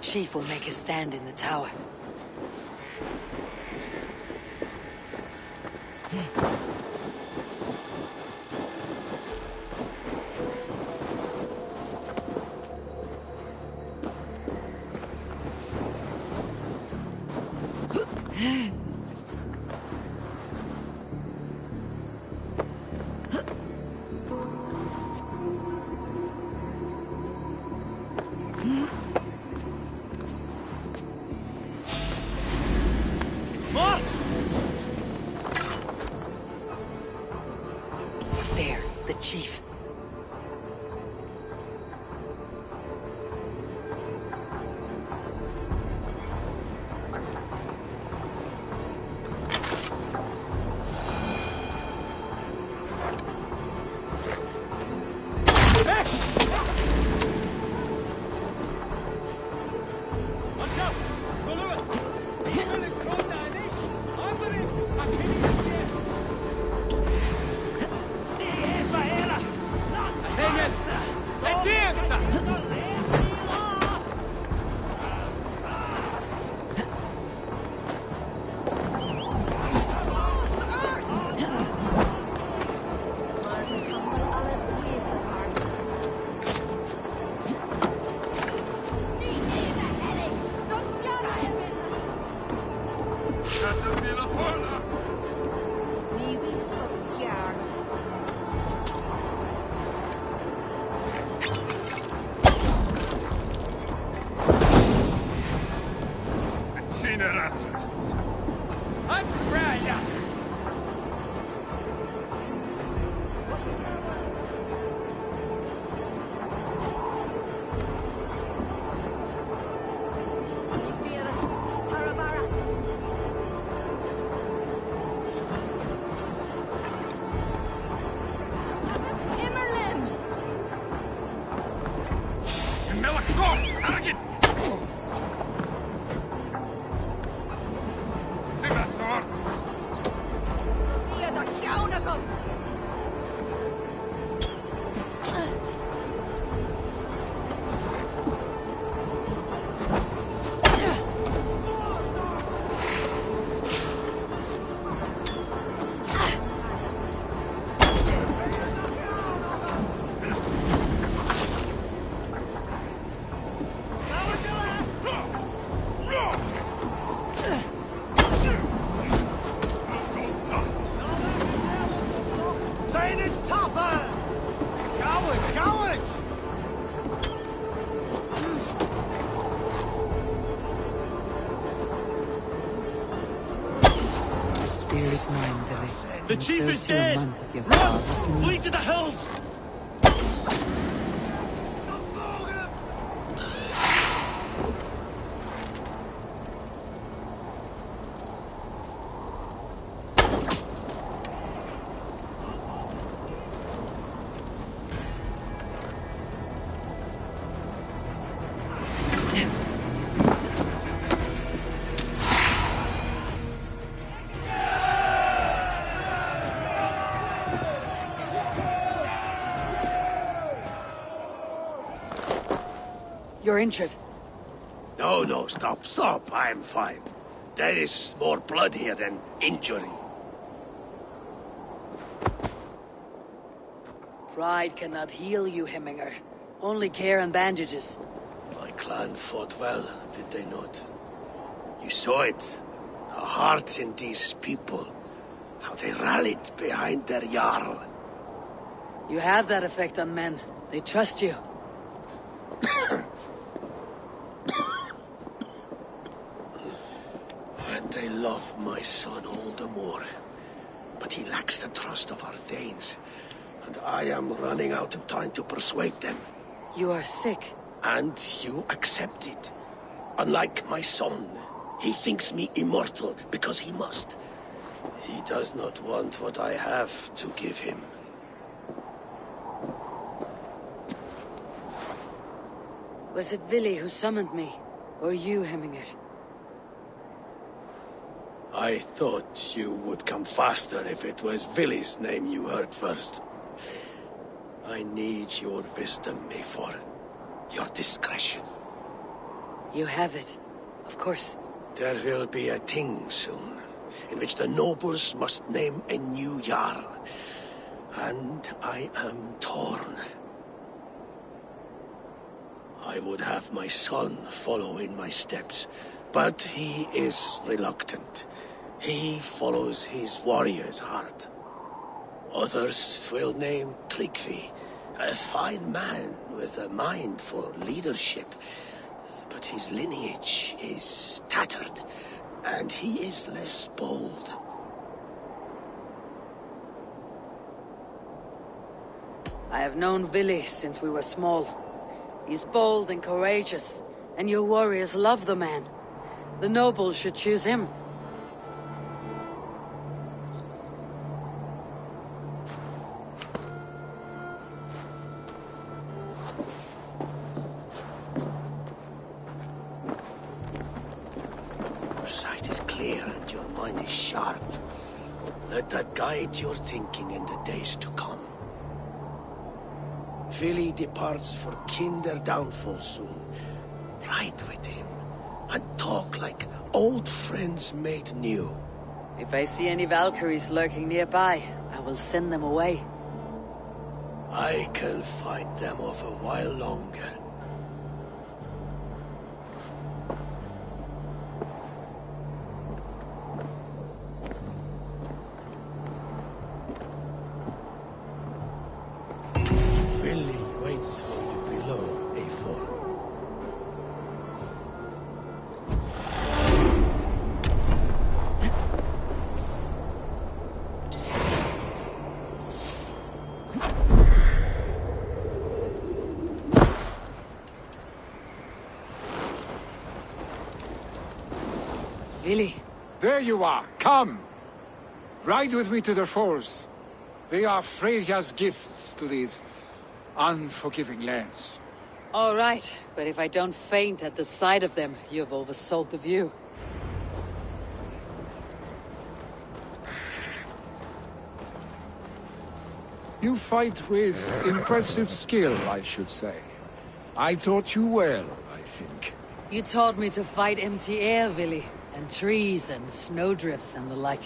chief will make a stand in the tower. There, the chief. The chief is dead! Run! Flee to the hills! You're injured. No, stop. I'm fine. There is more blood here than injury. Pride cannot heal you, Hemminger. Only care and bandages. My clan fought well, did they not? You saw it. The heart in these people. How they rallied behind their Jarl. You have that effect on men. They trust you. And they love my son all the more. But he lacks the trust of our Danes. And I am running out of time to persuade them. You are sick. And you accept it. Unlike my son, he thinks me immortal because he must. He does not want what I have to give him. Was it Vili who summoned me? Or you, Hemminger? I thought you would come faster if it was Vili's name you heard first. I need your wisdom, Mayfor. Your discretion. You have it. Of course. There will be a thing soon, in which the nobles must name a new Jarl. And I am torn. I would have my son follow in my steps, but he is reluctant. He follows his warrior's heart. Others will name Tryggvi, a fine man with a mind for leadership. But his lineage is tattered, and he is less bold. I have known Vili since we were small. He's bold and courageous, and your warriors love the man. The nobles should choose him. Your sight is clear and your mind is sharp. Let that guide your thinking in the days to come. Vili departs for Kinder downfall soon. Ride with him, and talk like old friends made new. If I see any Valkyries lurking nearby, I will send them away. I can fight them off a while longer. Vili waits for you below, A4. Vili. There you are! Come! Ride with me to the falls. They are Freya's gifts to these unforgiving lands. All right, but if I don't faint at the sight of them, you've oversold the view. You fight with impressive skill, I should say. I taught you well, I think. You taught me to fight empty air, Vili, and trees and snowdrifts and the like.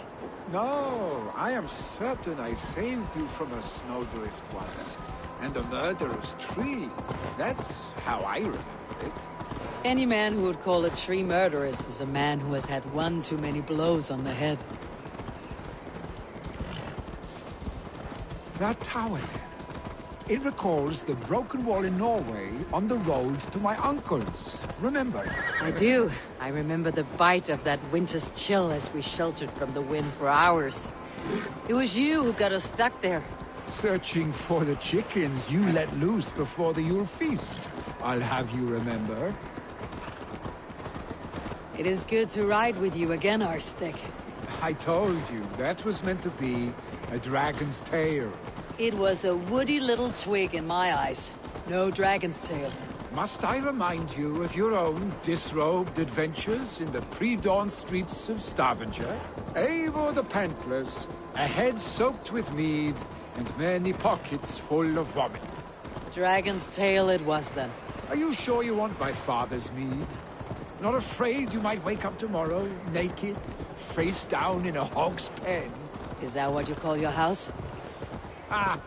No, I am certain I saved you from a snowdrift once. And a murderous tree. That's how I remember it. Any man who would call a tree murderous is a man who has had one too many blows on the head. That tower there. It recalls the broken wall in Norway on the road to my uncle's. Remember? I do. I remember the bite of that winter's chill as we sheltered from the wind for hours. It was you who got us stuck there. Searching for the chickens you let loose before the Yule feast. I'll have you remember. It is good to ride with you again, Arstic. I told you, that was meant to be a dragon's tail. It was a woody little twig in my eyes. No dragon's tail. Must I remind you of your own disrobed adventures in the pre-dawn streets of Stavanger? Eivor the Pantless, a head soaked with mead, and many pockets full of vomit. Dragon's tail it was then. Are you sure you want my father's mead? Not afraid you might wake up tomorrow, naked, face down in a hog's pen? Is that what you call your house? Ah!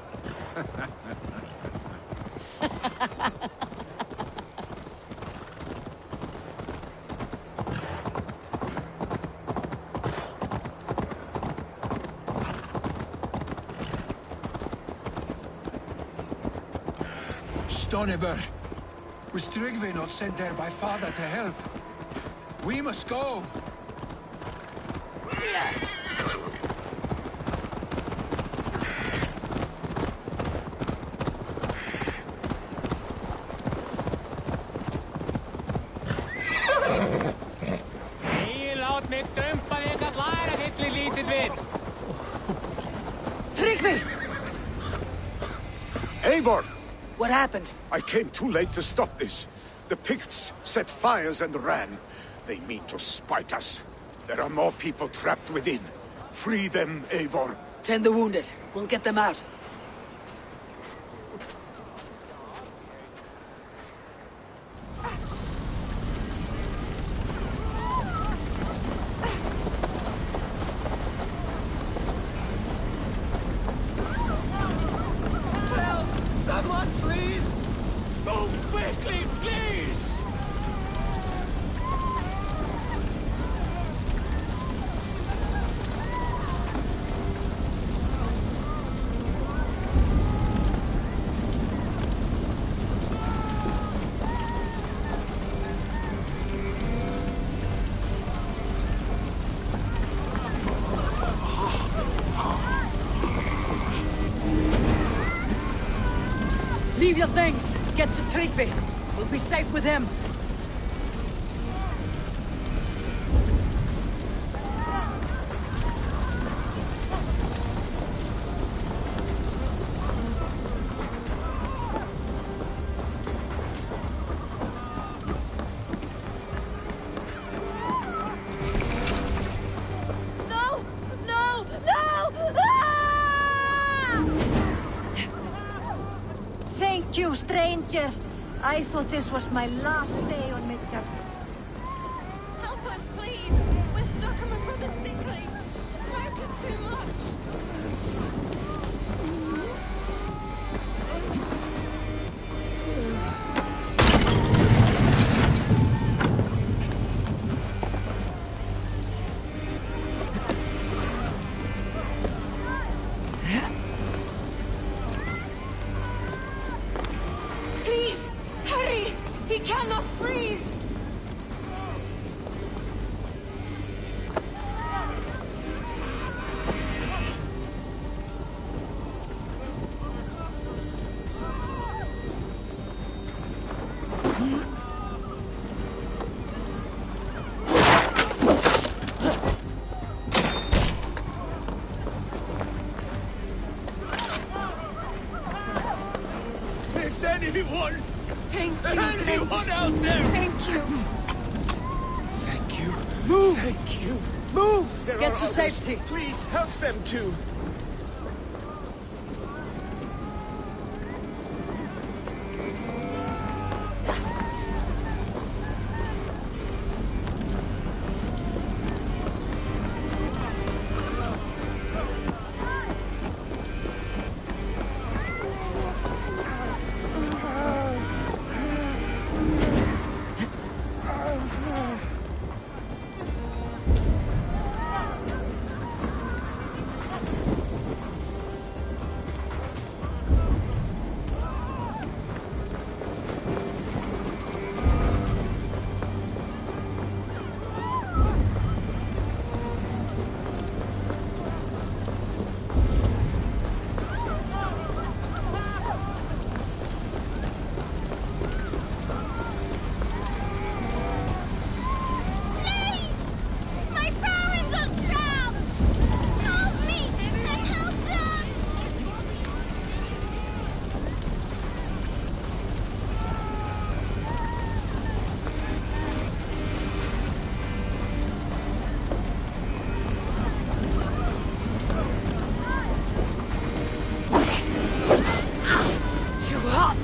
Stoneber, was Tryggvi not sent there by father to help? We must go! Tryggvi! Eivor! What happened? I came too late to stop this. The Picts set fires and ran. They mean to spite us. There are more people trapped within. Free them, Eivor. Tend the wounded. We'll get them out. Leave your things. Get to Tryggvi. We'll be safe with him. Thank you, stranger. I thought this was my last day on Midgard. Help us, please! We're stuck on my brother's sick leave. Smoke is too much. Please, hurry! He cannot breathe! Is anyone? Thank you. Anyone out there? Thank you. Thank you. Move! Thank you. Move! There Get are to others. safety. Please help them too. My parents are trapped! Help me and help them! Too hot!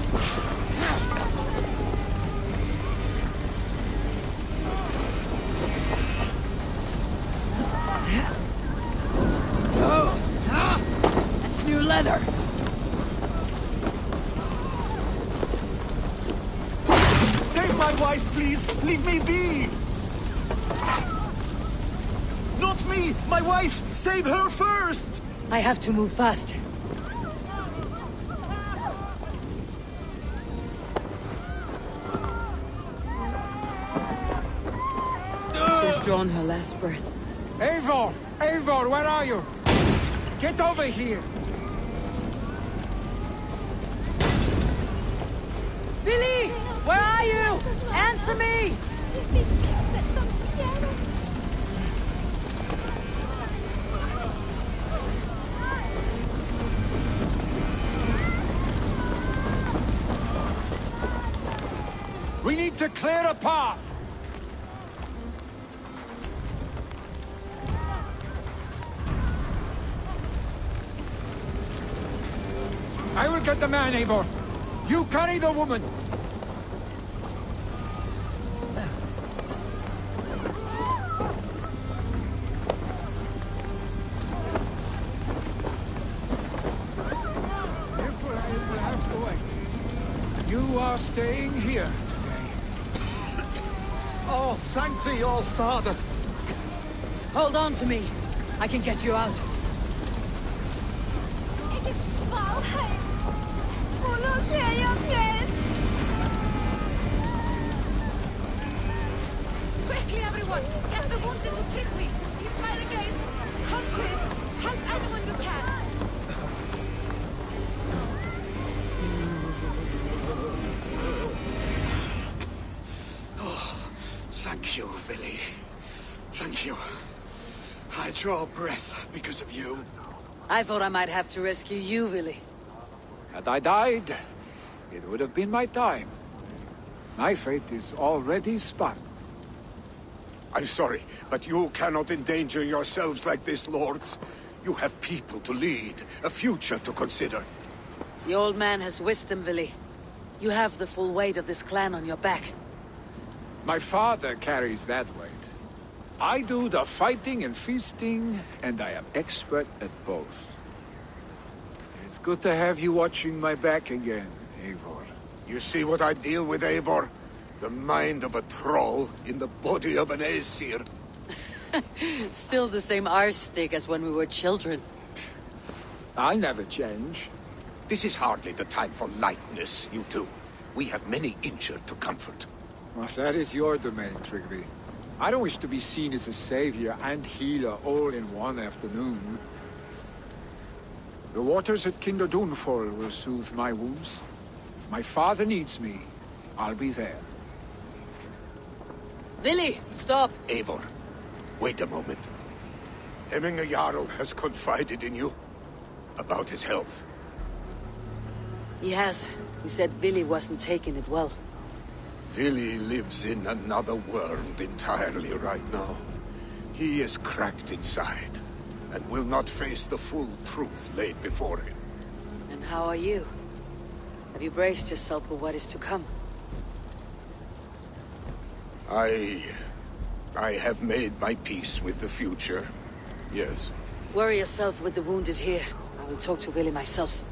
That's new leather. Save my wife, please! Leave me be! Not me! My wife! Save her first! I have to move fast. She's drawn her last breath. Eivor! Eivor, where are you? Get over here! Billy! Where are you? Answer me! We need to clear a path! I will get the man, Eivor. You carry the woman. Therefore, I will have to wait. You are staying here today. Oh, thank thee, all father! Hold on to me. I can get you out. Quickly, everyone! Get the wounded to Tryggvi! He's by the gates! Come quick! Help anyone you can! Vili. Thank you. I draw breath because of you. I thought I might have to rescue you, Vili. Had I died, it would have been my time. My fate is already spun. I'm sorry, but you cannot endanger yourselves like this, lords. You have people to lead, a future to consider. The old man has wisdom, Vili. You have the full weight of this clan on your back. My father carries that weight. I do the fighting and feasting, and I am expert at both. It's good to have you watching my back again, Eivor. You see what I deal with, Eivor? The mind of a troll in the body of an Aesir. Still the same arse stick as when we were children. I'll never change. This is hardly the time for lightness, you two. We have many injured to comfort. Well, that is your domain, Tryggvi. I don't wish to be seen as a savior and healer all in one afternoon. The waters at Kinderdunfol will soothe my wounds. If my father needs me, I'll be there. Vili, stop! Eivor, wait a moment. Emminga Jarl has confided in you about his health. He has. He said Vili wasn't taking it well. Vili lives in another world entirely right now. He is cracked inside, and will not face the full truth laid before him. And how are you? Have you braced yourself for what is to come? I have made my peace with the future, yes. Worry yourself with the wounded here. I will talk to Vili myself.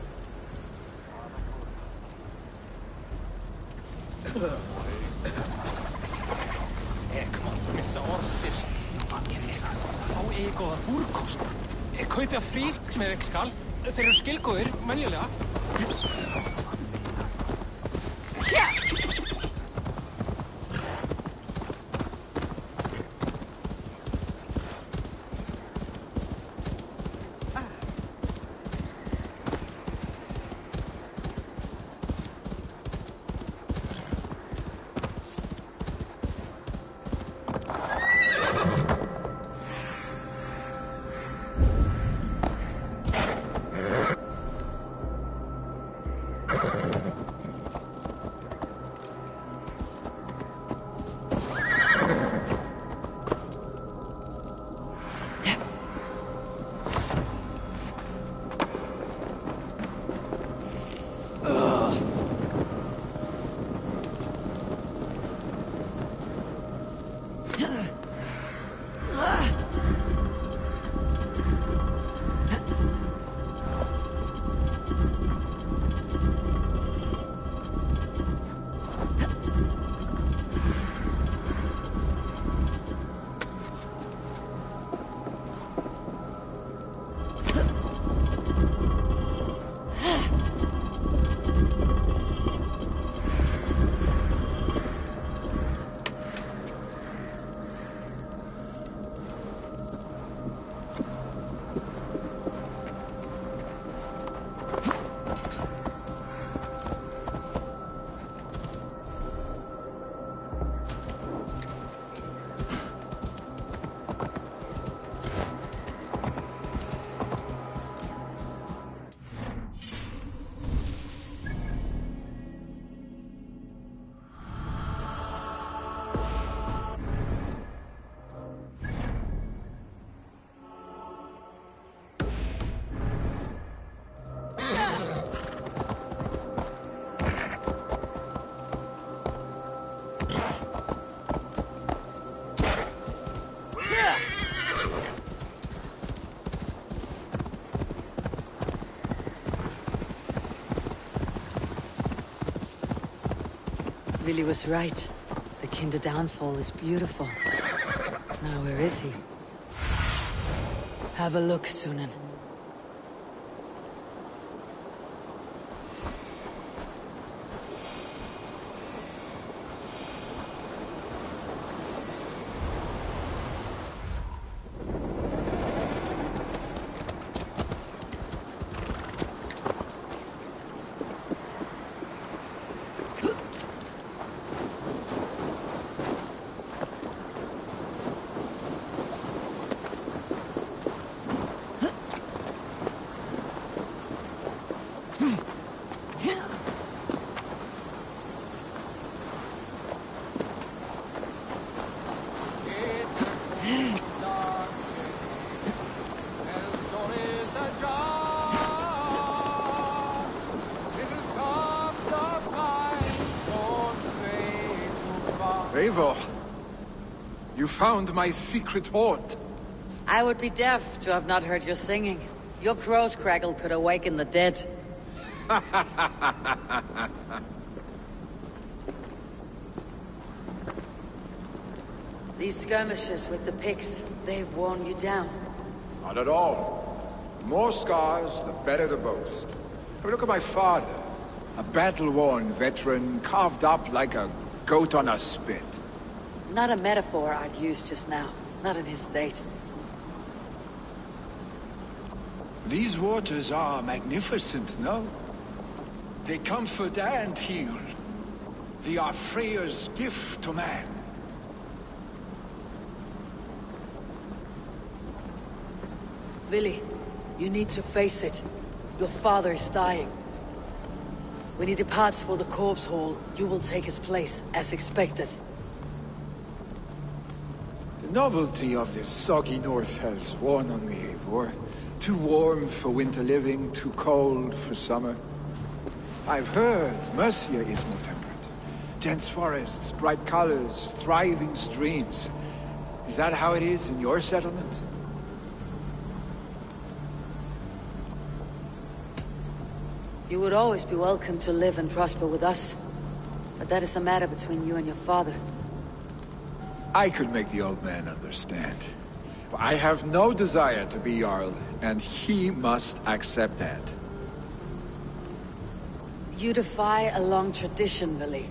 Kaupja frísk með ekki skal. Þeir eru skilgóðir, menjulega. Vili was right. The Kinder downfall is beautiful. Now where is he? Have a look, Sunan. Eivor! You found my secret haunt. I would be deaf to have not heard your singing. Your crow's crackle could awaken the dead. These skirmishes with the Picts, they've worn you down. Not at all. The more scars, the better the boast. I mean, look at my father. A battle-worn veteran, carved up like a goat on a spit. Not a metaphor I'd use just now. Not in his state. These waters are magnificent, no? They comfort and heal. They are Freya's gift to man. Billy, you need to face it. Your father is dying. When he departs for the corpse hall, you will take his place, as expected. The novelty of this soggy north has worn on me, Eivor. Too warm for winter living, too cold for summer. I've heard Mercia is more temperate. Dense forests, bright colors, thriving streams. Is that how it is in your settlement? You would always be welcome to live and prosper with us. But that is a matter between you and your father. I could make the old man understand. I have no desire to be Jarl, and he must accept that. You defy a long tradition, Willy.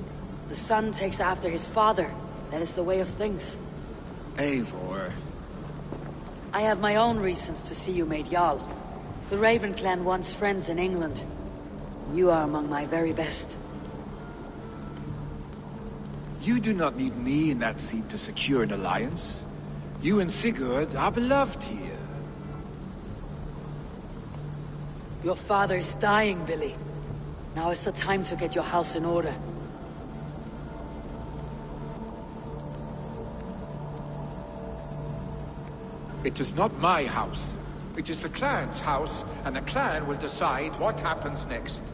The son takes after his father. That is the way of things. Eivor. I have my own reasons to see you made Jarl. The Raven clan wants friends in England. You are among my very best. You do not need me in that seat to secure an alliance. You and Sigurd are beloved here. Your father is dying, Billy. Now is the time to get your house in order. It is not my house. It is the clan's house, and the clan will decide what happens next.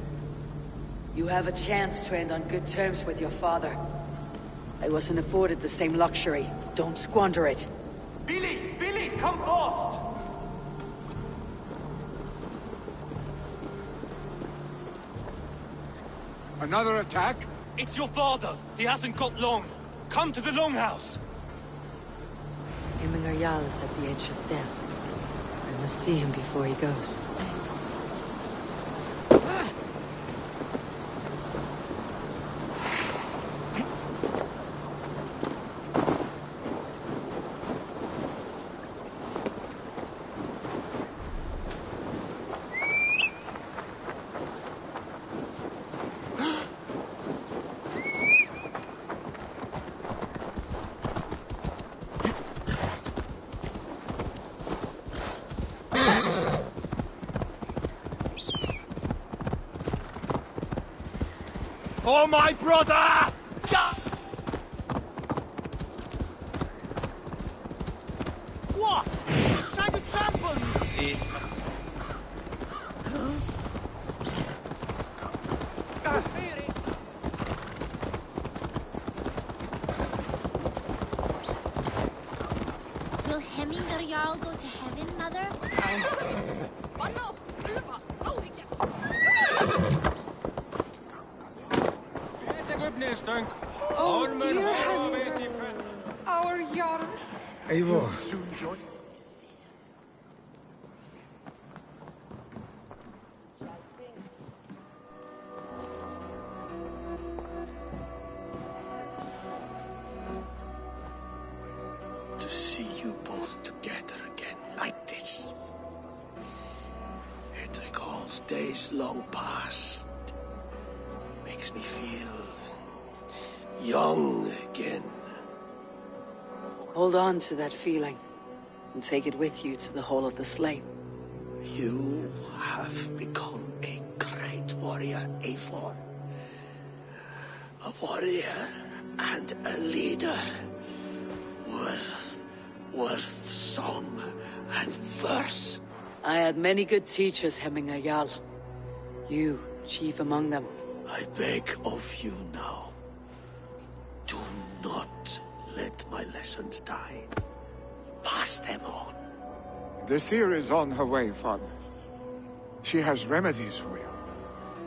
You have a chance to end on good terms with your father. I wasn't afforded the same luxury. Don't squander it. Billy! Billy, come fast! Another attack? It's your father! He hasn't got long! Come to the Longhouse! Hemminger Jarl is at the edge of death. I must see him before he goes. For my brother! What? Trying to trample me? This... Will Hemminger Jarl go to heaven, Mother? Oh no! Oh, dear Hemminger, our Jarl. Eivor. To see you both together again like this. It recalls days long past. Makes me feel young again. Hold on to that feeling, and take it with you to the Hall of the Slain. You have become a great warrior, Eivor. A warrior and a leader. Worth song and verse. I had many good teachers, Hemminger Jarl. You, chief among them. I beg of you now, do not sons die. Pass them on. The seer is on her way, Father. She has remedies for you.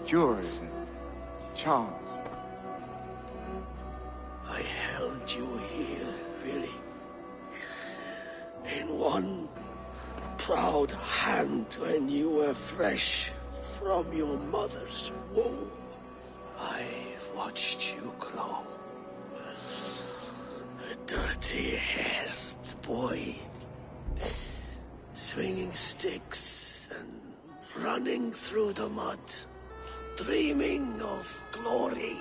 Cures and charms. I held you here, really. In one proud hand when you were fresh from your mother's womb. I've watched you grow. A dirty-haired boy, swinging sticks and running through the mud, dreaming of glory.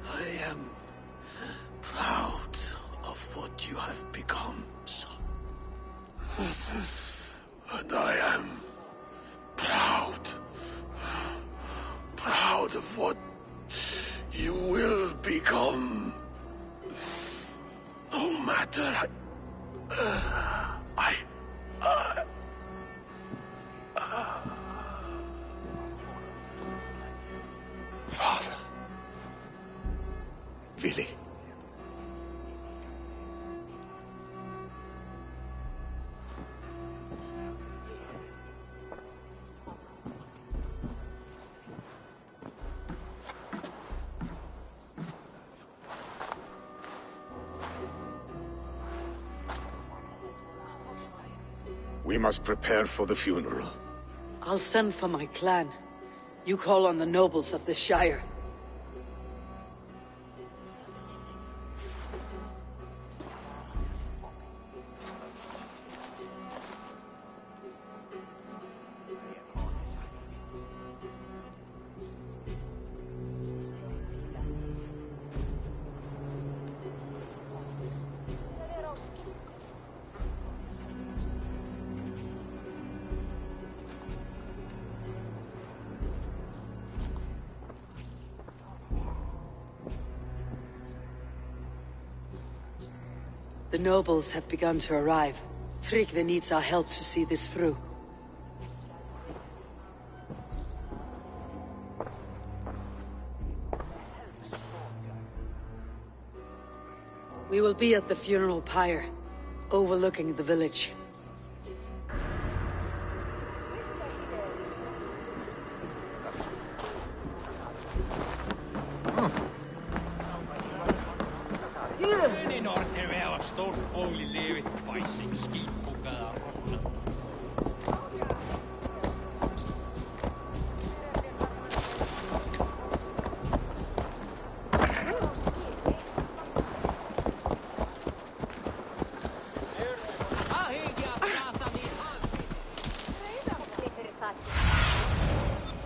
I am proud of what you have become, son. And I am proud of what you will become. No matter Father. Willi. We must prepare for the funeral. I'll send for my clan. You call on the nobles of the Shire. The nobles have begun to arrive. Tryggvi needs our help to see this through. We will be at the funeral pyre, overlooking the village.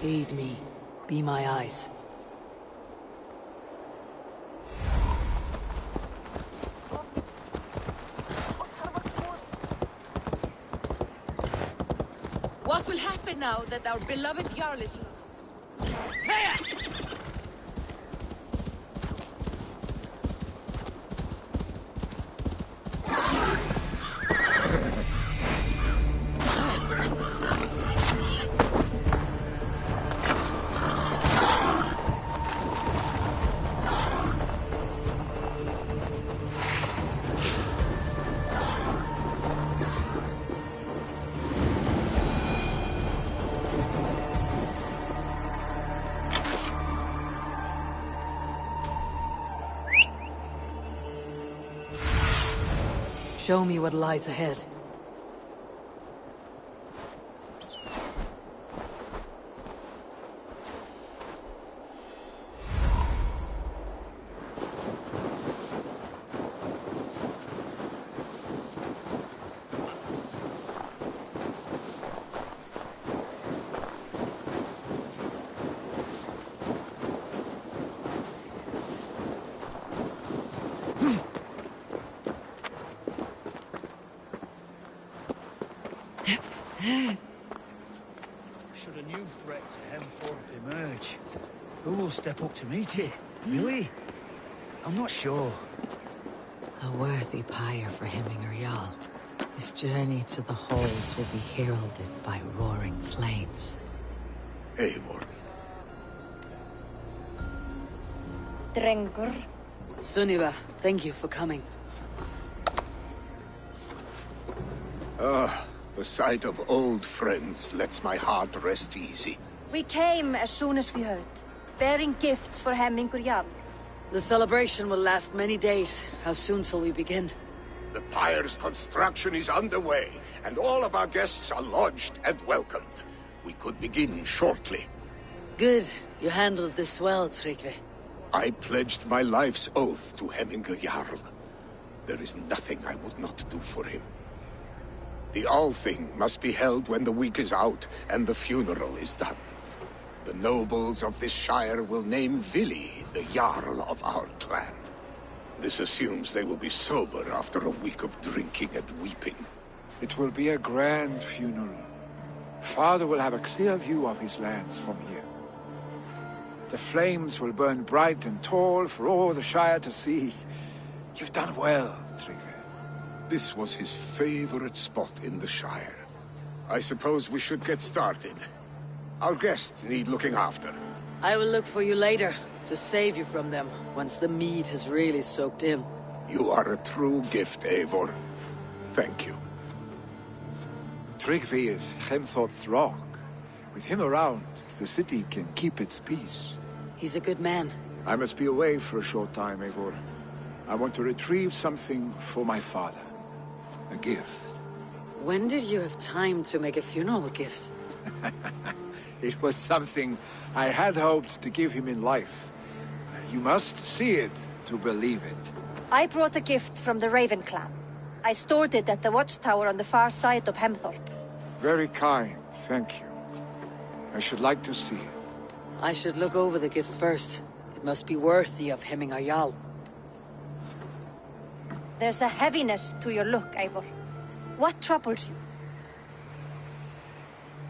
Aid me. Be my eyes. What will happen now that our beloved Jarl is... Show me what lies ahead. Should a new threat to Hemthorpe emerge, who will step up to meet it? Really? I'm not sure. A worthy pyre for Hemminger Jarl. His journey to the halls will be heralded by roaring flames. Eivor. Drengur. Sunniva, thank you for coming. The sight of old friends lets my heart rest easy. We came as soon as we heard, bearing gifts for Hemmingur Jarl. The celebration will last many days. How soon shall we begin? The pyre's construction is underway, and all of our guests are lodged and welcomed. We could begin shortly. Good. You handled this well, Tryggvi. I pledged my life's oath to Hemmingur Jarl. There is nothing I would not do for him. The Althing must be held when the week is out and the funeral is done. The nobles of this shire will name Vili the Jarl of our clan. This assumes they will be sober after a week of drinking and weeping. It will be a grand funeral. Father will have a clear view of his lands from here. The flames will burn bright and tall for all the Shire to see. You've done well, Tryggvi. This was his favorite spot in the Shire. I suppose we should get started. Our guests need looking after. I will look for you later, to save you from them, once the mead has really soaked in. You are a true gift, Eivor. Thank you. Tryggvi is Hemthor's rock. With him around, the city can keep its peace. He's a good man. I must be away for a short time, Eivor. I want to retrieve something for my father. A gift. When did you have time to make a funeral gift? It was something I had hoped to give him in life. You must see it to believe it. I brought a gift from the Raven clan. I stored it at the watchtower on the far side of Hemthorpe. Very kind, thank you. I should like to see it. I should look over the gift first. It must be worthy of Hemmingur Jarl. There's a heaviness to your look, Eivor. What troubles you?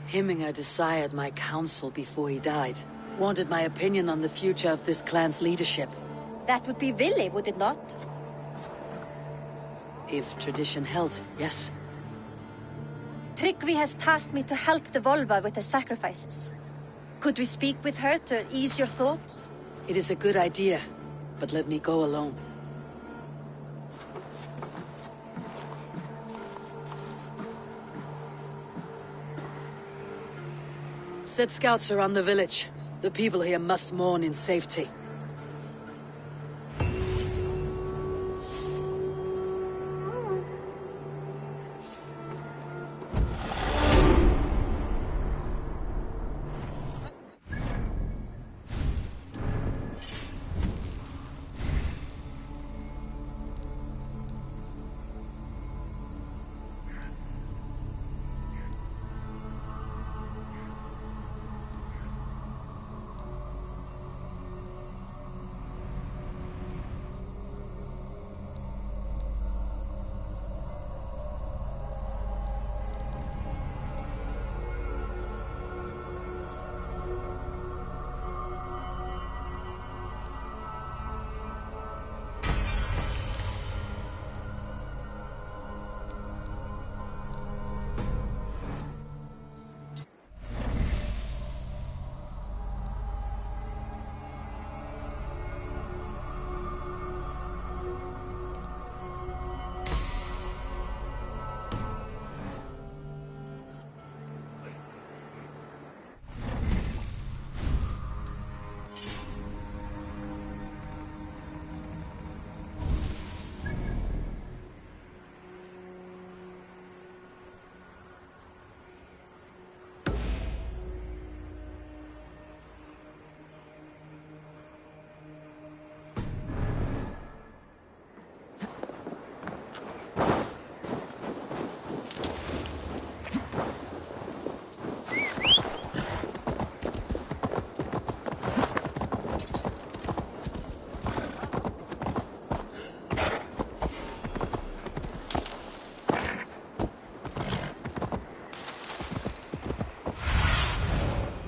Hemmingur desired my counsel before he died. Wanted my opinion on the future of this clan's leadership. That would be Vili, would it not? If tradition held, yes. Tryggvi has tasked me to help the Volva with the sacrifices. Could we speak with her to ease your thoughts? It is a good idea, but let me go alone. Set scouts around the village. The people here must mourn in safety.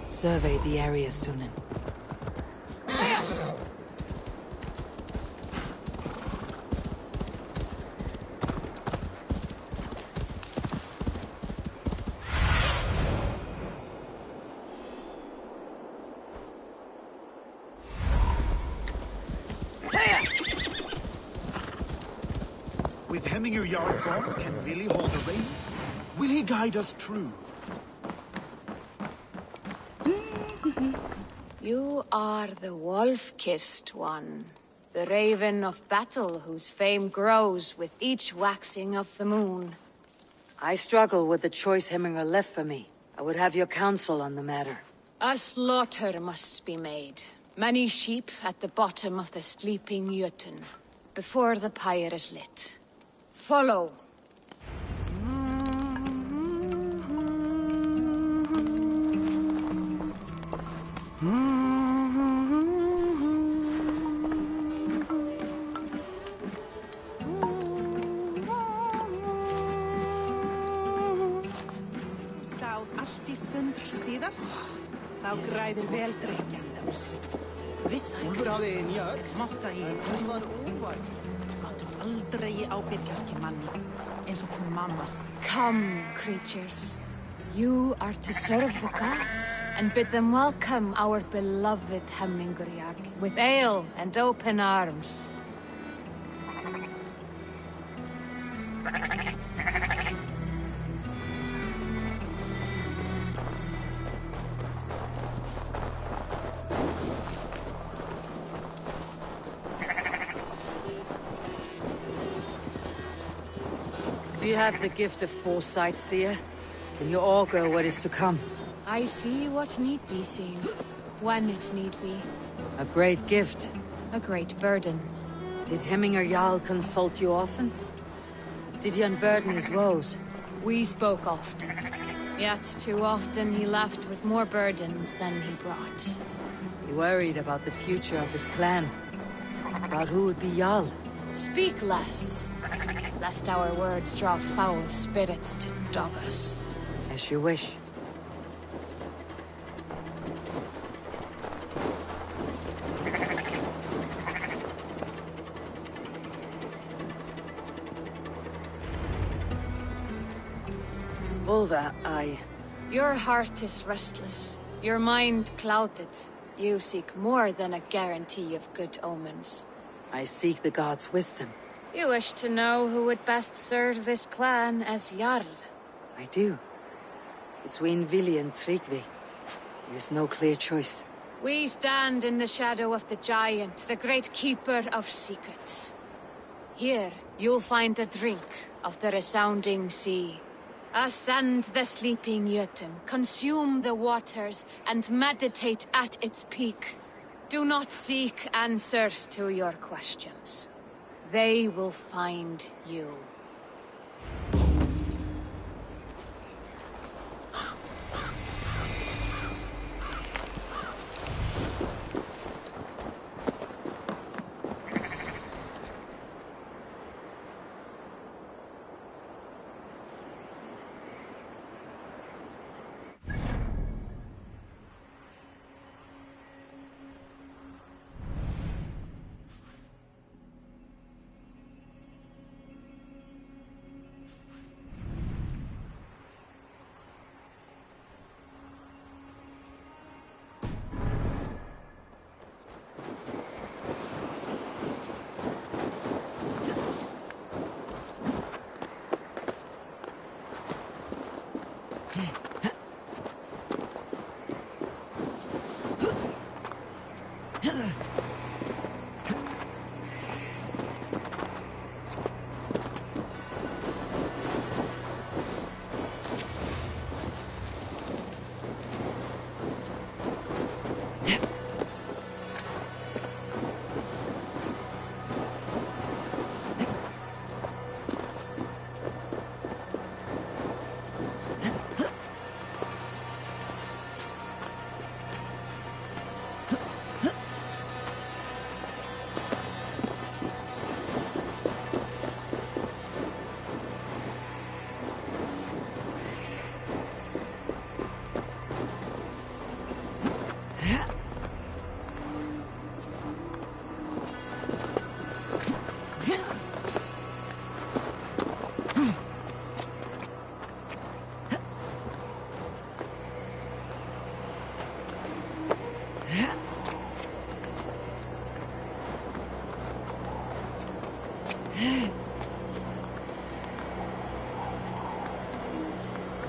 Survey the area, Sunan. With Hemminger Jarl gone, can Willie hold the reins? Will he guide us true? You are the wolf-kissed one. The raven of battle whose fame grows with each waxing of the moon. I struggle with the choice Hemminger left for me. I would have your counsel on the matter. A slaughter must be made. Many sheep at the bottom of the sleeping Jötun, before the pyre is lit. Follow. Sáð allt í sundr síðast, þá græðir vel drekkjandi á sig. Úlfur hafði nýja öll. Mátta ég tröst. Máttu aldrei ábyrgjast manni, eins og hún mammas. Come, creatures. You are to serve the gods, and bid them welcome our beloved Hemminger Jarl, with ale and open arms. Do you have the gift of foresight, seer? Can you augur what is to come? I see what need be seen, when it need be. A great gift. A great burden. Did Hemminger Jarl consult you often? Did he unburden his woes? We spoke often. Yet too often he left with more burdens than he brought. He worried about the future of his clan. About who would be Jarl. Speak less, lest our words draw foul spirits to dog us. As you wish. Volva, Your heart is restless. Your mind clouded. You seek more than a guarantee of good omens. I seek the gods' wisdom. You wish to know who would best serve this clan as Jarl. I do. Between Vili and Tryggvi, there is no clear choice. We stand in the shadow of the giant, the great keeper of secrets. Here, you'll find a drink of the resounding sea. Ascend the sleeping Jötun, consume the waters, and meditate at its peak. Do not seek answers to your questions. They will find you.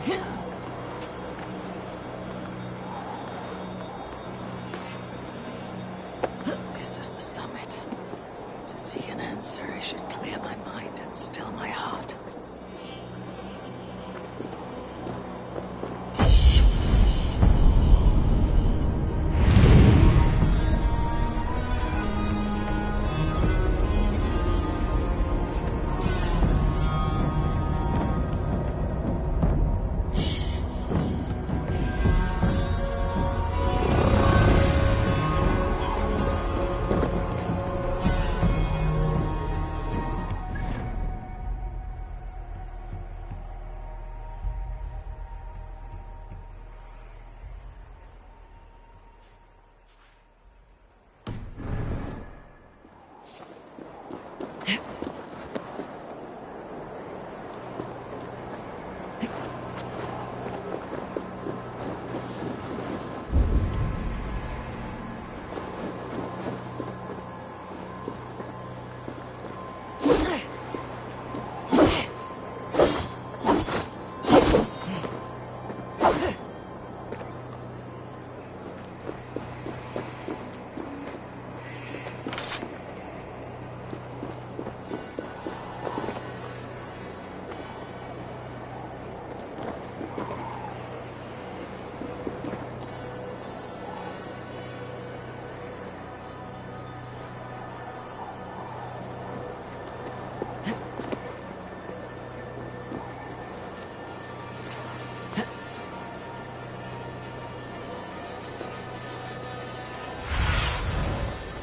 This is the summit. To seek an answer, I should clear my mind and still my heart.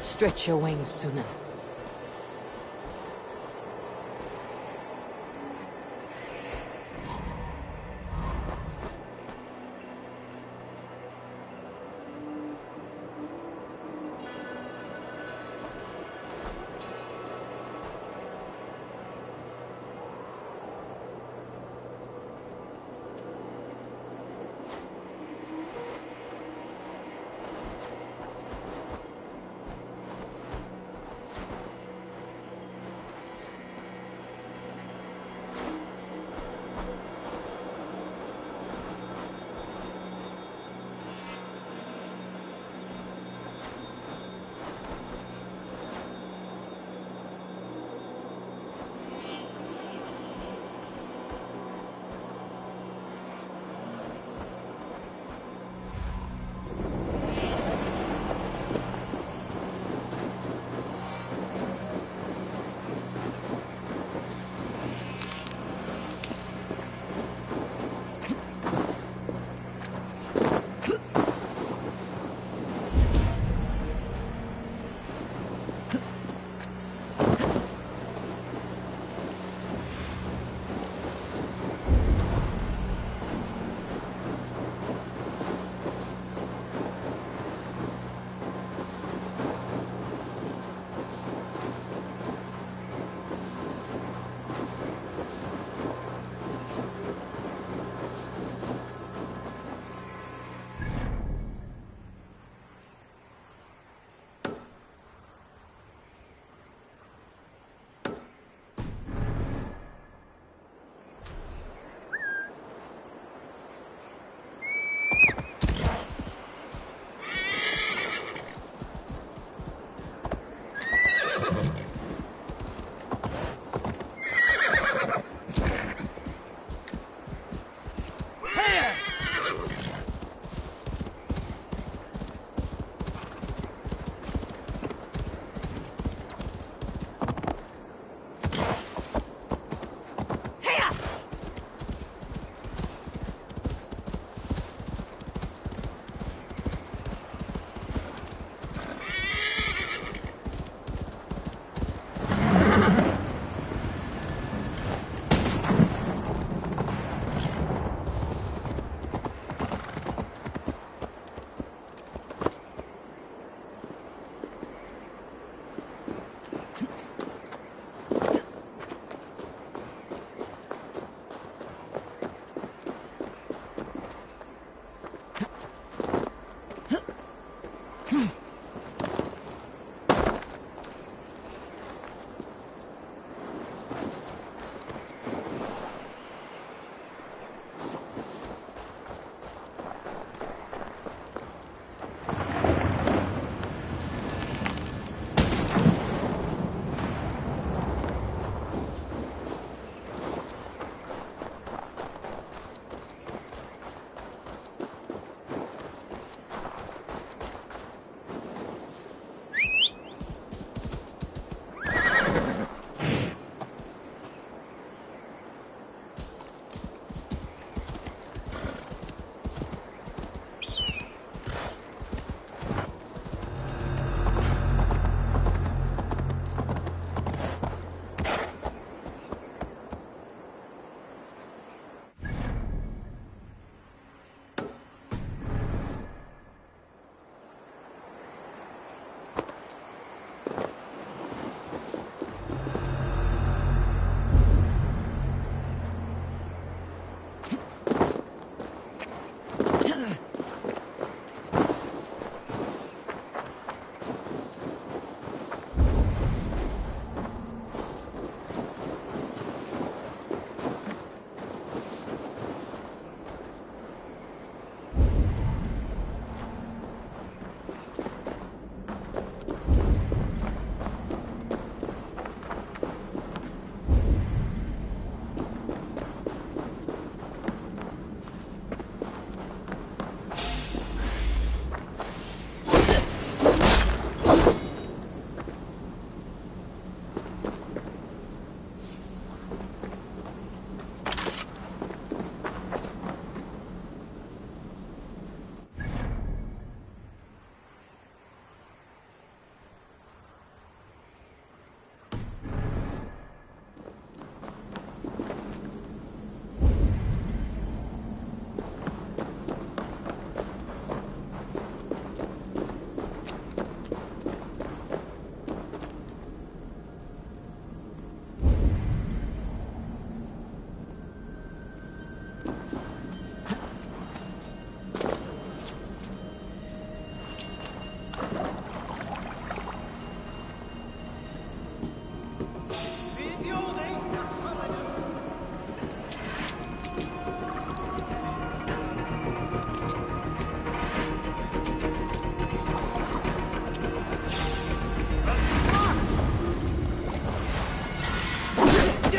Stretch your wings, Sunan.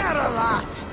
Get a lot!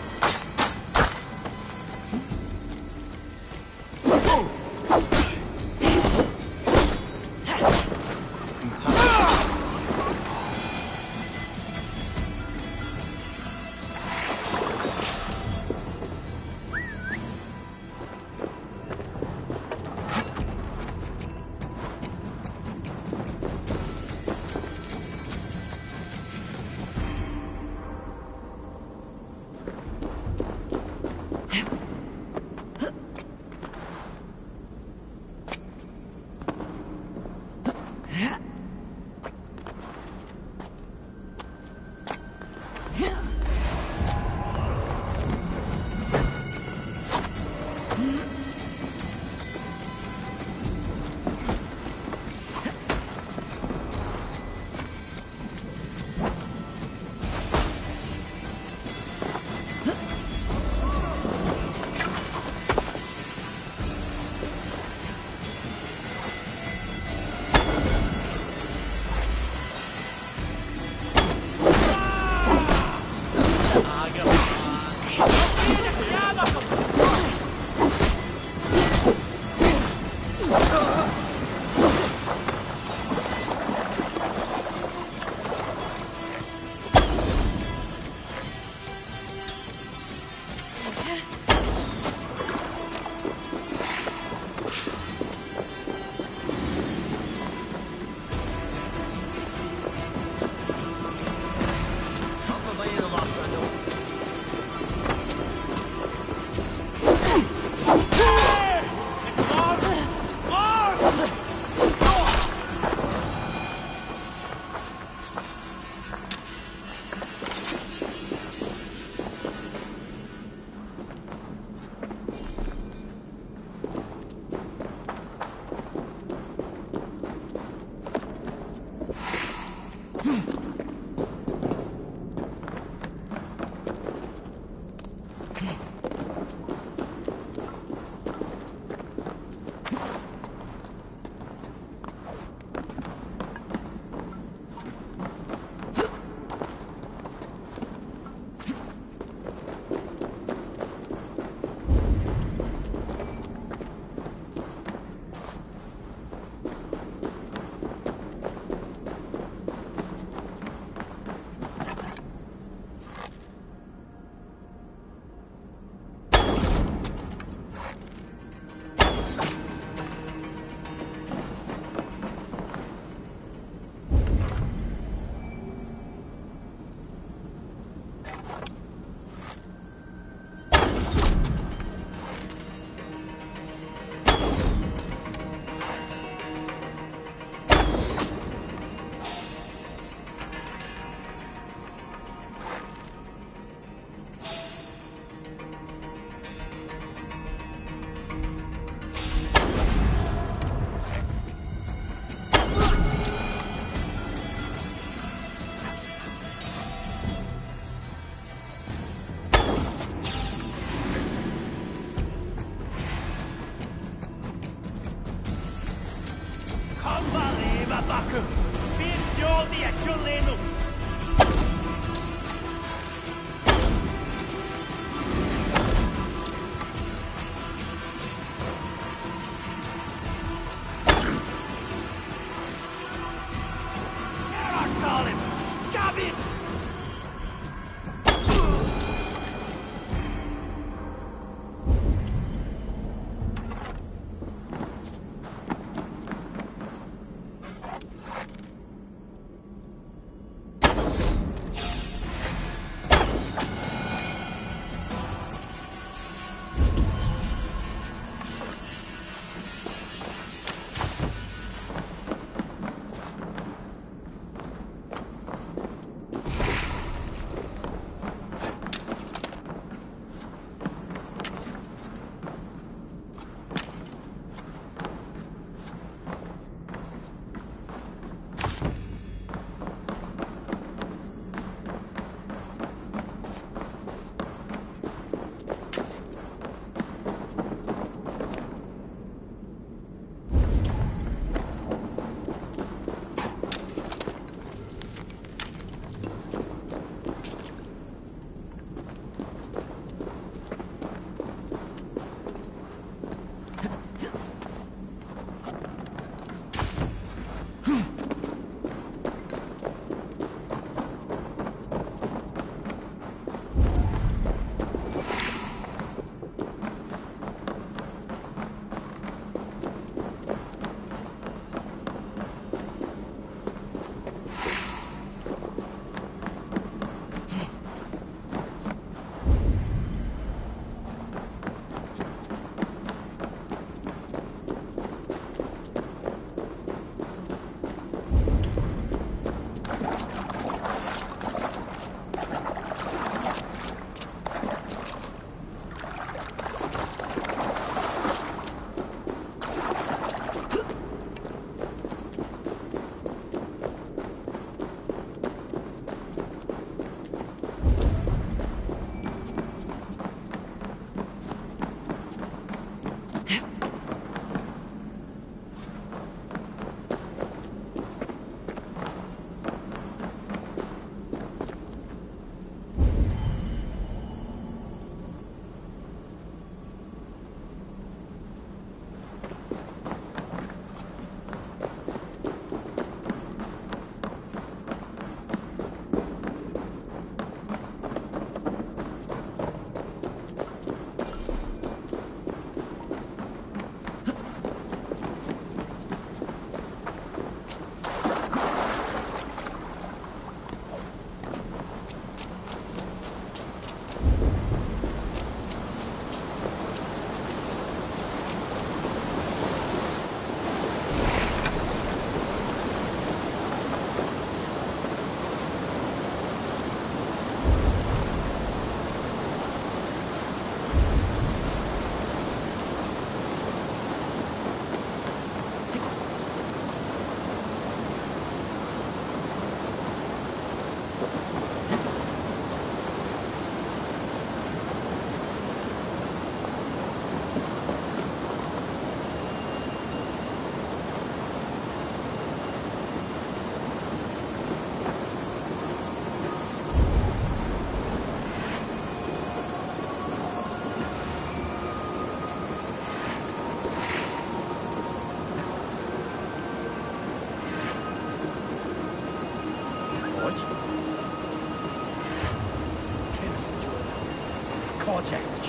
project.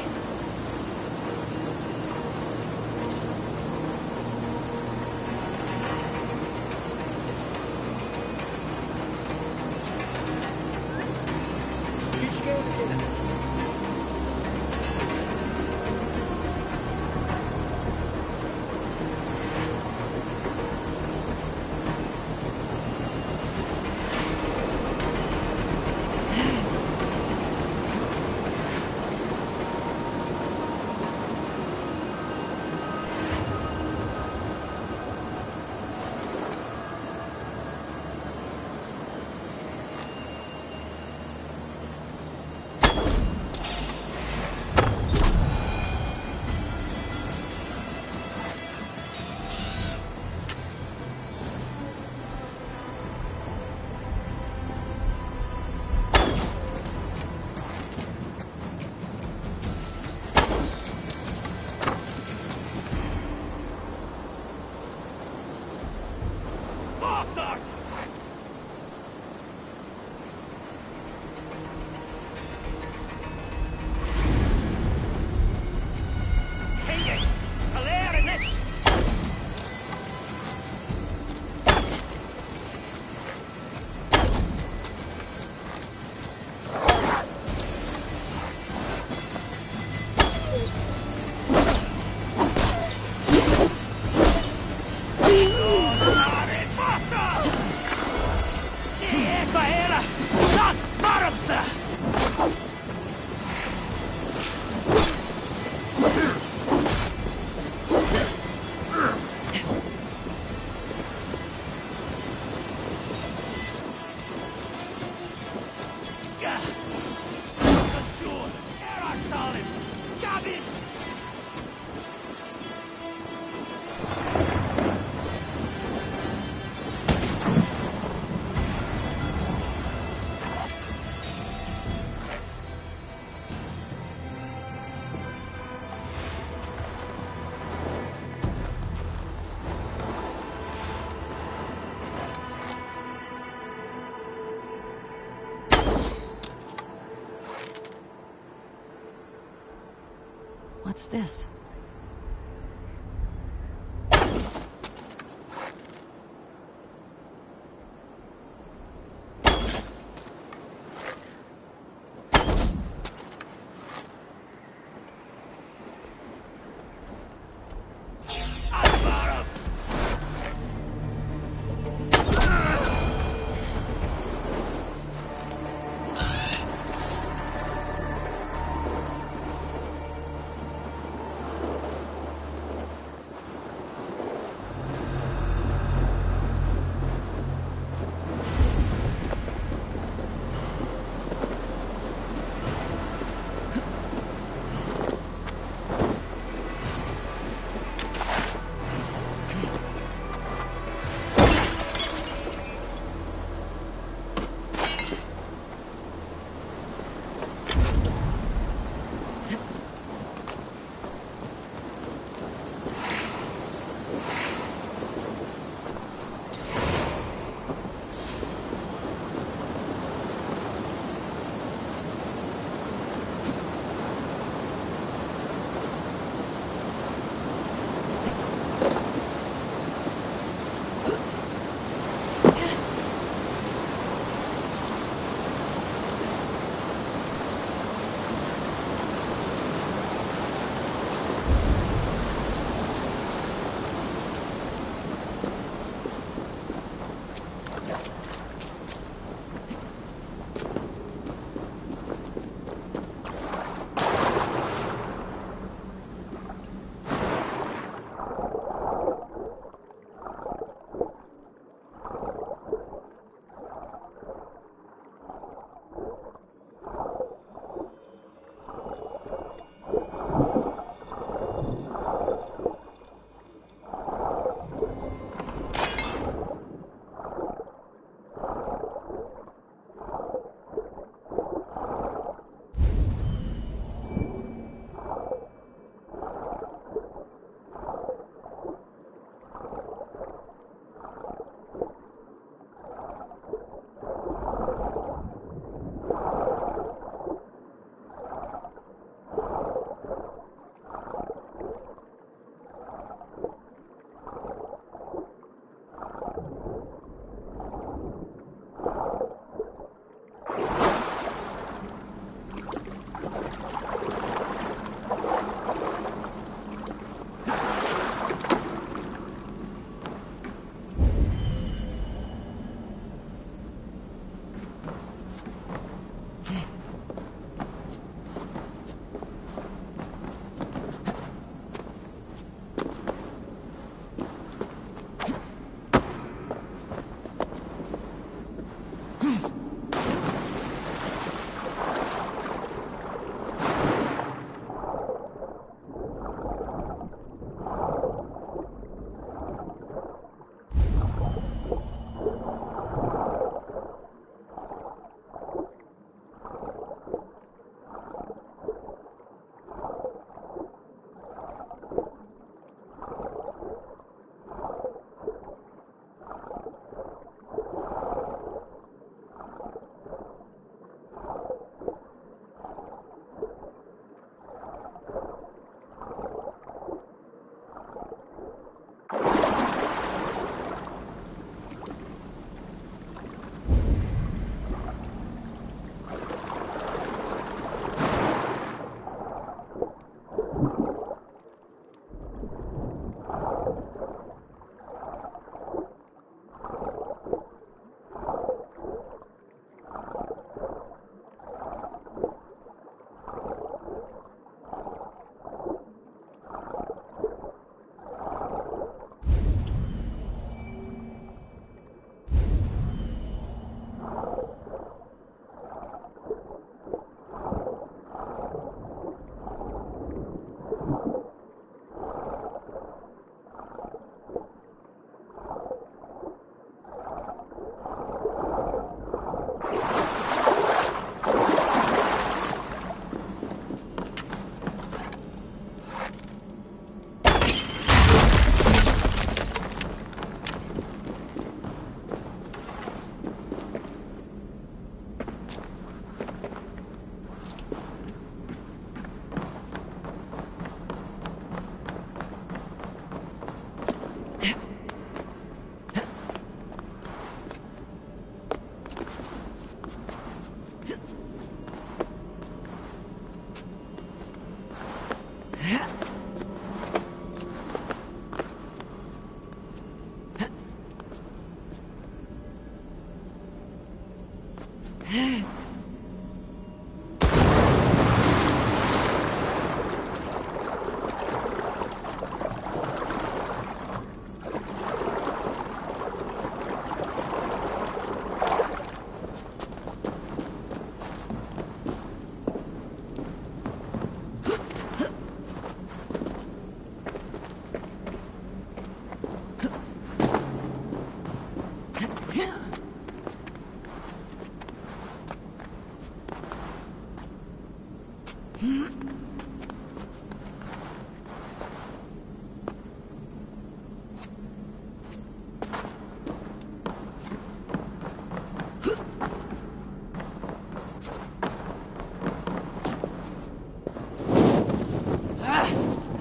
What's this?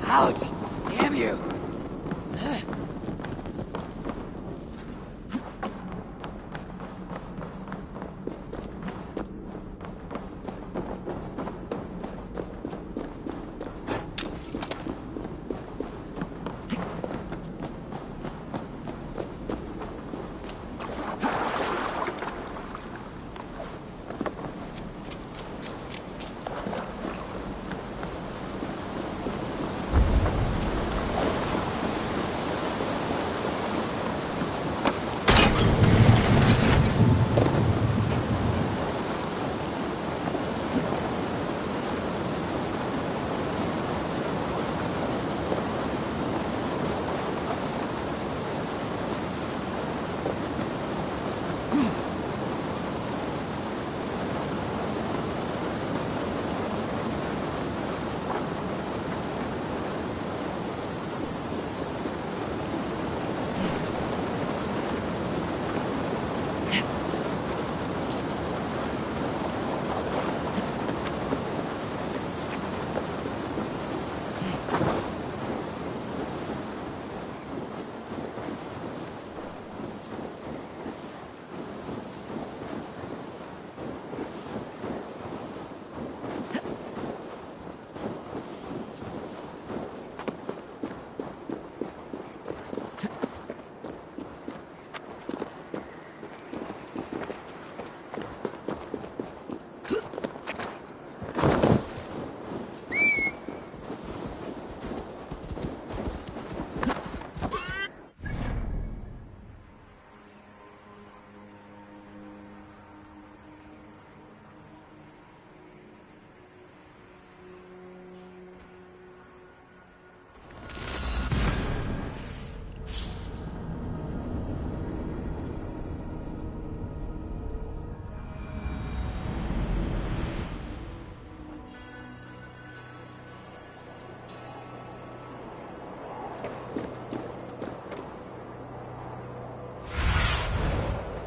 Out! Damn you!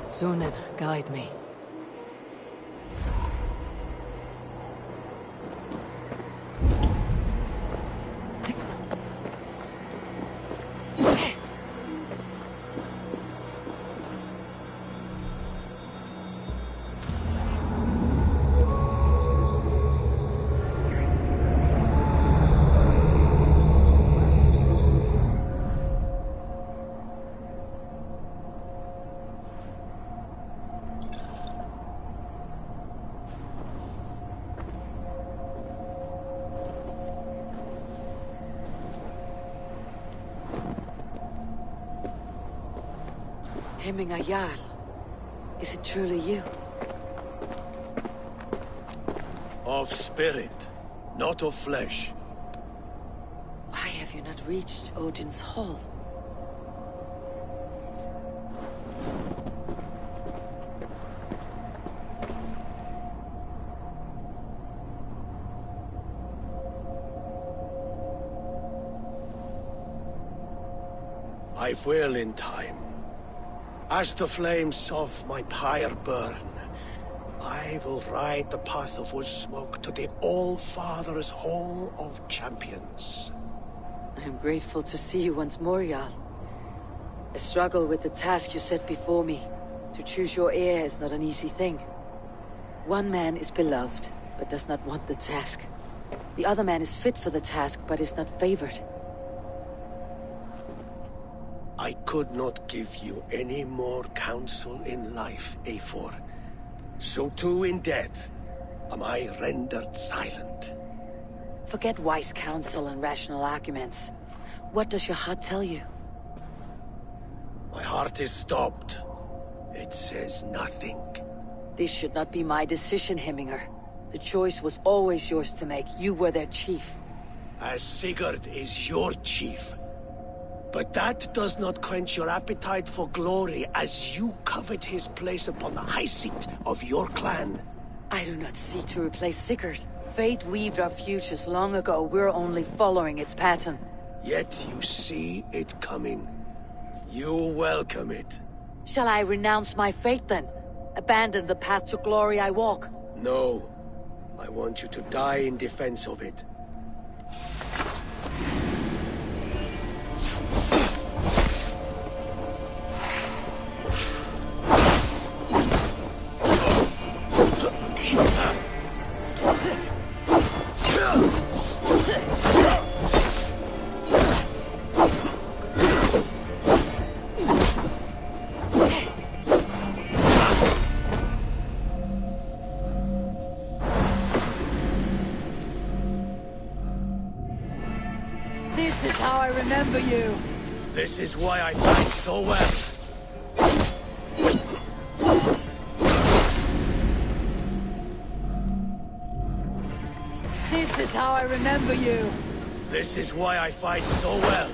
Sunan, guide me. Hemming a Jarl. Is it truly you? Of spirit, not of flesh. Why have you not reached Odin's Hall? I will in time. As the flames of my pyre burn, I will ride the path of wood smoke to the All-Father's Hall of Champions. I am grateful to see you once more, Jarl. I struggle with the task you set before me. To choose your heir is not an easy thing. One man is beloved, but does not want the task. The other man is fit for the task, but is not favored. I could not give you any more counsel in life, Eivor. So too in death am I rendered silent. Forget wise counsel and rational arguments. What does your heart tell you? My heart is stopped. It says nothing. This should not be my decision, Hemminger. The choice was always yours to make. You were their chief. As Sigurd is your chief. But that does not quench your appetite for glory as you covet his place upon the high seat of your clan. I do not seek to replace Sigurd. Fate weaved our futures long ago. We're only following its pattern. Yet you see it coming. You welcome it. Shall I renounce my fate then? Abandon the path to glory I walk? No. I want you to die in defense of it. This is how I remember you. This is why I fight so well. This is how I remember you. This is why I fight so well.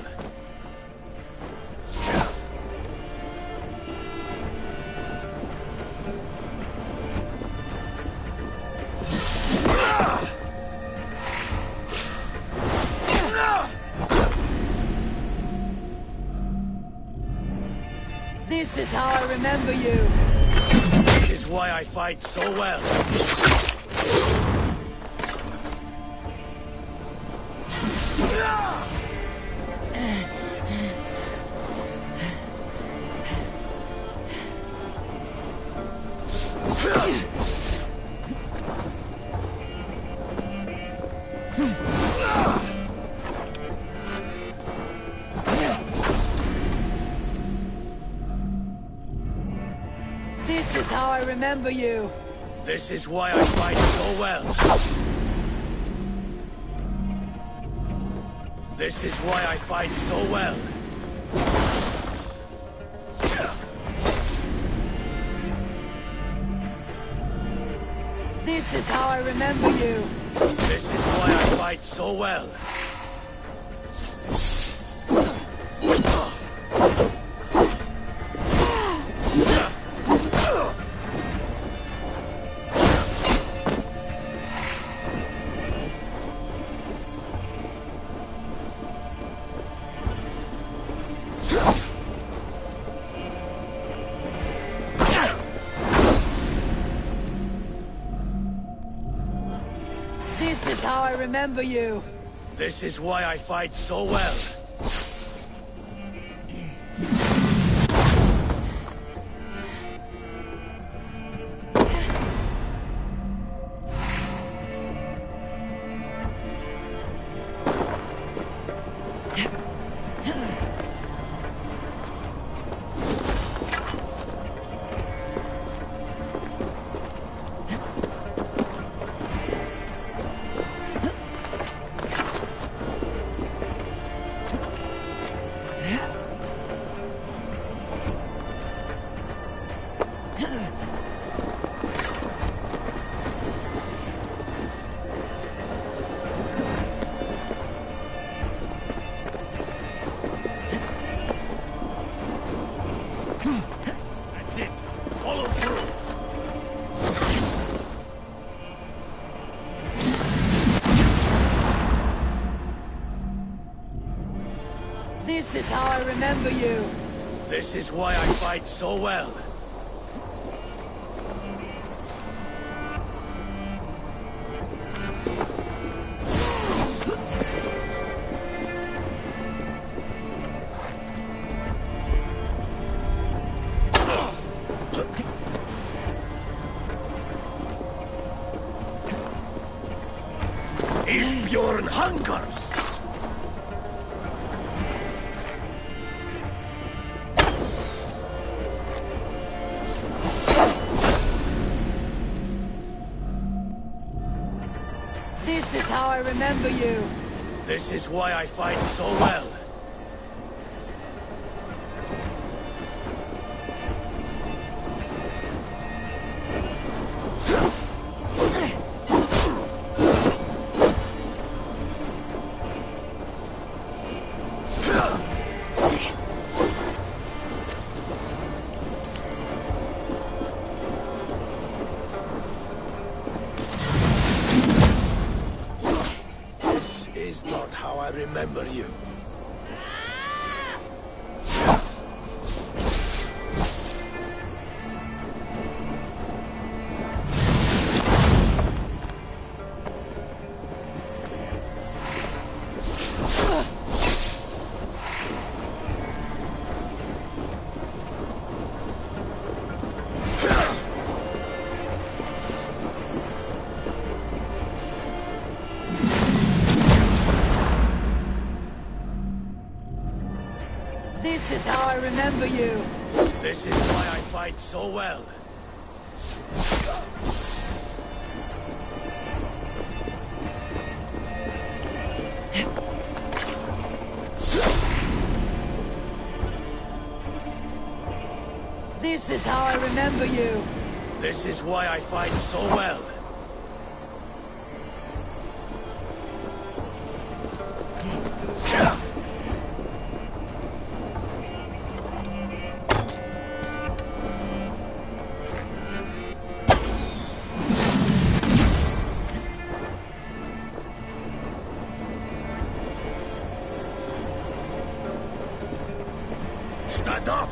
This is how I remember you. This is why I fight so well. This is how I remember you. This is why I fight so well. This is why I fight so well. This is how I remember you. This is why I fight so well. This is how I remember you. This is why I fight so well. That's it. Follow through. This is how I remember you. This is why I fight so well. Isbjorn hungers! This is how I remember you. This is why I fight so well. is not how I remember you. This is how I remember you. This is why I fight so well. This is how I remember you. This is why I fight so well. Stand up!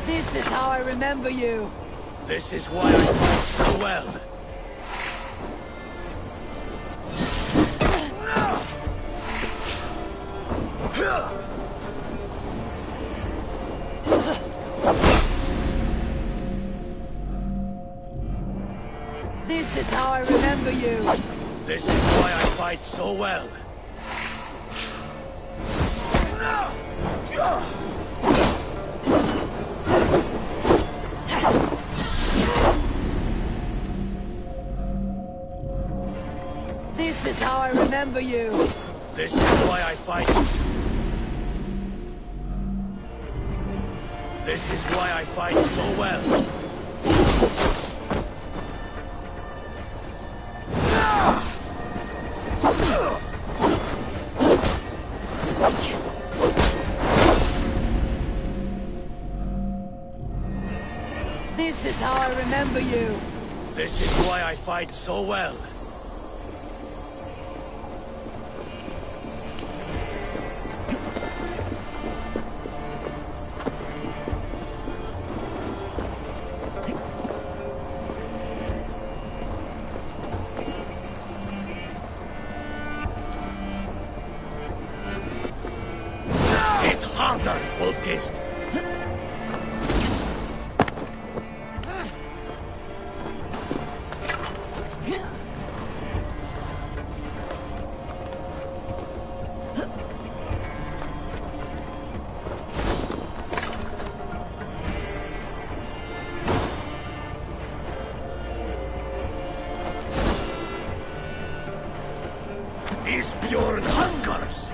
This is how I remember you. This is why I fight so well. This is how I remember you. This is why I fight so well. This is how I remember you. This is why I fight. This is why I fight so well. This is how I remember you. This is why I fight so well. Hit harder, Wolfkist! Isbjorn hungers!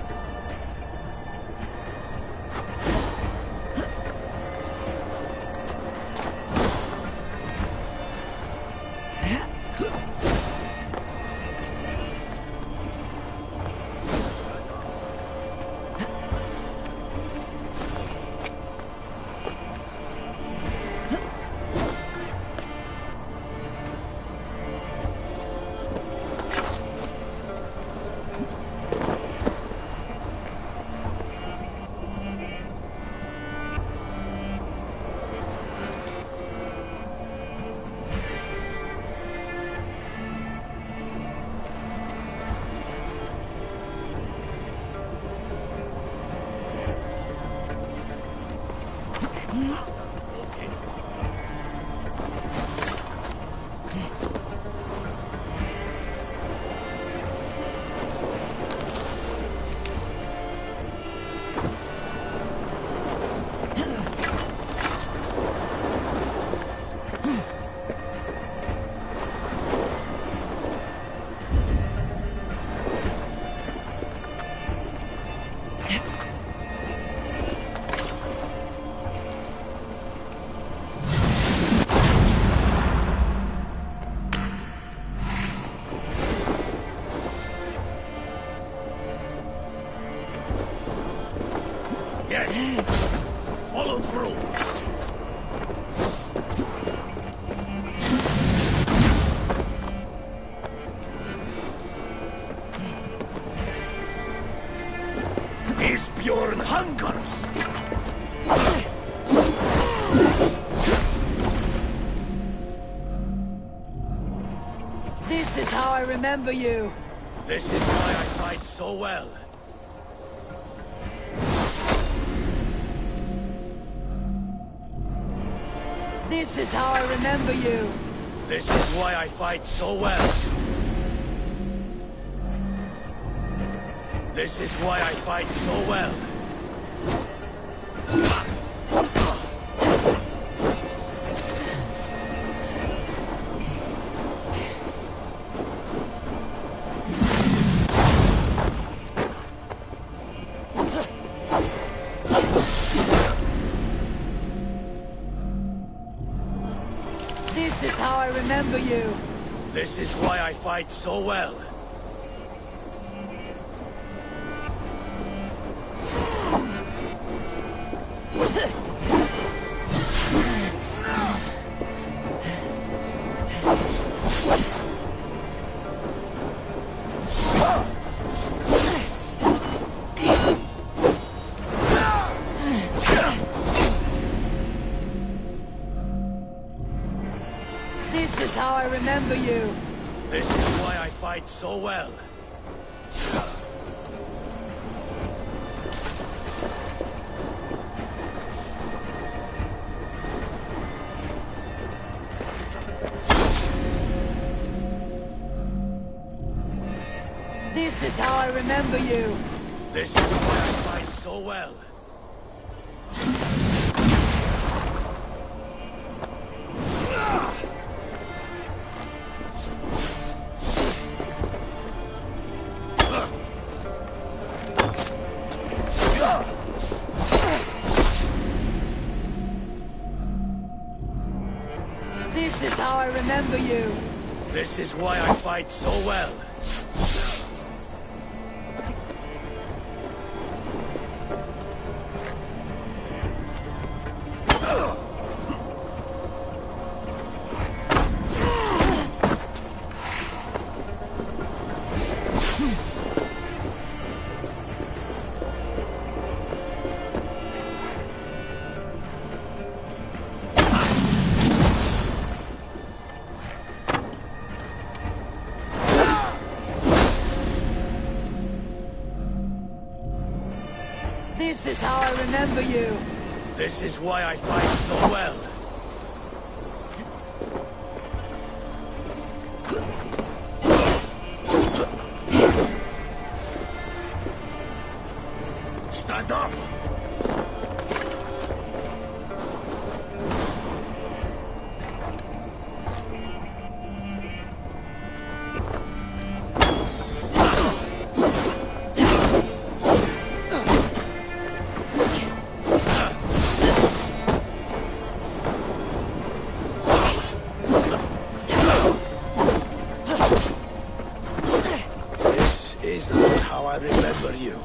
This is how I remember you. This is why I fight so well. This is how I remember you. This is why I fight so well. This is why I fight so well. This is how I remember you. This is why I fight so well. This is how I remember you. This is why I fight so well. This is how I remember you. This is why I fight so well. This is how I remember you. This is why I fight so well. This is how I remember you. This is why I fight so well. Stand up! This is not how I remember you.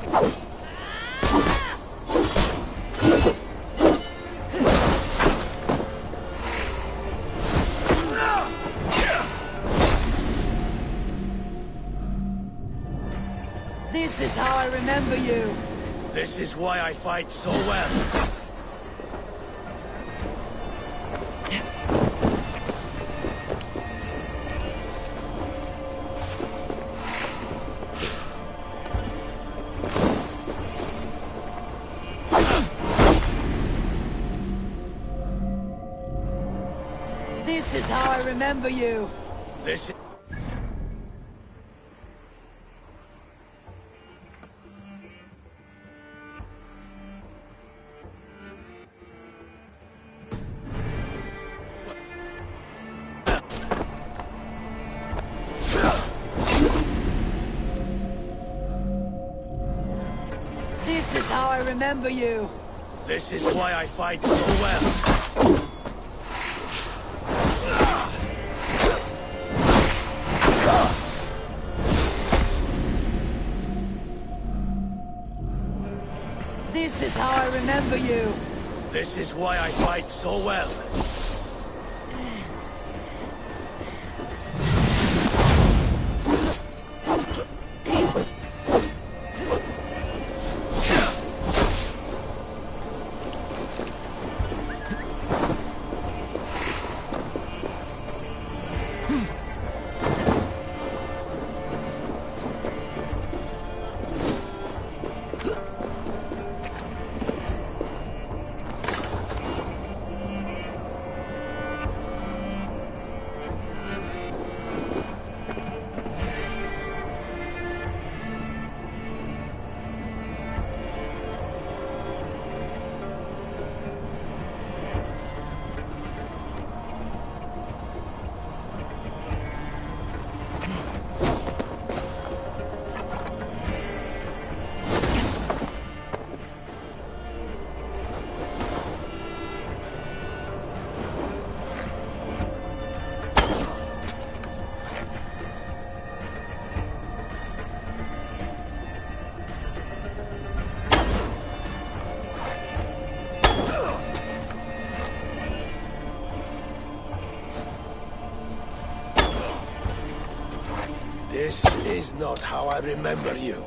This is how I remember you. This is why I fight so well. This is how I remember you. This This is how I remember you. This is why I fight so well. This is how I remember you. This is why I fight so well. This is not how I remember you.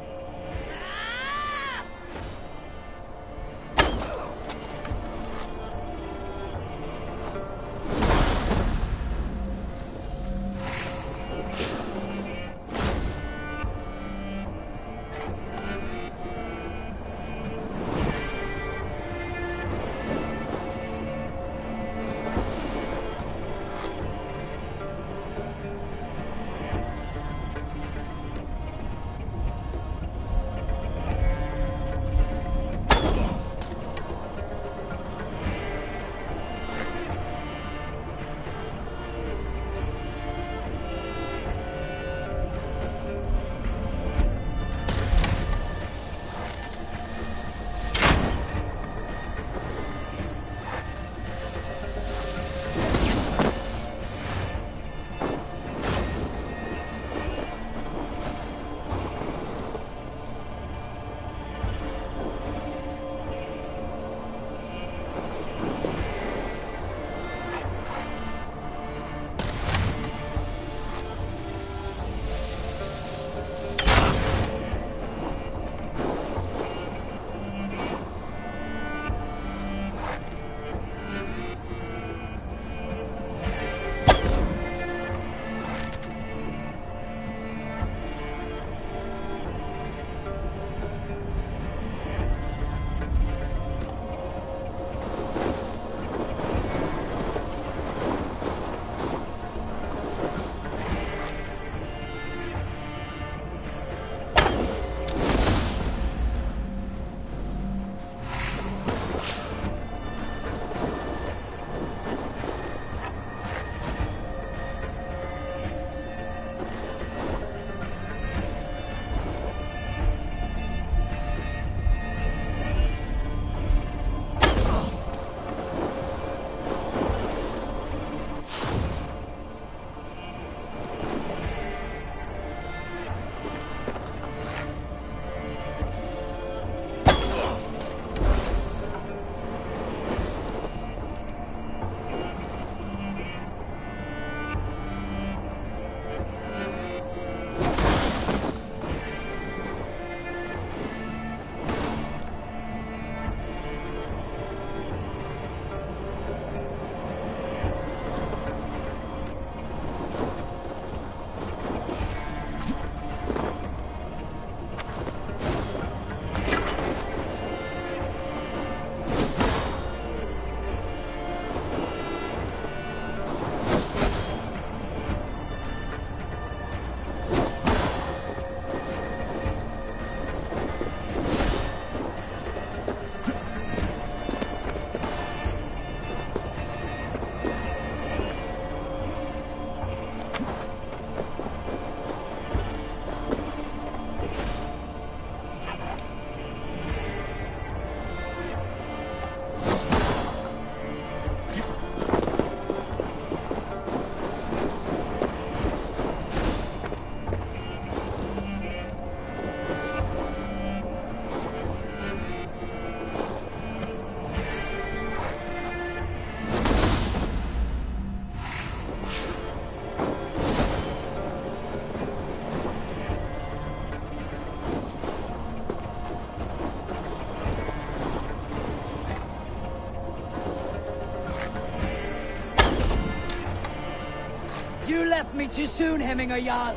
You left me too soon, Hemminger Jarl.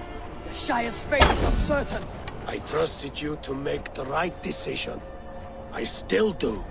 The Shire's fate is uncertain. I trusted you to make the right decision. I still do.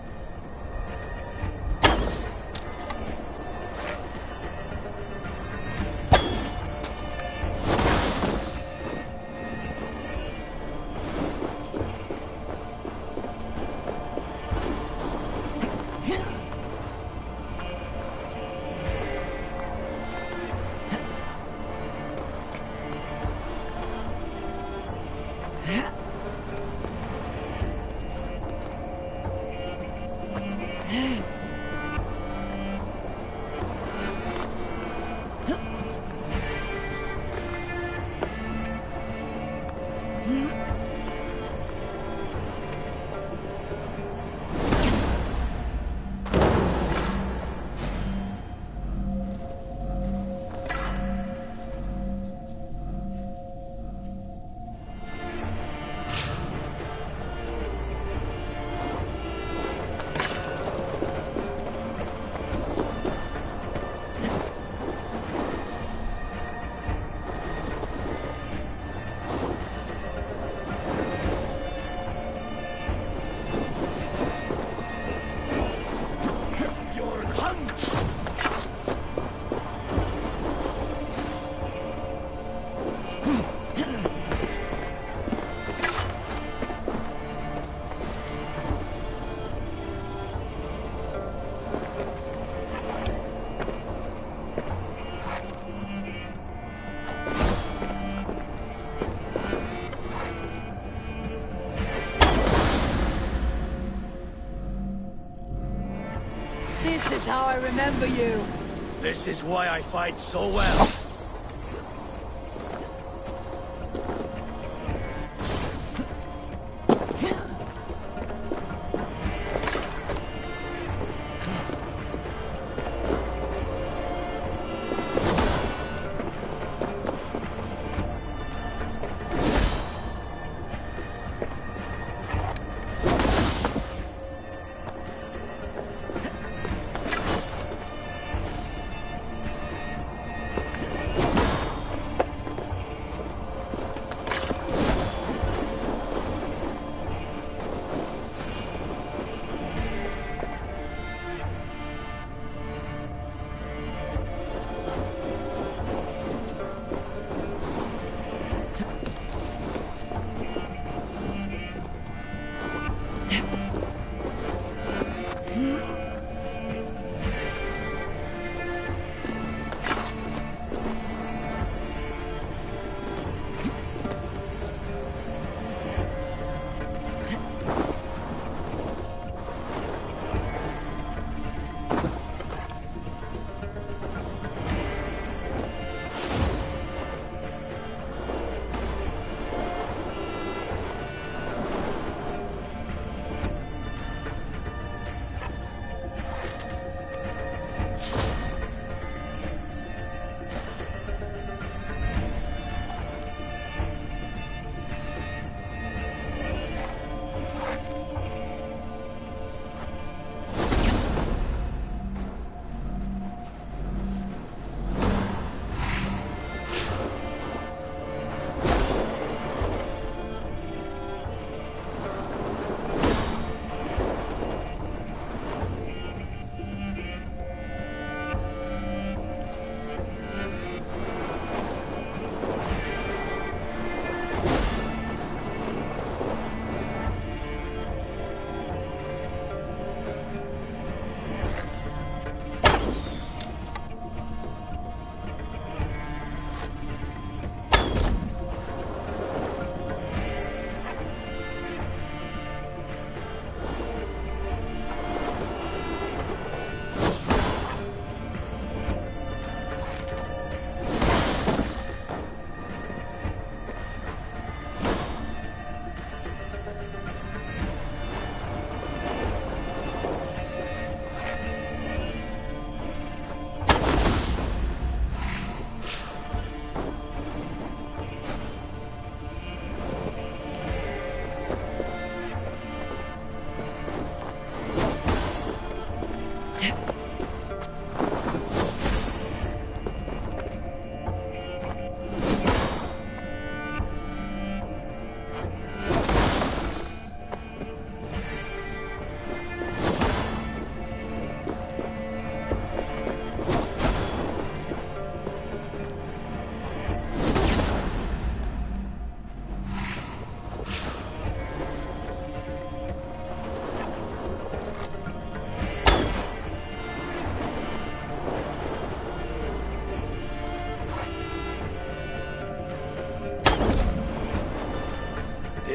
is how I remember you. This is why I fight so well.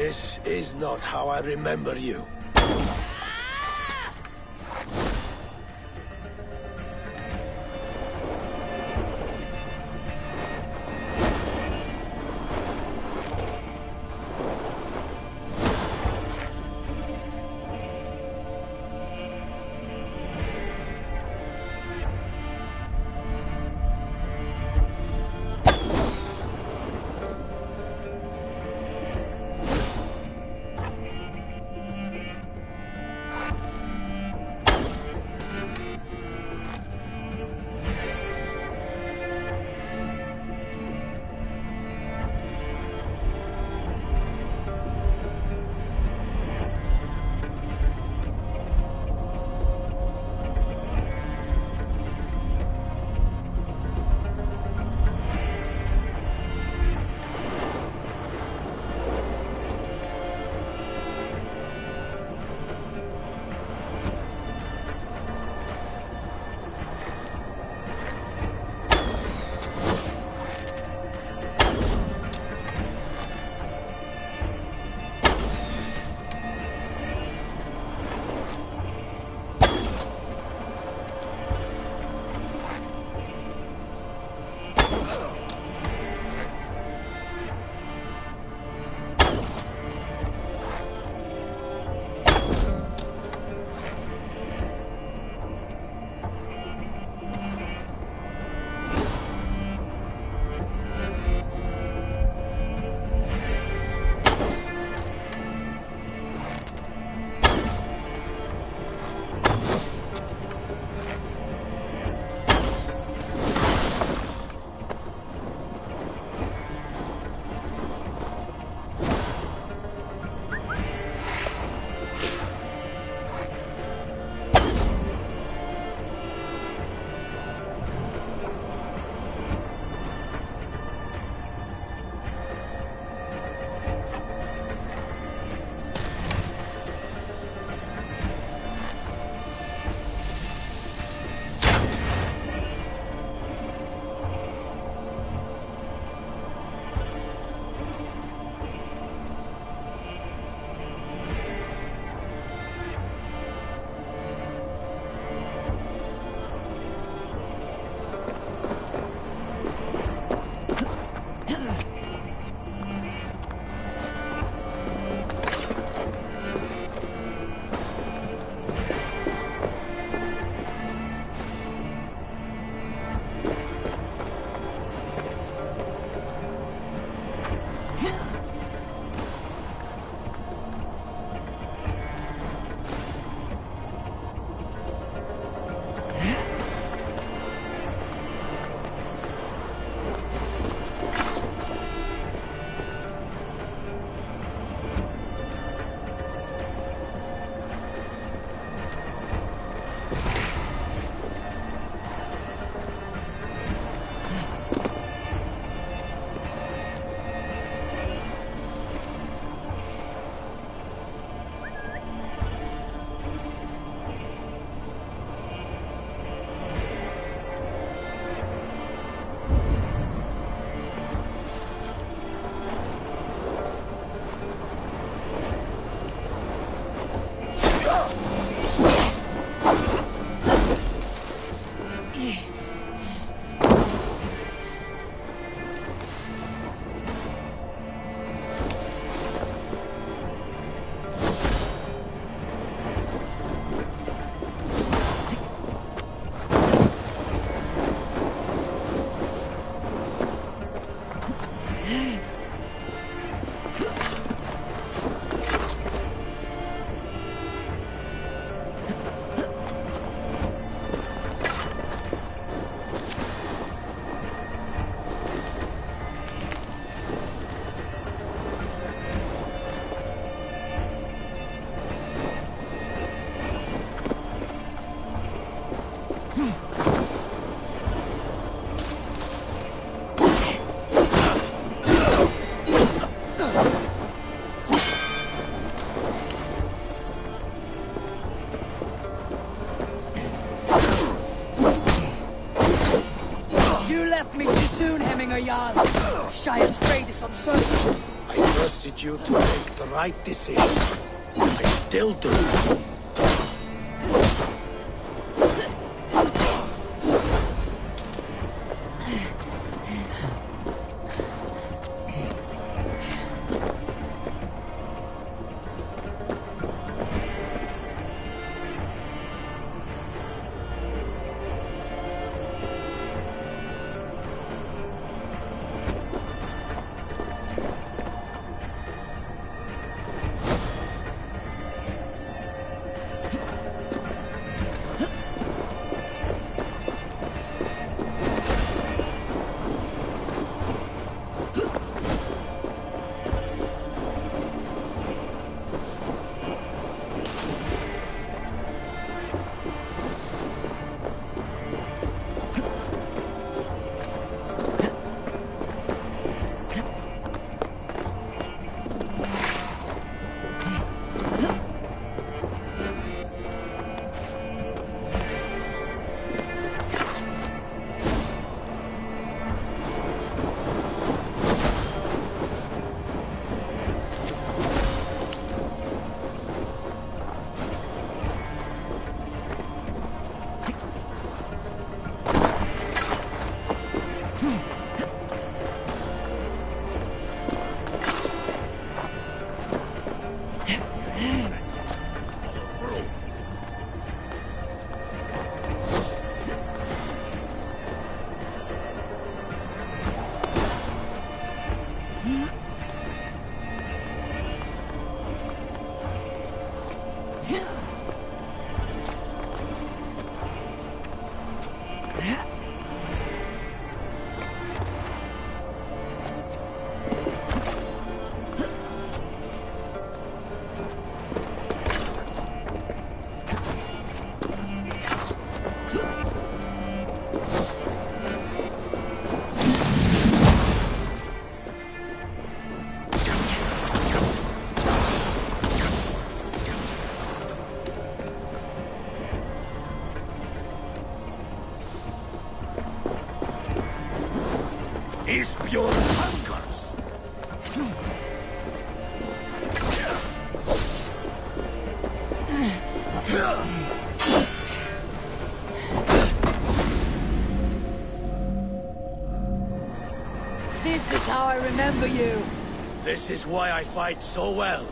This is not how I remember you. Shire Strait is uncertain. I trusted you to make the right decision. I still do. Isbjorn hungers. This is how I remember you. This is why I fight so well.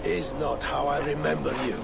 is not how I remember you.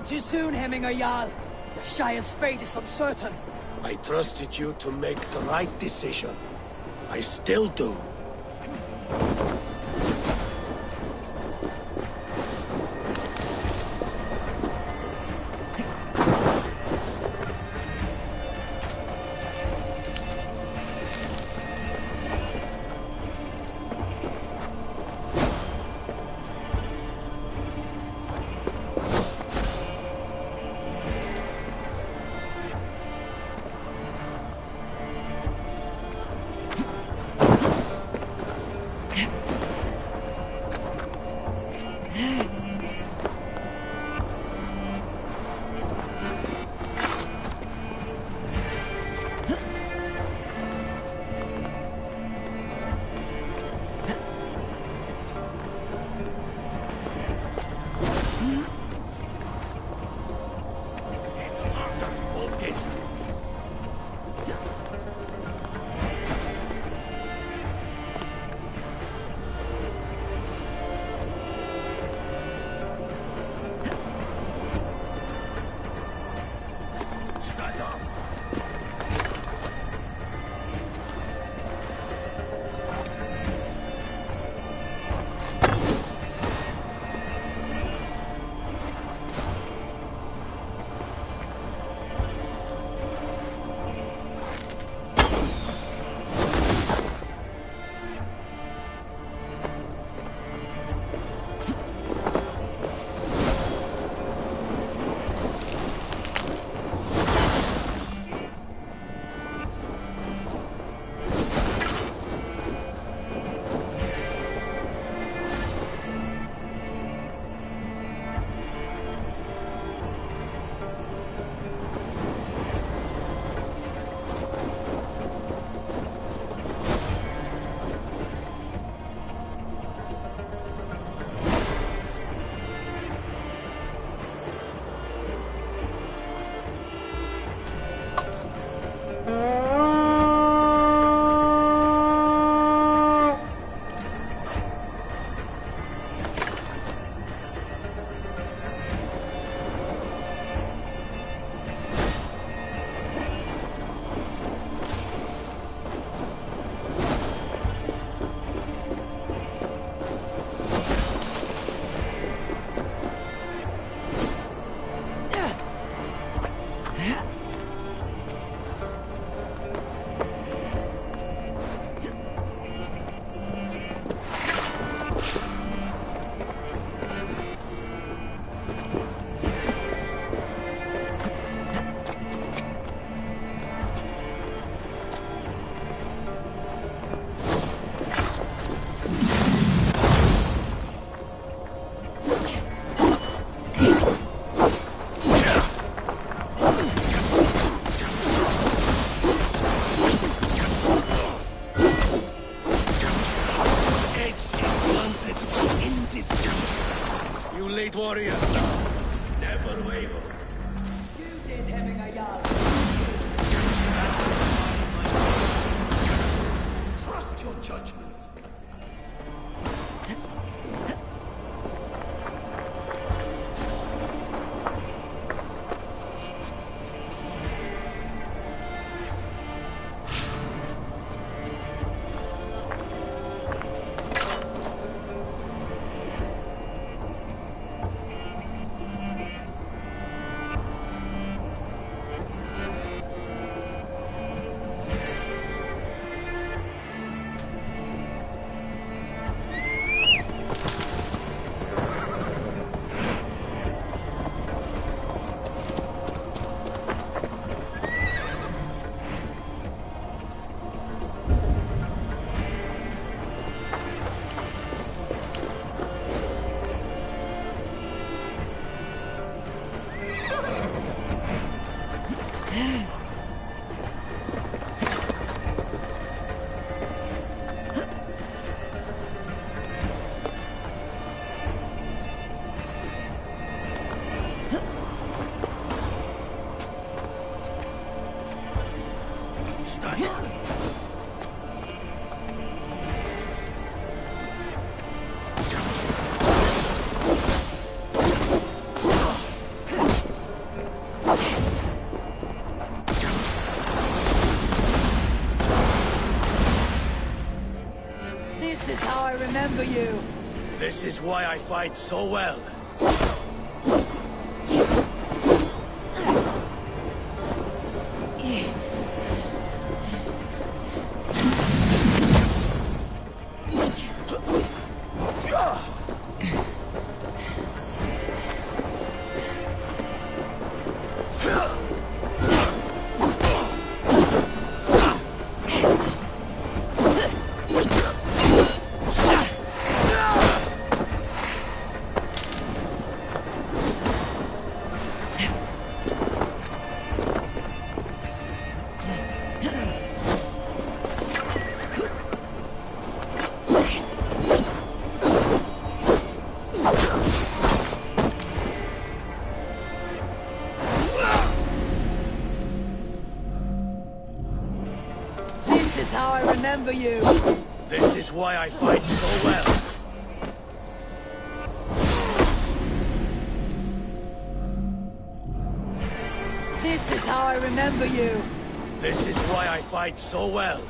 Too soon, Hemminger Jarl. Your Shire's fate is uncertain. I trusted you to make the right decision. I still do. This is how I remember you. This is why I fight so well. This is how I remember you. This is why I fight so well. This is how I remember you. This is why I fight so well.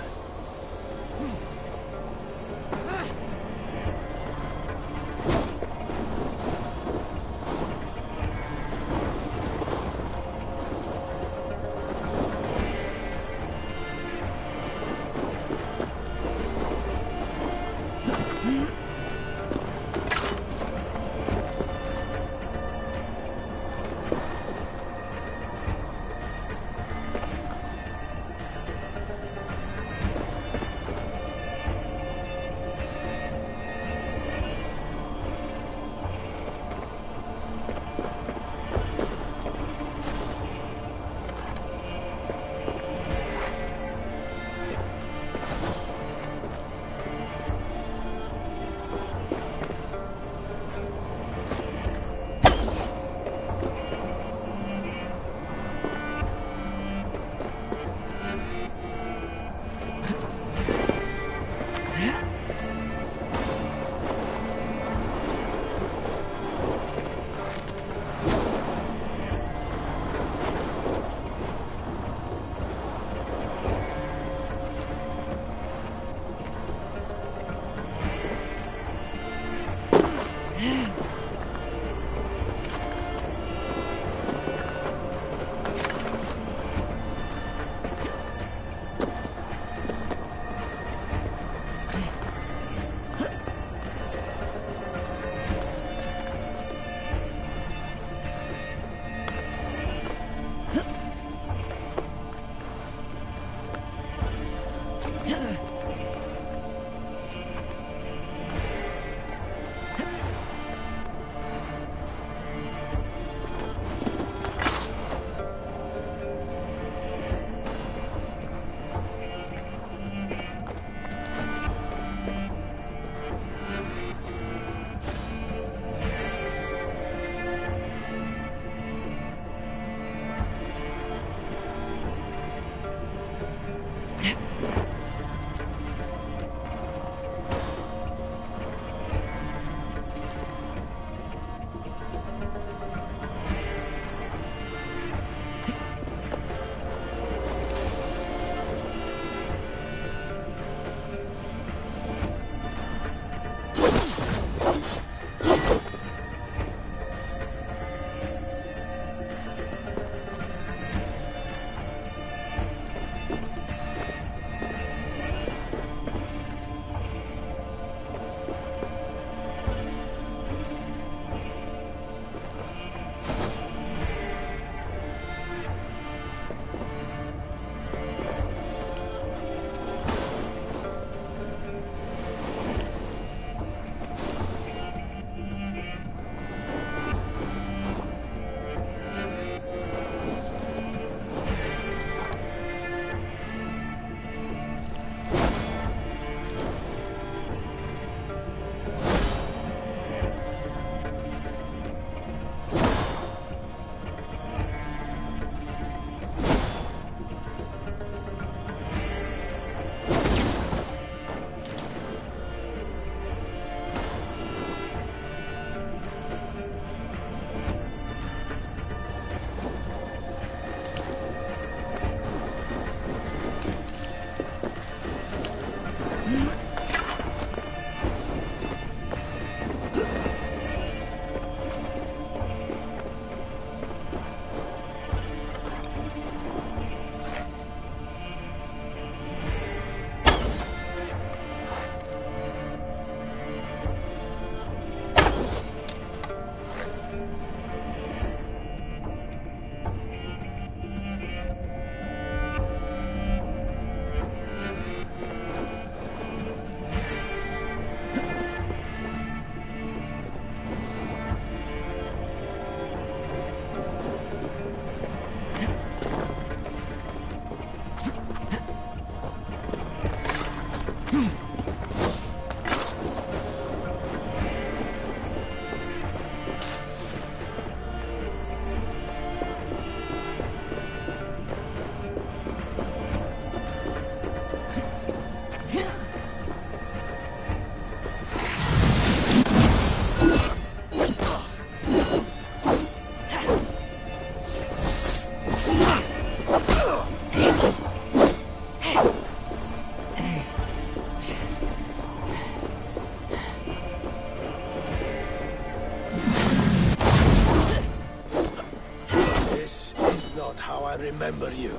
how I remember you.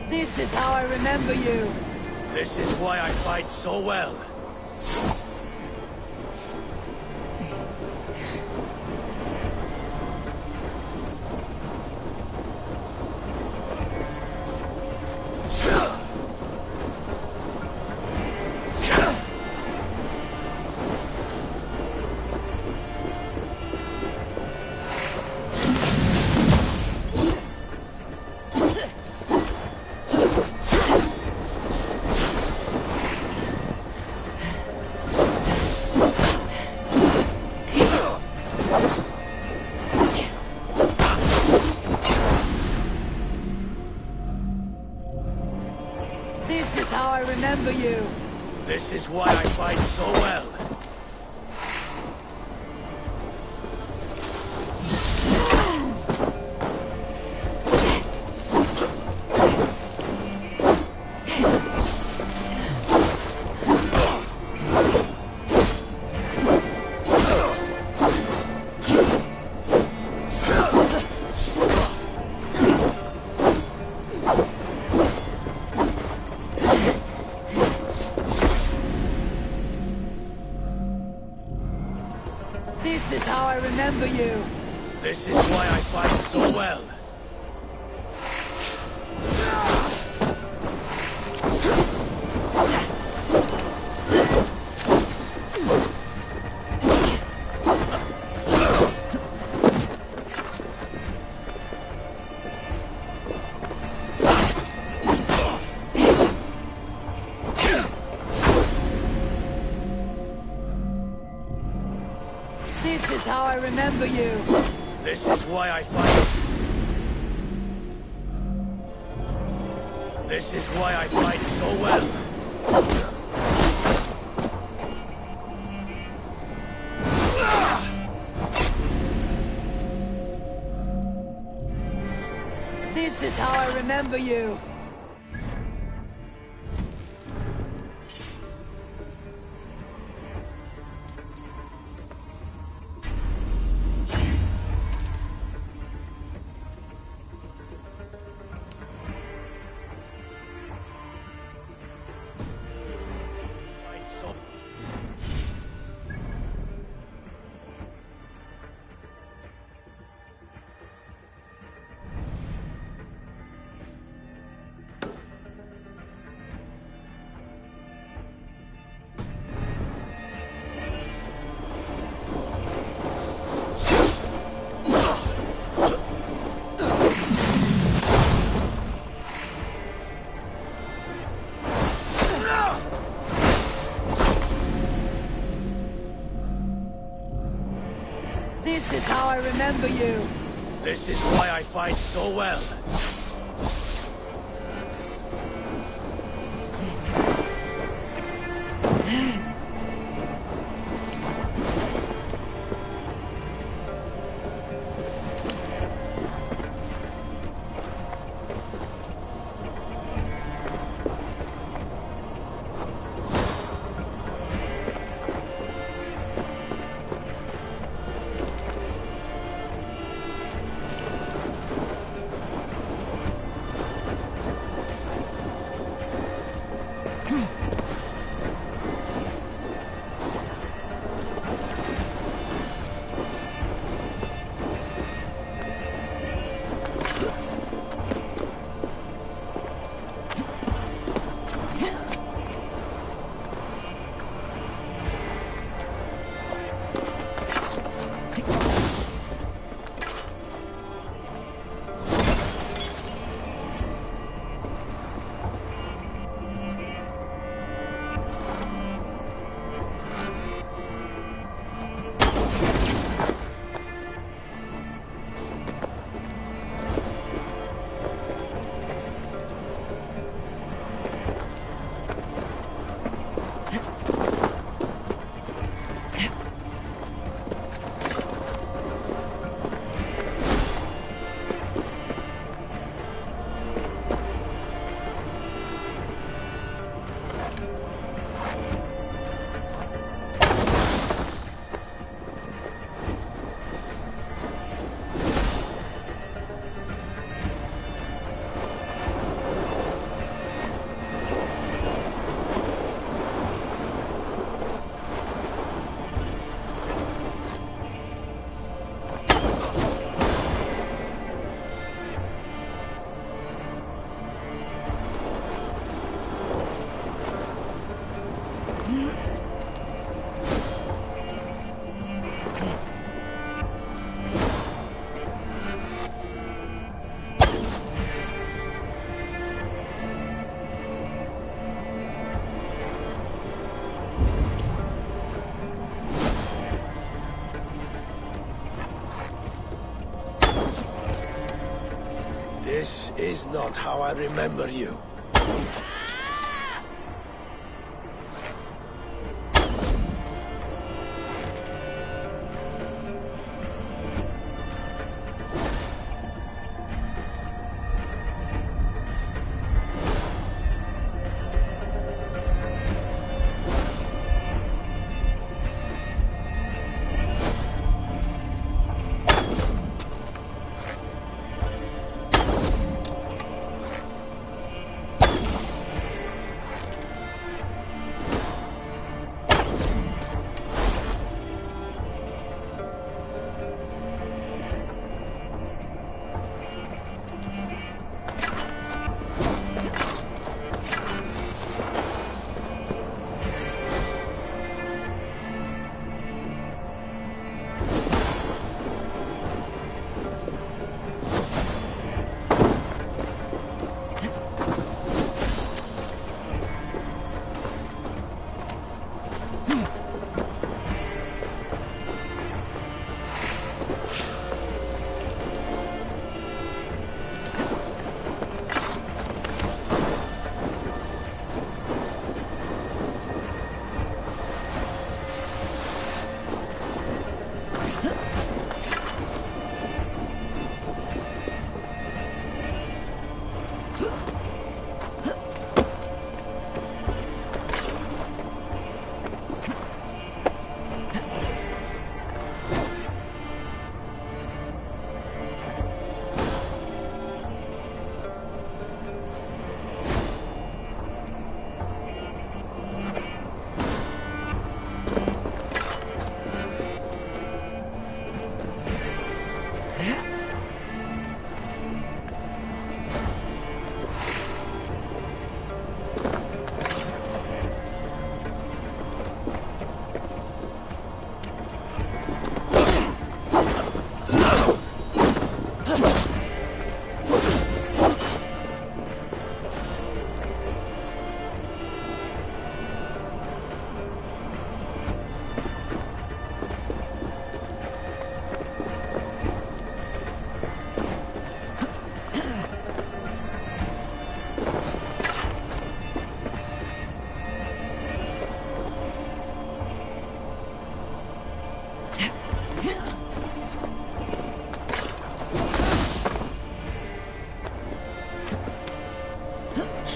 This is how I remember you. This is why I fight so well. This is how I remember you. This is why I fight so well. This is how I remember you. This is why I fight so well. This is how I remember you. This is why I fight. This is why I fight so well. This is how I remember you. Fight so. This is how I remember you. This is why I fight so well. is not how I remember you.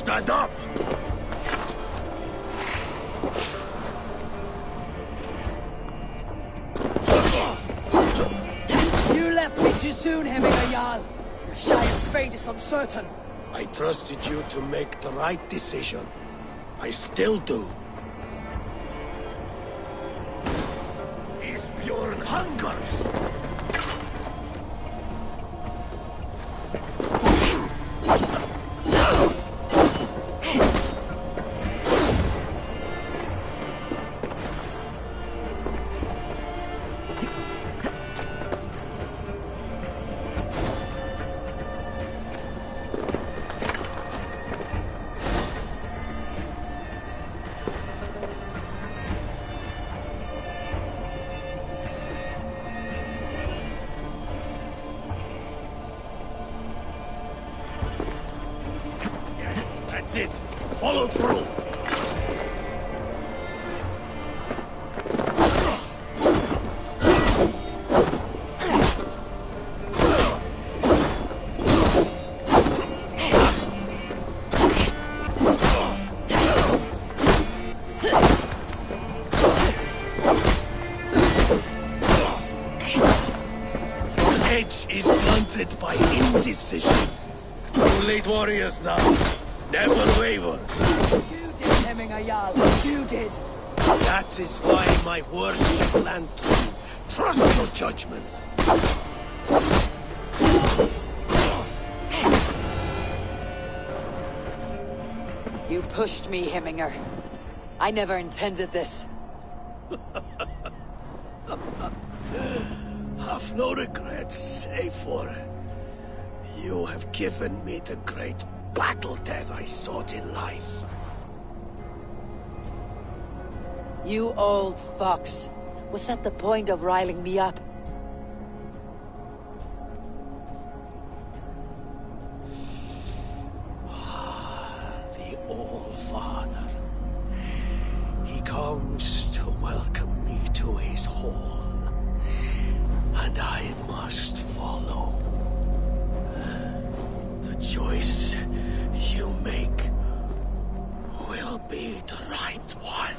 Stand up! You left me too soon, Hemminger Jarl. Your Shire's fate is uncertain. I trusted you to make the right decision. I still do. Isbjorn hungers! That's it. Follow through. Your edge is blunted by indecision. You late warriors now. Never waver. You did, Hemminger Jarl. You did. That is why my word will stand true. Trust your judgment. You pushed me, Hemminger. I never intended this. Have no regrets, save for you have given me the great battle death I sought in life. You old fox. Was that the point of riling me up? wants to welcome me to his hall, and I must follow. The choice you make will be the right one.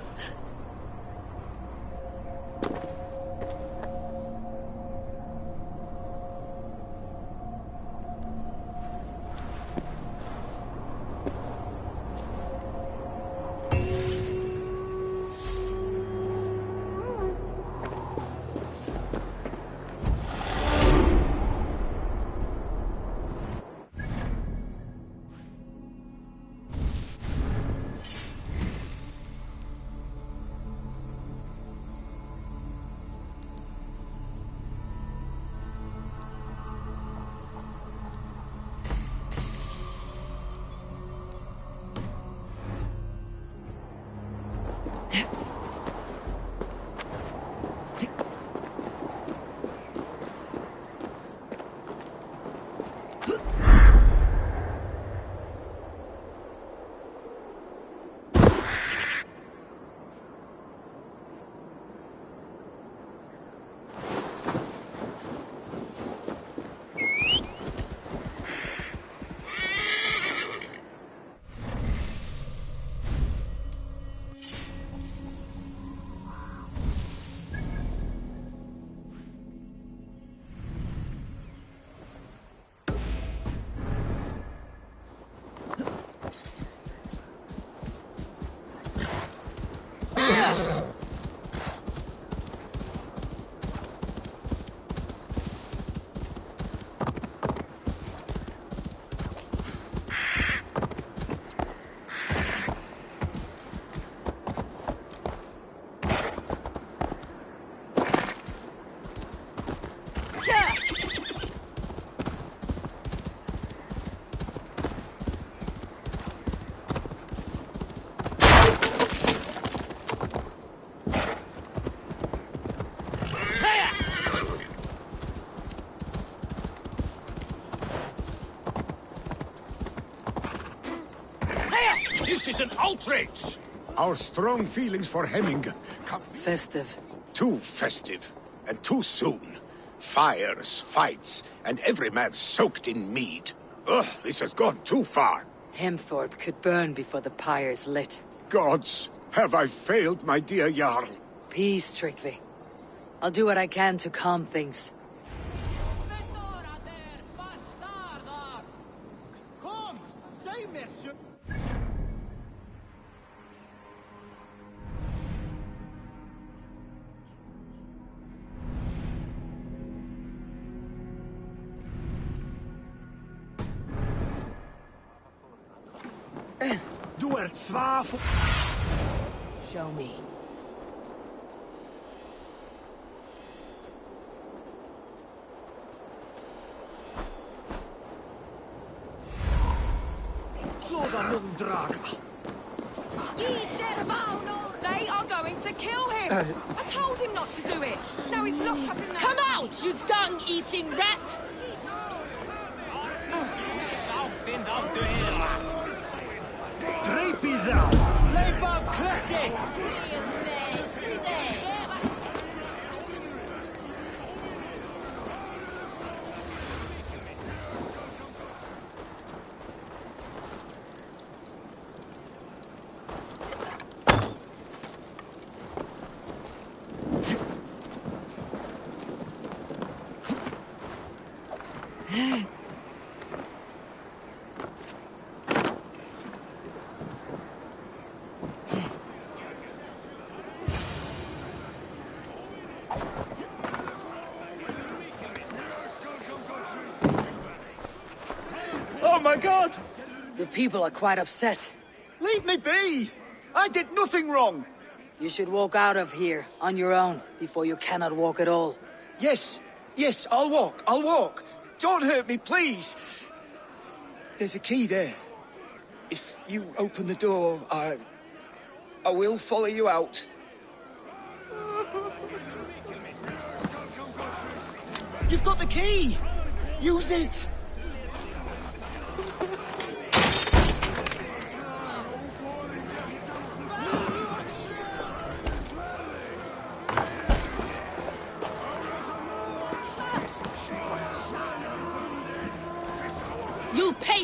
This is an outrage! Our strong feelings for Hemming come... Festive. Too festive, and too soon. Fires, fights, and every man soaked in mead. Ugh, this has gone too far. Hemthorpe could burn before the pyre's lit. Gods, have I failed, my dear Jarl? Peace, Tryggvi. I'll do what I can to calm things. Show me. They are going to kill him! I told him not to do it! Now he's locked up in there! Come out, you dung-eating rat! Drapey thou! Leif av Kletti! Oh my god! The people are quite upset. Leave me be! I did nothing wrong! You should walk out of here on your own before you cannot walk at all. Yes, yes, I'll walk. Don't hurt me, please! There's a key there. If you open the door, I will follow you out. You've got the key! Use it!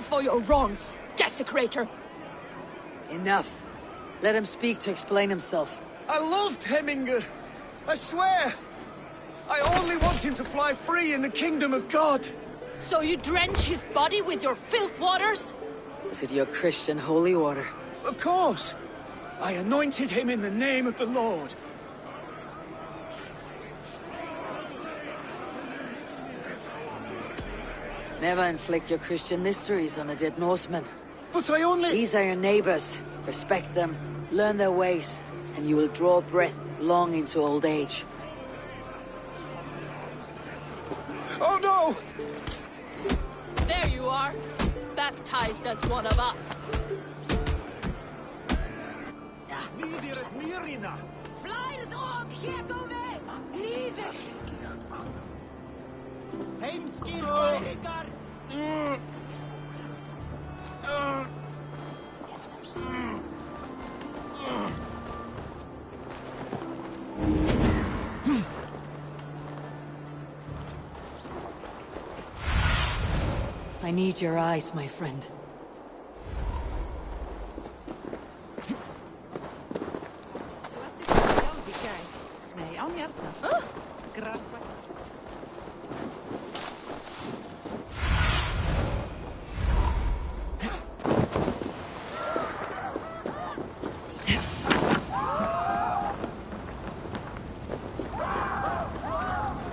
for your wrongs, desecrator! Enough. Let him speak to explain himself. I loved Heminger. I swear. I only want him to fly free in the kingdom of God. So you drench his body with your filth waters? Is it your Christian holy water? Of course. I anointed him in the name of the Lord. Never inflict your Christian mysteries on a dead Norseman. But I only... These are your neighbors. Respect them, learn their ways, and you will draw breath long into old age. Oh no! There you are, baptized as one of us. I need your eyes, my friend. Nej, on hjärtna. Grasva.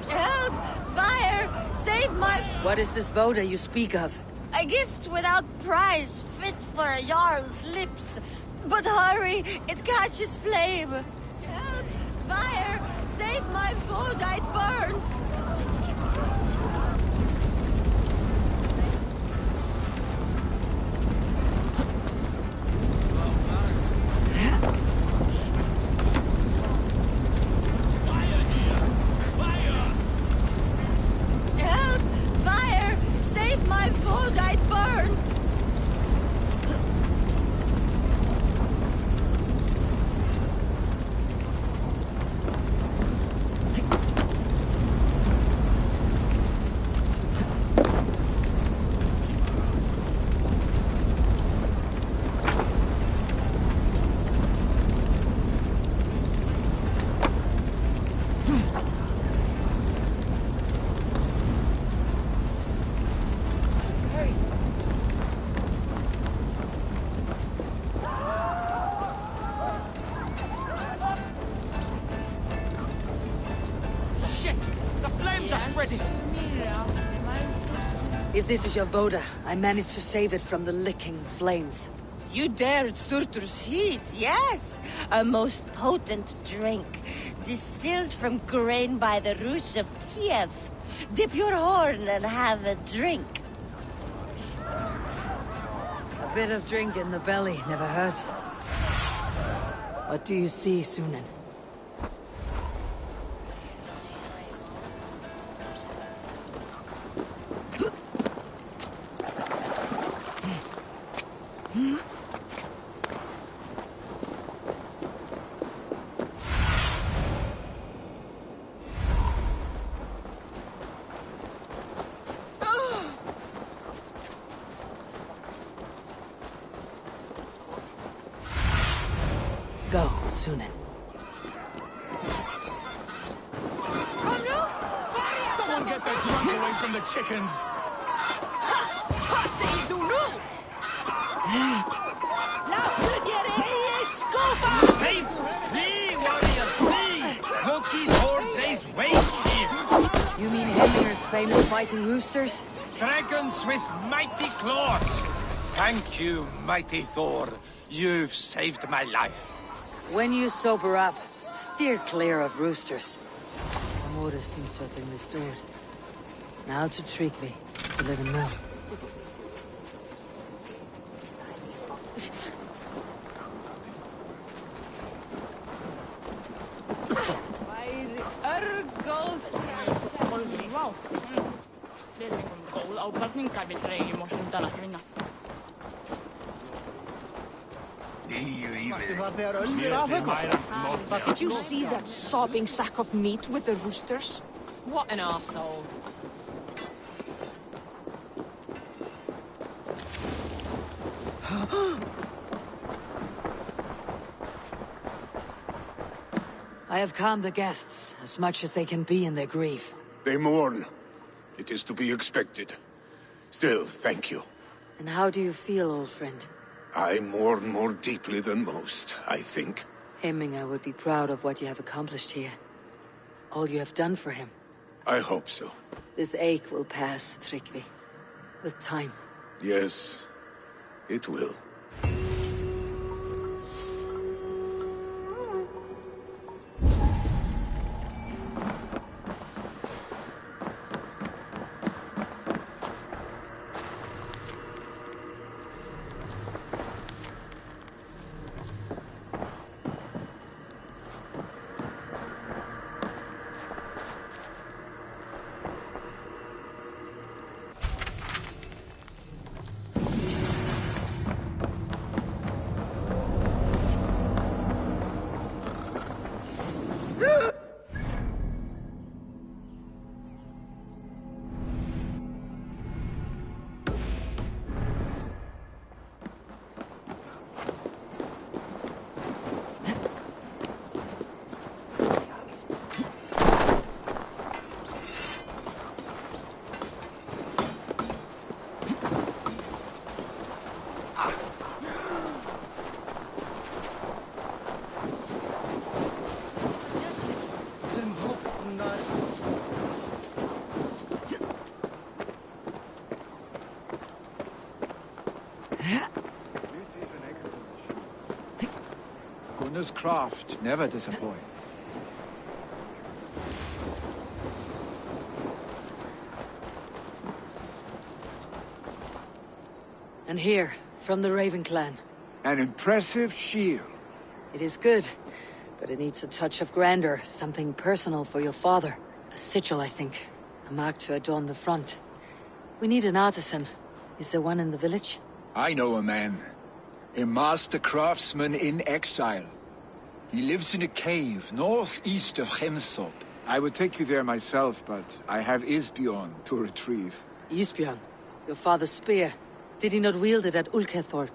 Help! Fire! Save my... What is this voda you speak of? A gift without price, fit for a Jarl's lips. But hurry, it catches flame. Help! Fire! Save my food, it burns! Help! Fire! Save my food, it burns! Shit! The flames are spreading! If this is your voda, I managed to save it from the licking flames. You dared Surtur's heat, yes! A most potent drink, distilled from grain by the Rus of Kiev. Dip your horn and have a drink. A bit of drink in the belly never hurt. What do you see, Sunan? Go, Sunan. Someone get that drunk away from the chickens! Flee! Flee, warrior, flee! Loki's horde lays waste here! You mean Heminger's famous fighting roosters? Dragons with mighty claws! Thank you, mighty Thor. You've saved my life. When you sober up, steer clear of roosters. Some order seems to have been restored. Now to Tryggvi, to let him know. But did you see that sobbing sack of meat with the roosters? What an arsehole. I have calmed the guests as much as they can be in their grief. They mourn. It is to be expected. Still, thank you. And how do you feel, old friend? I mourn more deeply than most, I think. Hemminger would be proud of what you have accomplished here. All you have done for him. I hope so. This ache will pass, Tryggvi. With time. Yes, it will. Gunnar's craft never disappoints. And here, from the Raven clan. An impressive shield. It is good, but it needs a touch of grandeur, something personal for your father. A sigil, I think. A mark to adorn the front. We need an artisan. Is there one in the village? I know a man. A master craftsman in exile. He lives in a cave northeast of Hemthorpe. I would take you there myself, but I have Isbjorn to retrieve. Isbjorn? Your father's spear. Did he not wield it at Ulkethorpe?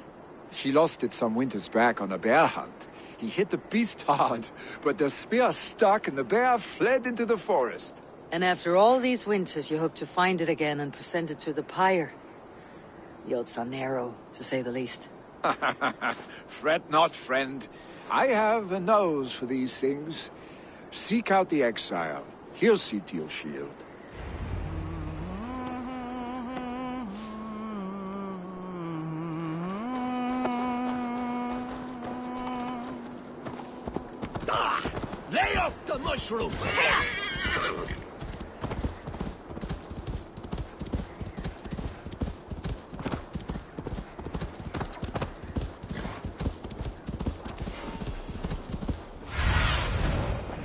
He lost it some winters back on a bear hunt. He hit the beast hard, but the spear stuck and the bear fled into the forest. And after all these winters, you hope to find it again and present it to the pyre. The odds are narrow, to say the least. Fret not, friend. I have a nose for these things. Seek out the exile. He'll see to your shield. Lay off the mushrooms!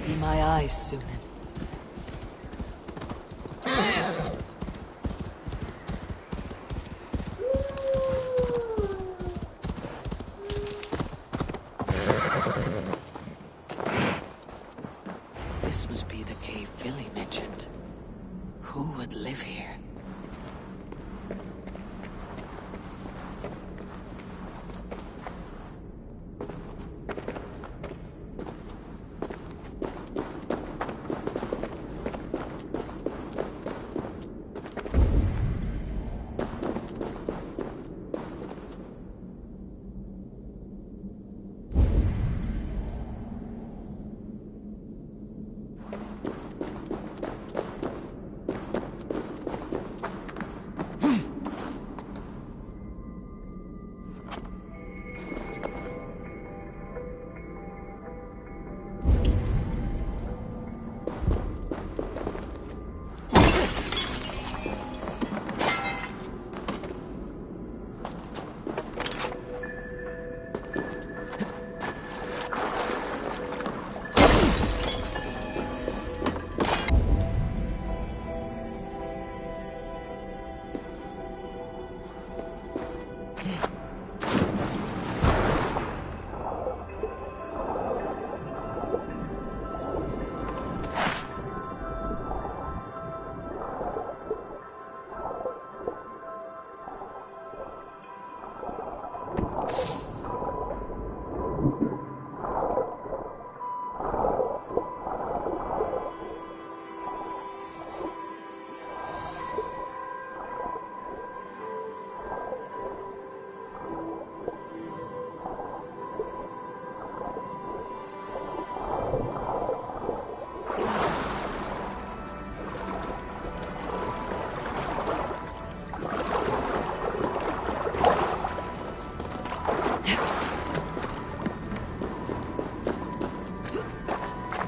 Be my eyes, Sunan. This must be the cave Billy mentioned. Who would live here?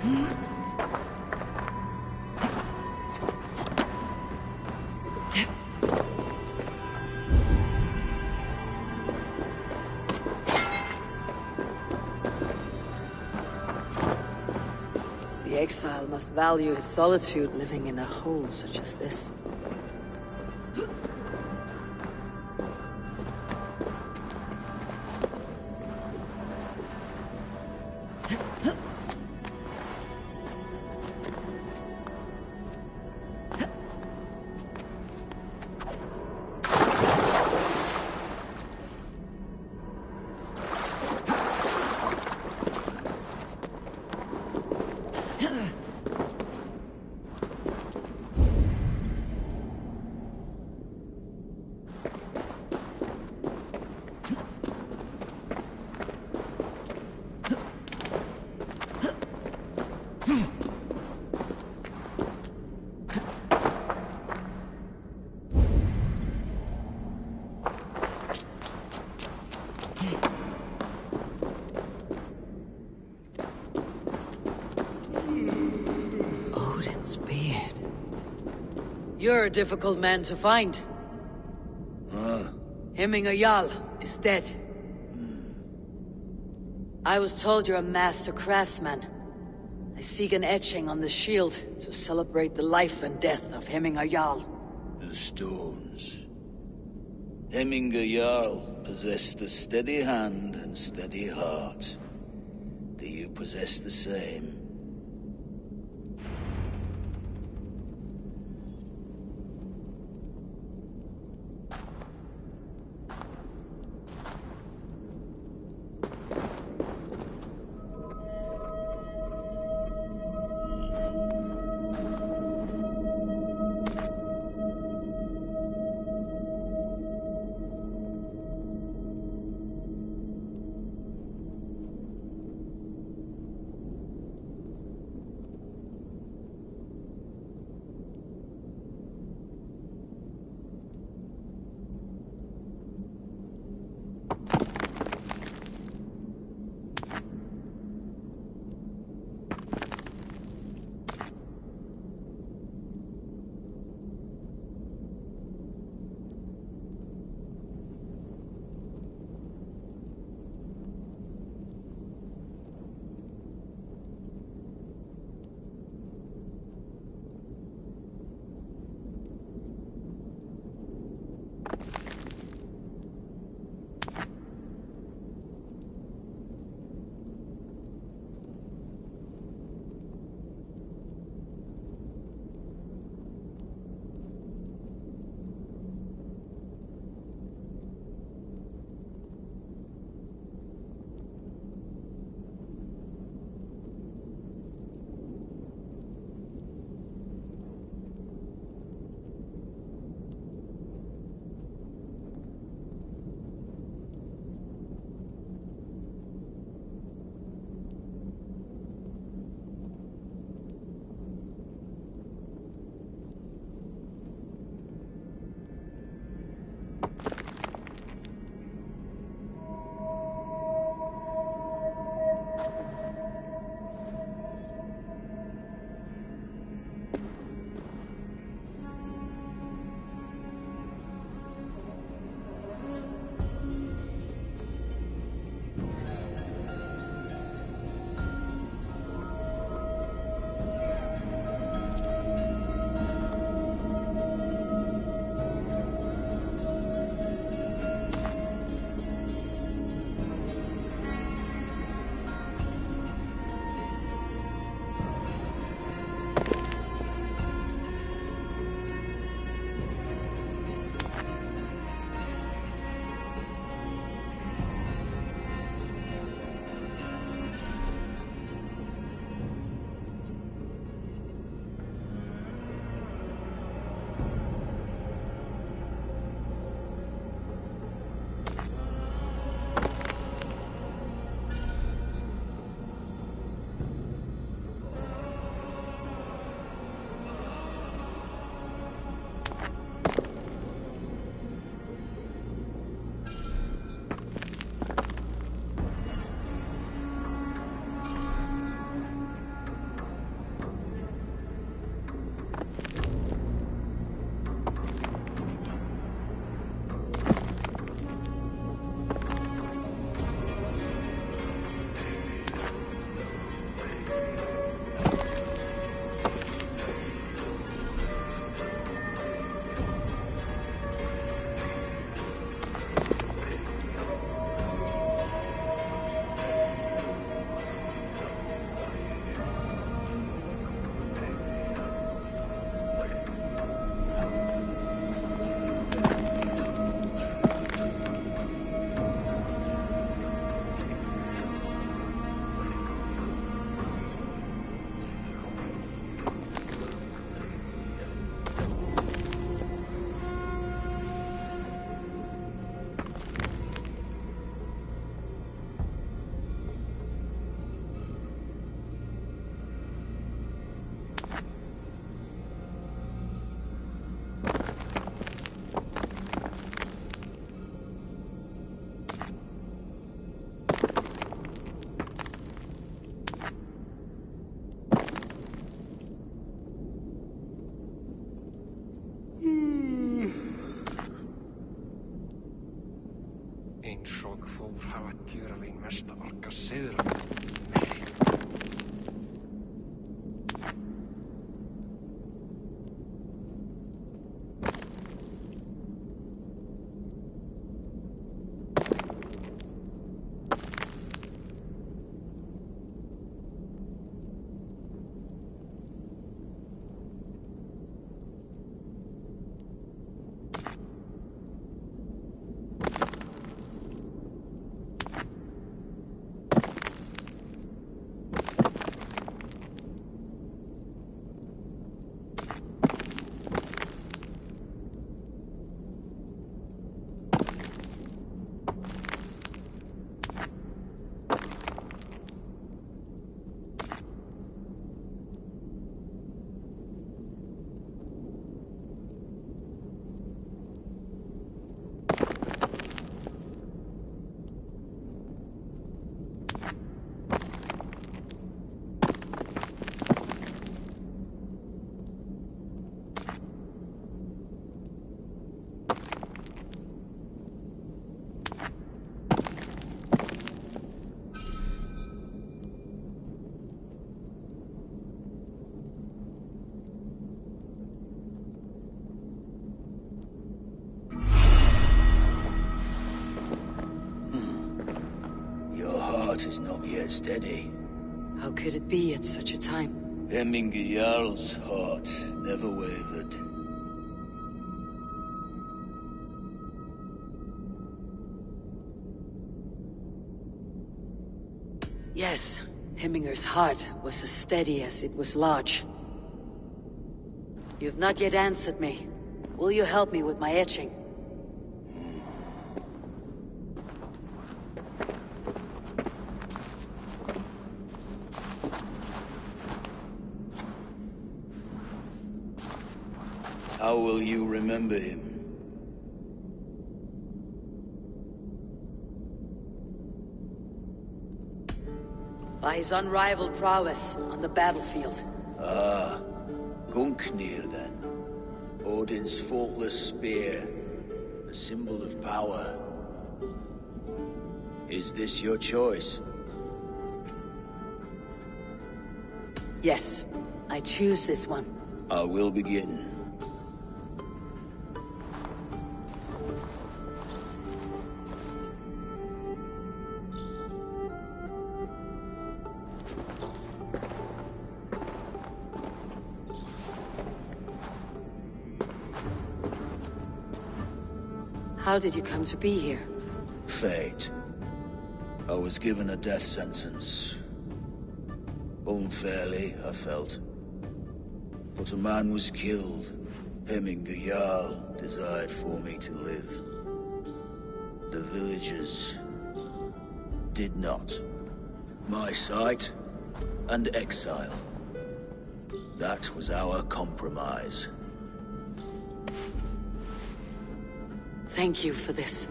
The exile must value his solitude living in a hole such as this. Odin's beard. You're a difficult man to find. Hemminger Jarl is dead. I was told you're a master craftsman. I seek an etching on the shield to celebrate the life and death of Hemminger Jarl. The stones. Hemminger Jarl possessed a steady hand and steady heart. Do you possess the same? tästä vaikka silmä. Is not yet steady. How could it be at such a time? Hemminger Jarl's heart never wavered. Yes, Hemminger's heart was as steady as it was large. You've not yet answered me. Will you help me with my etching? How will you remember him? By his unrivaled prowess on the battlefield. Ah, Gungnir then. Odin's faultless spear, a symbol of power. Is this your choice? Yes, I choose this one. I will begin. How did you come to be here? Fate. I was given a death sentence. Unfairly, I felt. But a man was killed. Hemminger Jarl desired for me to live. The villagers did not. My sight and exile. That was our compromise. Thank you for this.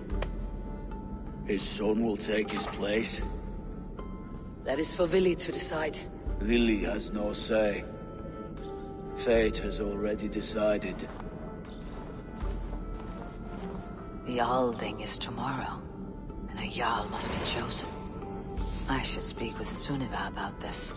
His son will take his place. That is for Vili to decide. Vili has no say. Fate has already decided. The Alding is tomorrow, and a Jarl must be chosen. I should speak with Sunniva about this.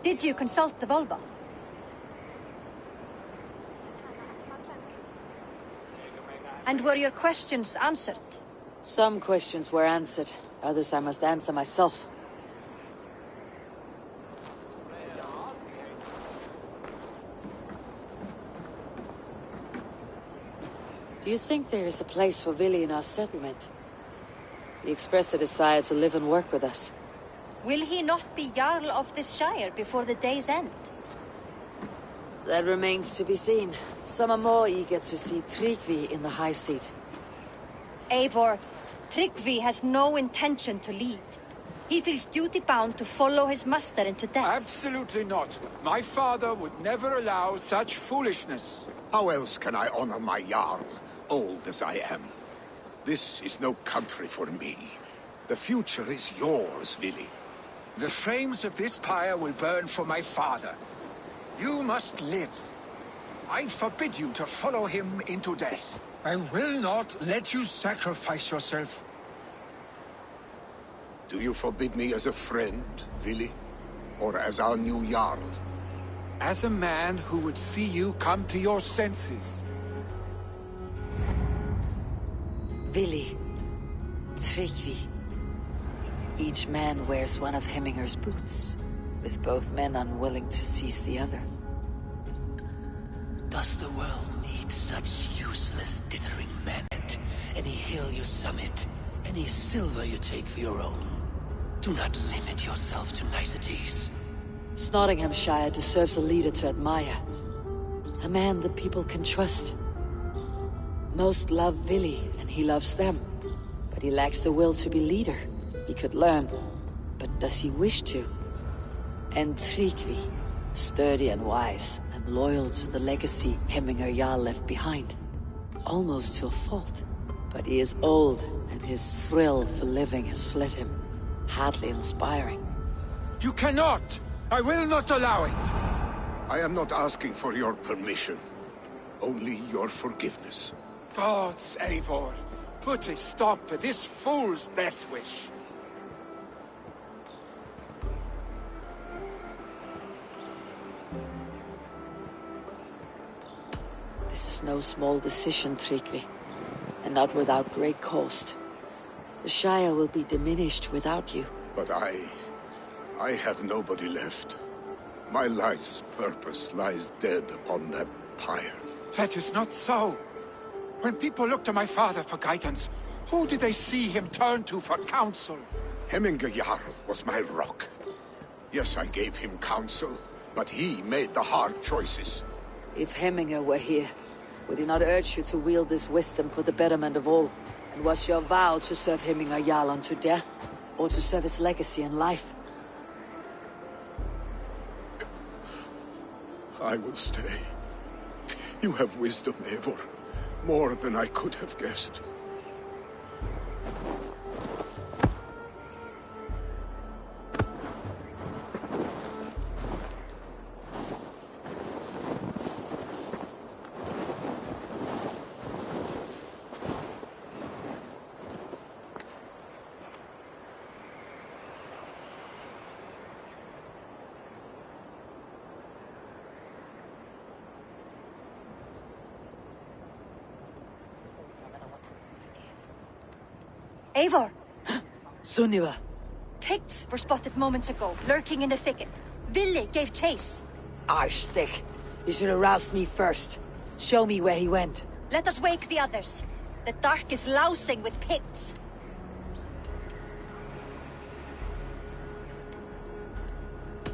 Did you consult the Volva? And were your questions answered? Some questions were answered. Others I must answer myself. Do you think there is a place for Vili in our settlement? He expressed a desire to live and work with us. Will he not be Jarl of this Shire before the day's end? That remains to be seen. Some are more eager to see Tryggvi in the high seat. Eivor, Tryggvi has no intention to lead. He feels duty-bound to follow his master into death. Absolutely not. My father would never allow such foolishness. How else can I honor my Jarl, old as I am? This is no country for me. The future is yours, Vili. The flames of this pyre will burn for my father. You must live. I forbid you to follow him into death. I will not let you sacrifice yourself. Do you forbid me as a friend, Vili? Or as our new Jarl? As a man who would see you come to your senses. Vili. Tryggvi. Each man wears one of Hemminger's boots, with both men unwilling to seize the other. Does the world need such useless dithering men? Any hill you summit, any silver you take for your own. Do not limit yourself to niceties. Nottinghamshire deserves a leader to admire. A man the people can trust. Most love Vili, and he loves them. But he lacks the will to be leader. He could learn, but does he wish to? And Tryggvi, sturdy and wise, and loyal to the legacy Hemminger Jarl left behind. Almost to a fault. But he is old, and his thrill for living has fled him. Hardly inspiring. You cannot! I will not allow it! I am not asking for your permission. Only your forgiveness. Gods, Eivor, put a stop to this fool's death wish. This is no small decision, Tryggvi. And not without great cost. The Shire will be diminished without you. But I have nobody left. My life's purpose lies dead upon that pyre. That is not so. When people look to my father for guidance, who did they see him turn to for counsel? Hemminger Jarl was my rock. Yes, I gave him counsel, but he made the hard choices. If Hemminger were here, would he not urge you to wield this wisdom for the betterment of all? And was your vow to serve Hemminger Jarl unto death, or to serve his legacy in life? I will stay. You have wisdom, Eivor. More than I could have guessed. Eivor! Sunniva! Picts were spotted moments ago, lurking in the thicket. Vili gave chase. Arstick. You should have roused me first. Show me where he went. Let us wake the others. The dark is lousing with Picts.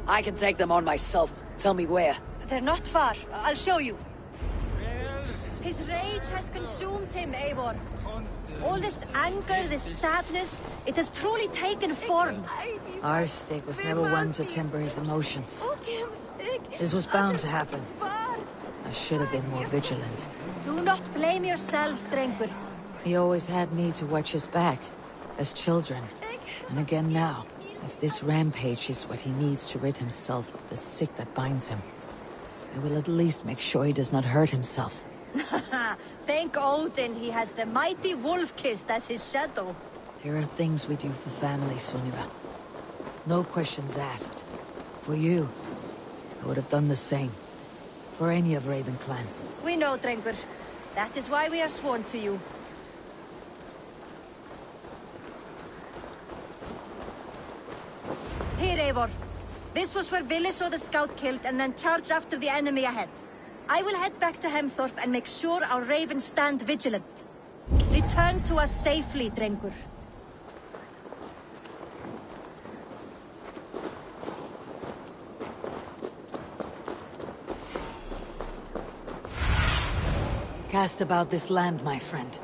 I can take them on myself. Tell me where. They're not far. I'll show you. His rage has consumed him, Eivor. All this anger, this sadness, it has truly taken form. Arstick was never one to temper his emotions. This was bound to happen. I should have been more vigilant. Do not blame yourself, Drengur. He always had me to watch his back, as children. And again now, if this rampage is what he needs to rid himself of the sick that binds him, I will at least make sure he does not hurt himself. Thank Odin he has the mighty Wolf-Kissed as his shadow. There are things we do for family, Sunniva. No questions asked. For you, I would have done the same. For any of Raven Clan. We know, Drengur. That is why we are sworn to you. Here, Eivor. This was where Vili saw the scout killed and then charged after the enemy ahead. I will head back to Hemthorpe and make sure our ravens stand vigilant. Return to us safely, Drengur. Cast about this land, my friend.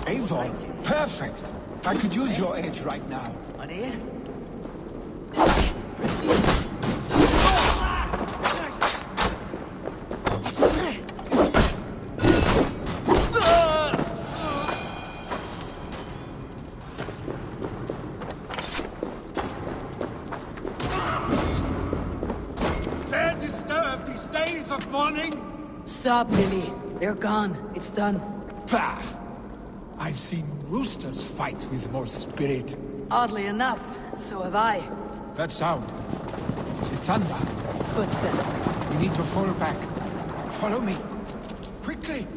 Eivor, perfect! I could use your aid right now. On here? Dare disturb these days of mourning? Stop, Lily. They're gone. It's done. Pah! I've seen roosters fight with more spirit. Oddly enough, so have I. That sound. Is it thunder? Footsteps. We need to fall back. Follow me. Quickly!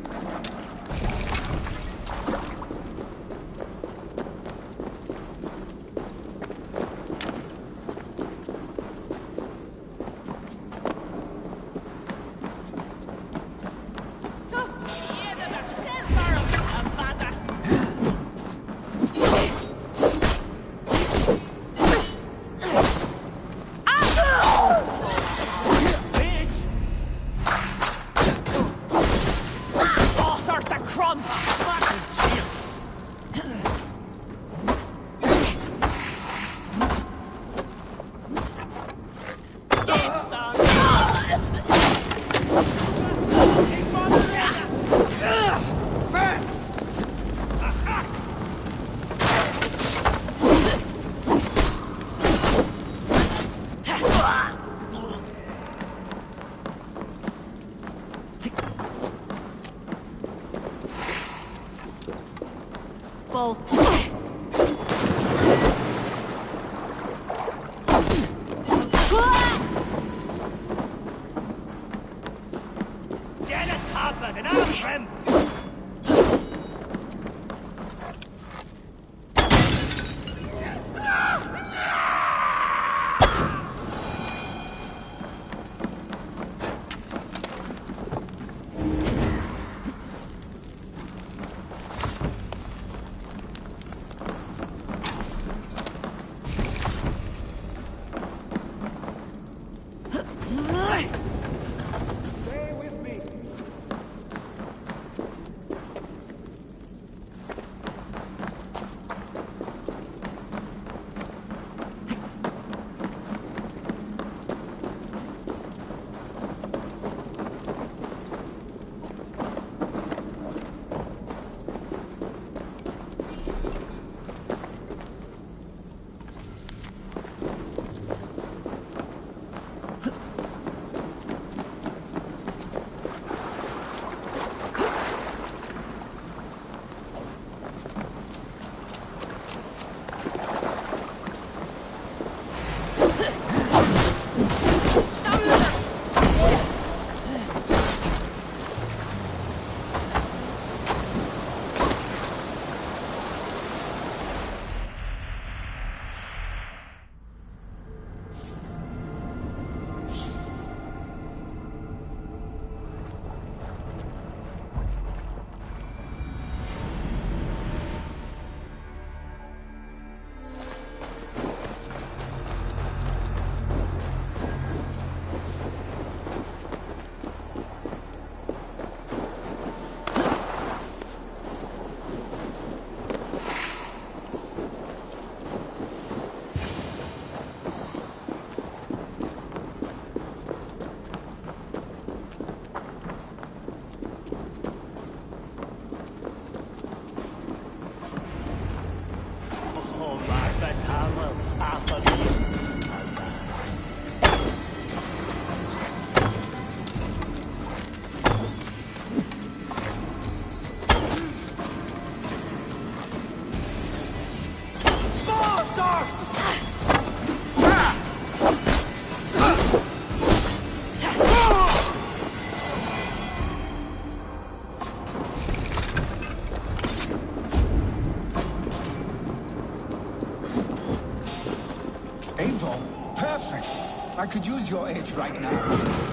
I could use your aid right now.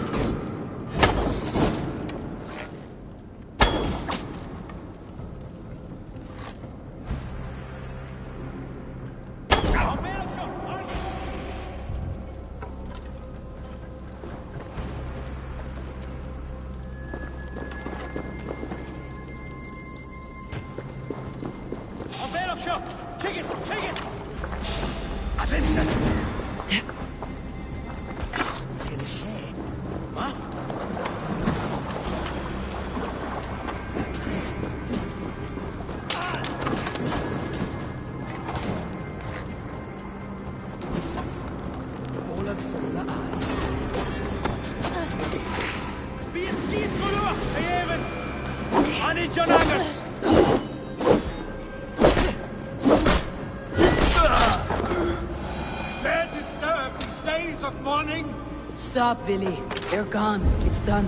Stop, Villy. They're gone. It's done.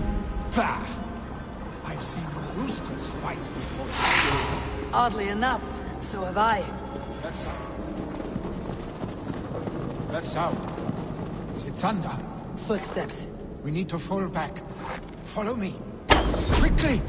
Bah! I've seen roosters fight before. Oddly enough, so have I. That sound. Is it thunder? Footsteps. We need to fall back. Follow me. Quickly!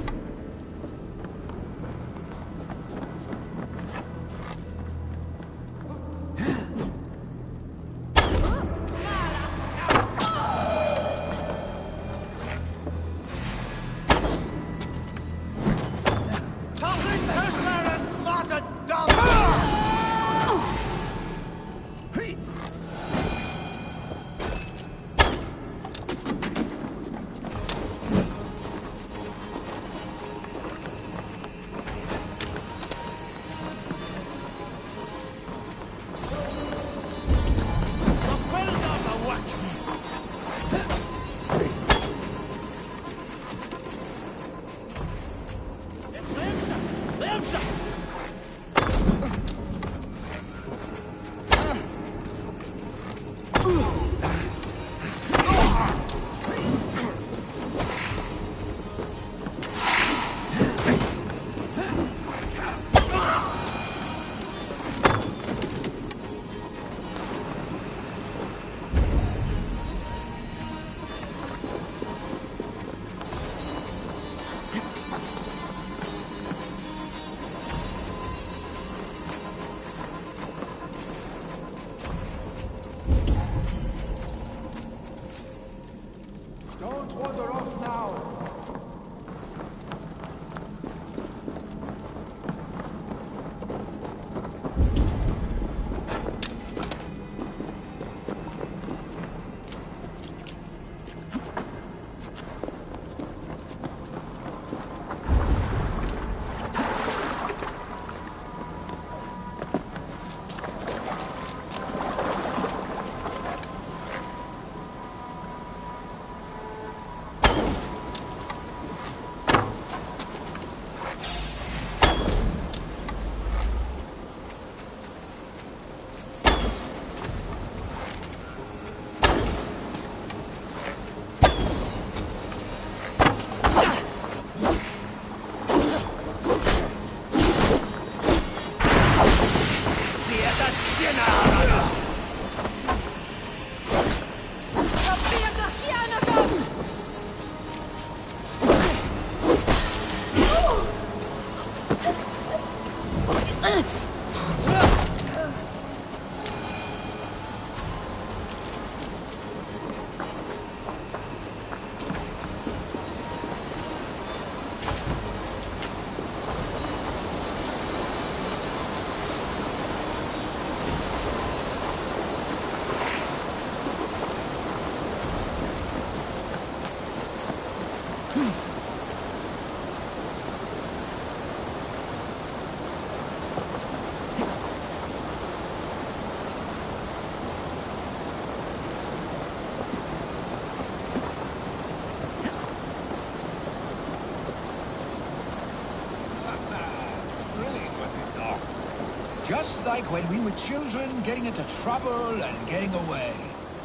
Just like when we were children, getting into trouble and getting away.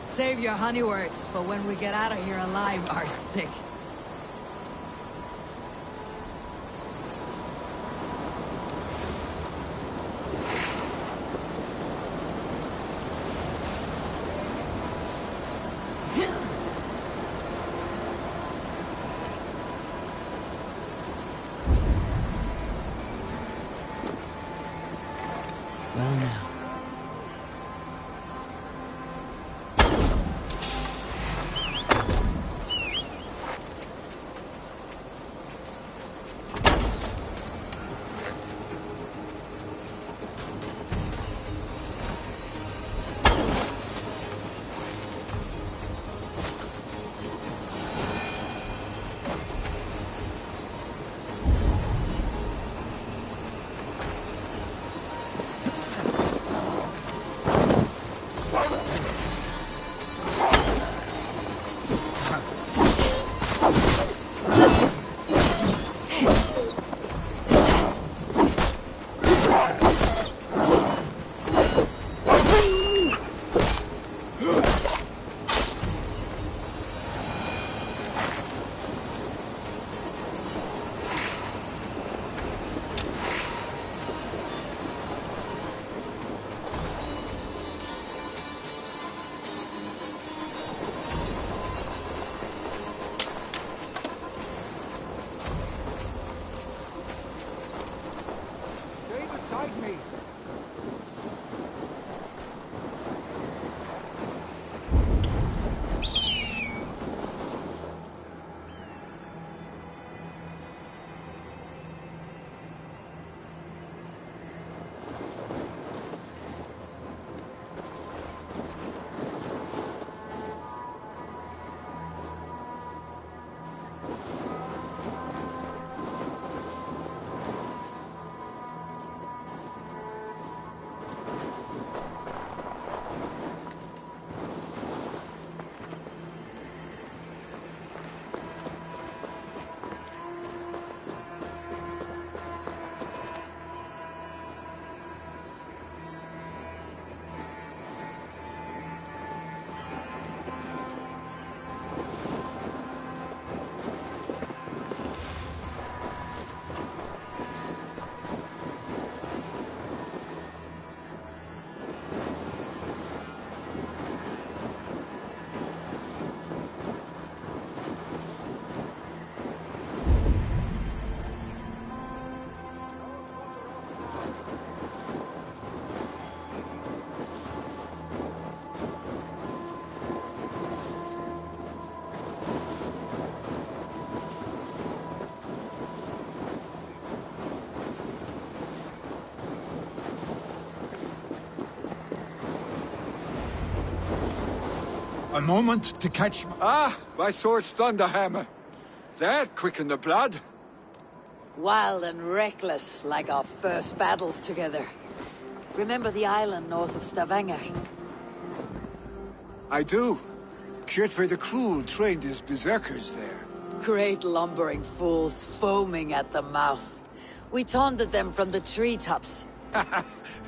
Save your honey words for when we get out of here alive, our stick. Well now. A moment to catch... Ah, my sword's thunderhammer. That quickened the blood. Wild and reckless, like our first battles together. Remember the island north of Stavanger? I do. Kjotve the Cruel trained his berserkers there. Great lumbering fools, foaming at the mouth. We taunted them from the treetops.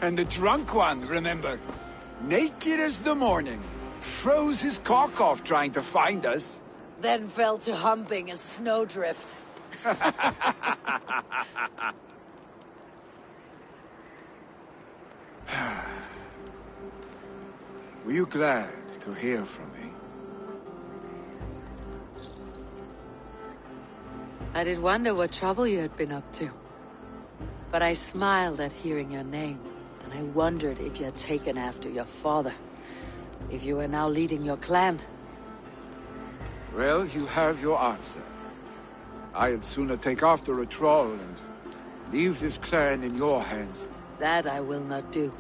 And the drunk one, remember? Naked as the morning. Froze his cock off trying to find us. Then fell to humping a snowdrift. Were you glad to hear from me? I did wonder what trouble you had been up to. But I smiled at hearing your name, and I wondered if you had taken after your father. If you were now leading your clan. Well, you have your answer. I'd sooner take after a troll and leave this clan in your hands. That I will not do.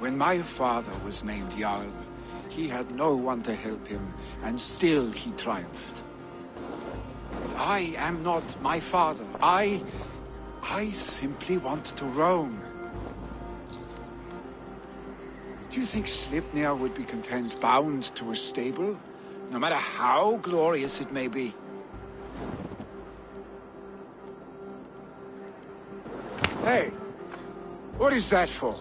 When my father was named Jarl, he had no one to help him, and still he triumphed. But I am not my father. I simply want to roam. Do you think Sleipnir would be content bound to a stable, no matter how glorious it may be? Hey! What is that for?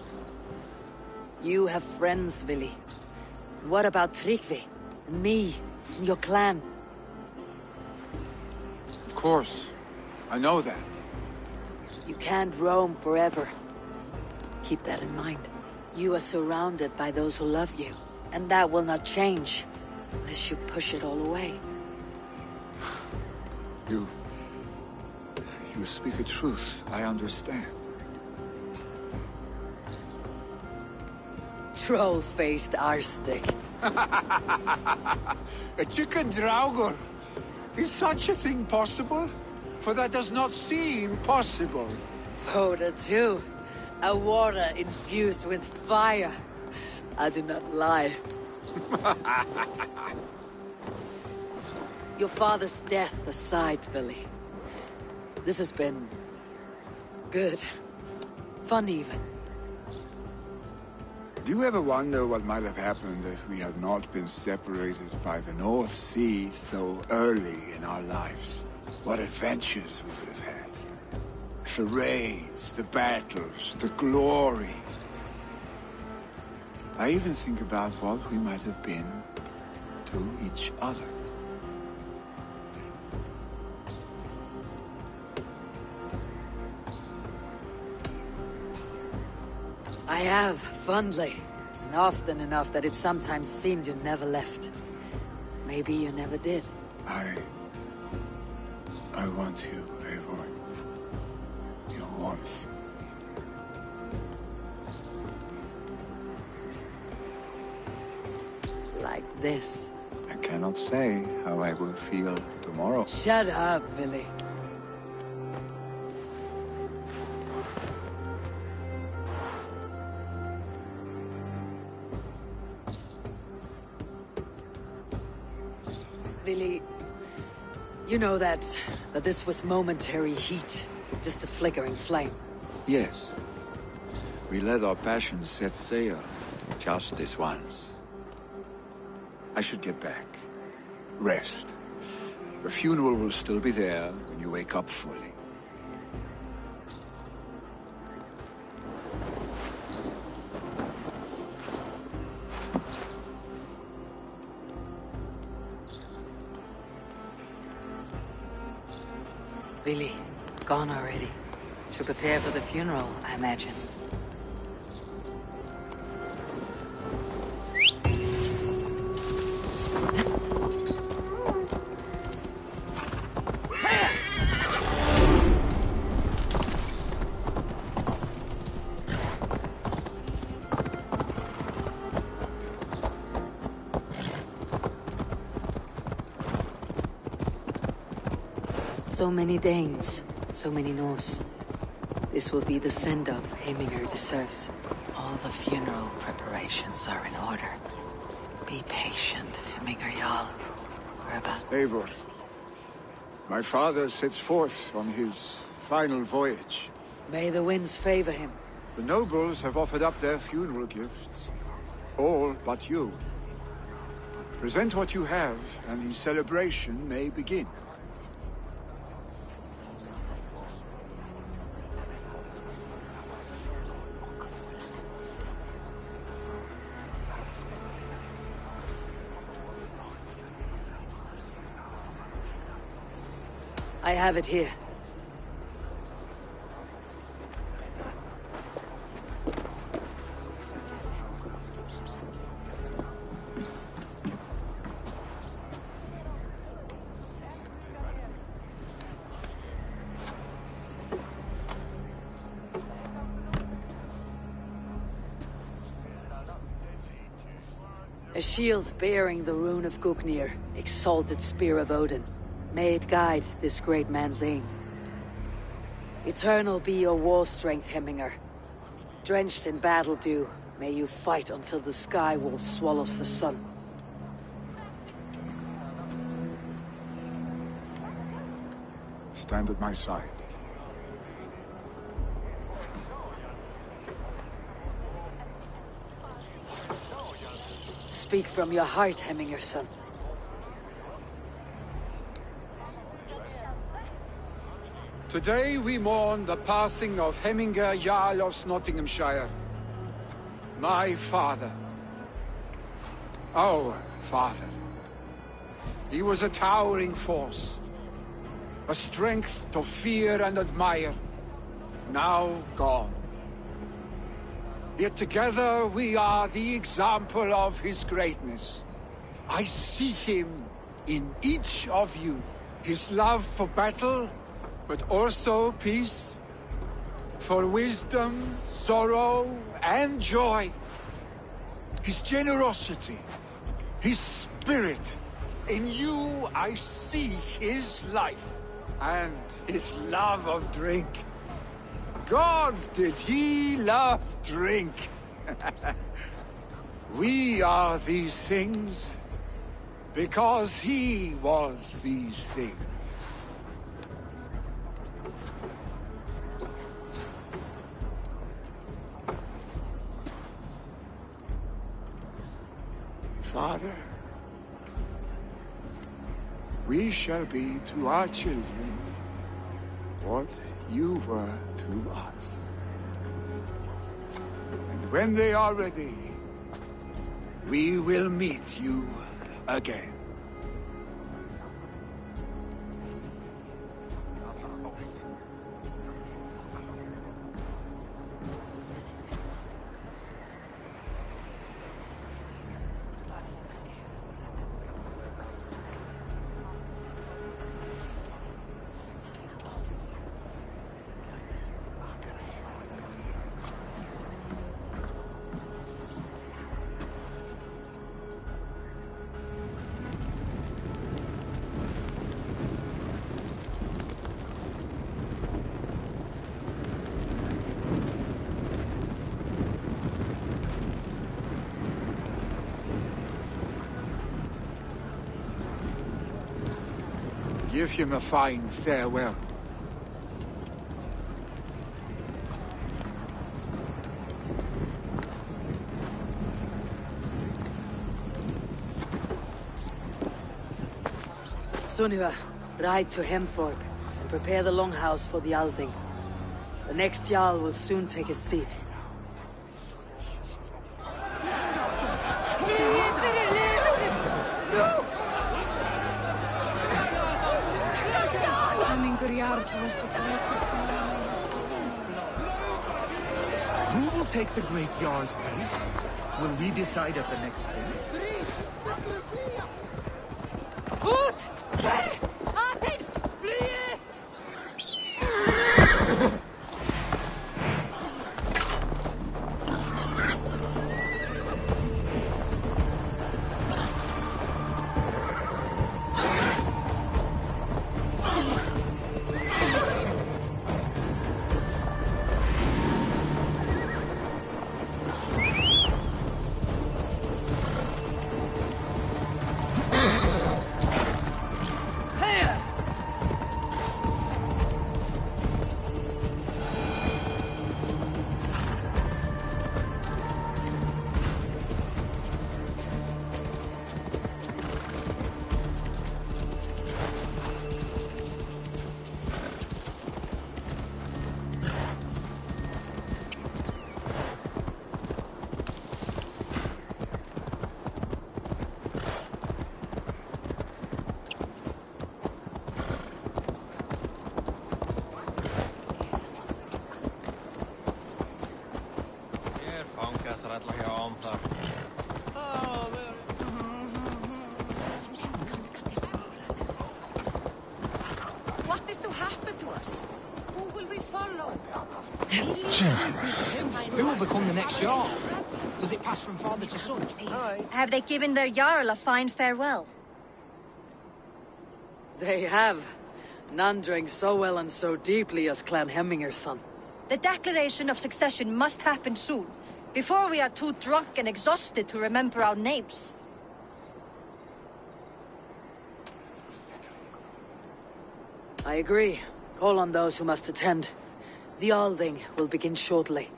You have friends, Vili. What about Tryggvi? And me? And your clan? Of course. I know that. You can't roam forever. Keep that in mind. You are surrounded by those who love you. And that will not change, unless you push it all away. You speak a truth. I understand. Troll-faced arstick. A chicken draugr! Is such a thing possible? For that does not seem possible. Voda too. A water infused with fire. I do not lie. Your father's death aside, Billy. This has been... good. Fun even. Do you ever wonder what might have happened if we had not been separated by the North Sea so early in our lives? What adventures we would have had. The raids, the battles, the glory. I even think about what we might have been to each other. I have, fondly. And often enough that it sometimes seemed you never left. Maybe you never did. I want you, Eivor. Your warmth. Like this. I cannot say how I will feel tomorrow. Shut up, Billy. Billy, you know that this was momentary heat, just a flickering flame. Yes. We let our passions set sail, just this once. I should get back. Rest. The funeral will still be there when you wake up fully. Billy, gone already. To prepare for the funeral, I imagine. So many Danes, so many Norse. This will be the send-off Heminger deserves. All the funeral preparations are in order. Be patient, Heminger Jarl. We're about... Eivor, my father sets forth on his final voyage. May the winds favor him. The nobles have offered up their funeral gifts. All but you. Present what you have, and the celebration may begin. I have it here. A shield bearing the rune of Gugnir, exalted spear of Odin. May it guide this great man's aim. Eternal be your war strength, Heminger. Drenched in battle dew, May you fight until the sky wall swallows the sun. Stand at my side. Speak from your heart, Hemminger, son. Today we mourn the passing of Hemminger Jarl of Nottinghamshire. My father. Our father. He was a towering force. A strength to fear and admire. Now gone. Yet together we are the example of his greatness. I see him in each of you. His love for battle, but also peace. For wisdom, sorrow, and joy. His generosity, his spirit. In you I see his life, and his love of drink. Gods, did he love drink! We are these things because he was these things. Father, we shall be to our children what you were to us. And when they are ready, we will meet you again. Give him a fine farewell. Sunniva, ride to Hemthorpe and prepare the longhouse for the Althing. The next Jarl will soon take his seat. Who will take the Great Jarl's place? Will we decide at the next thing? Ut! Artist! Flee! What is to happen to us? Who will we follow? Who will become the next Jarl? Does it pass from father to son? Have they given their Jarl a fine farewell? They have. None drank so well and so deeply as Clan Hemminger's son. The declaration of succession must happen soon. Before we are too drunk and exhausted to remember our names. I agree. Call on those who must attend. The Alding will begin shortly.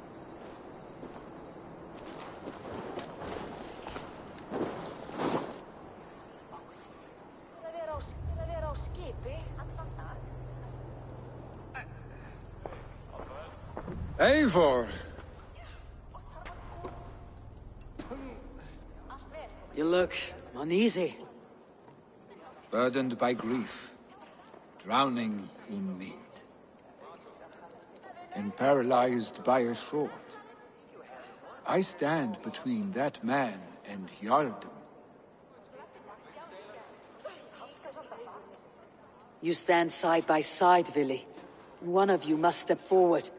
Eivor! You look uneasy. Burdened by grief, drowning in need, and paralyzed by a sword. I stand between that man and Jarldom. You stand side by side, Vili. One of you must step forward.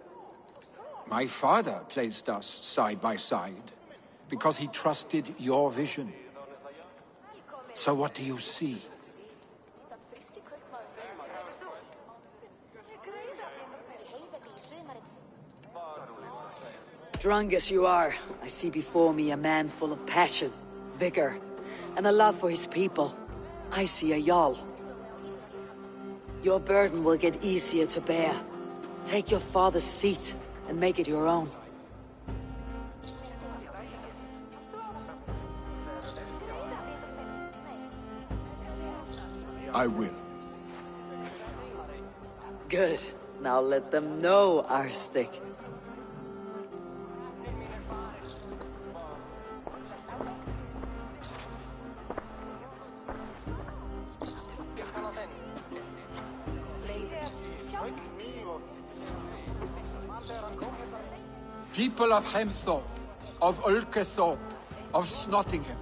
My father placed us side by side, because he trusted your vision. So what do you see? Drunk as you are, I see before me a man full of passion, vigor, and a love for his people. I see a Jarl. Your burden will get easier to bear. Take your father's seat and make it your own. I will. Good. Now let them know our stick. People of Hemthorpe, of Ulkethorpe, of Snottingham.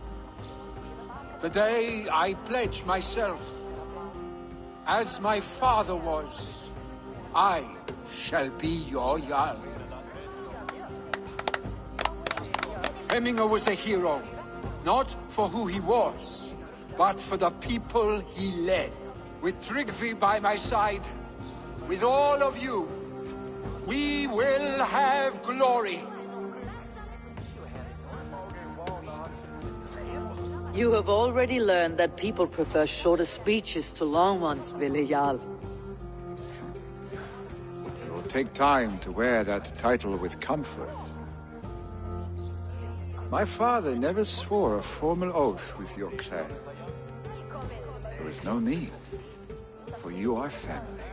Today I pledge myself. As my father was, I shall be your Jarl. Hemminger was a hero, not for who he was, but for the people he led. With Tryggvi by my side, with all of you, we will have glory. You have already learned that people prefer shorter speeches to long ones, Vili Jarl. It will take time to wear that title with comfort. My father never swore a formal oath with your clan. There was no need, for you are family.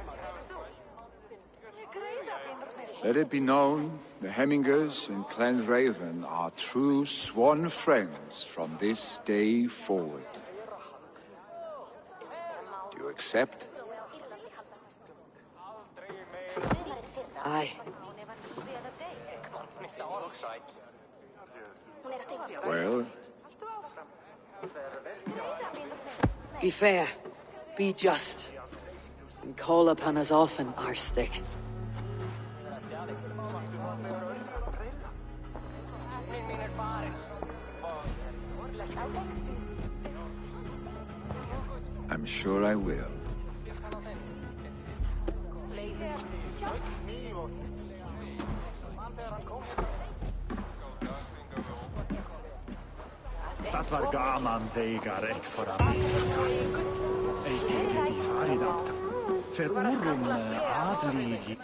Let it be known, the Hemmingers and Clan Raven are true sworn friends from this day forward. Do you accept? Aye. Well? Be fair. Be just. And call upon us often, our stick. I'm sure I will. Dat var gaman degar ek för amita. Ej det i faridata. För orum adlig.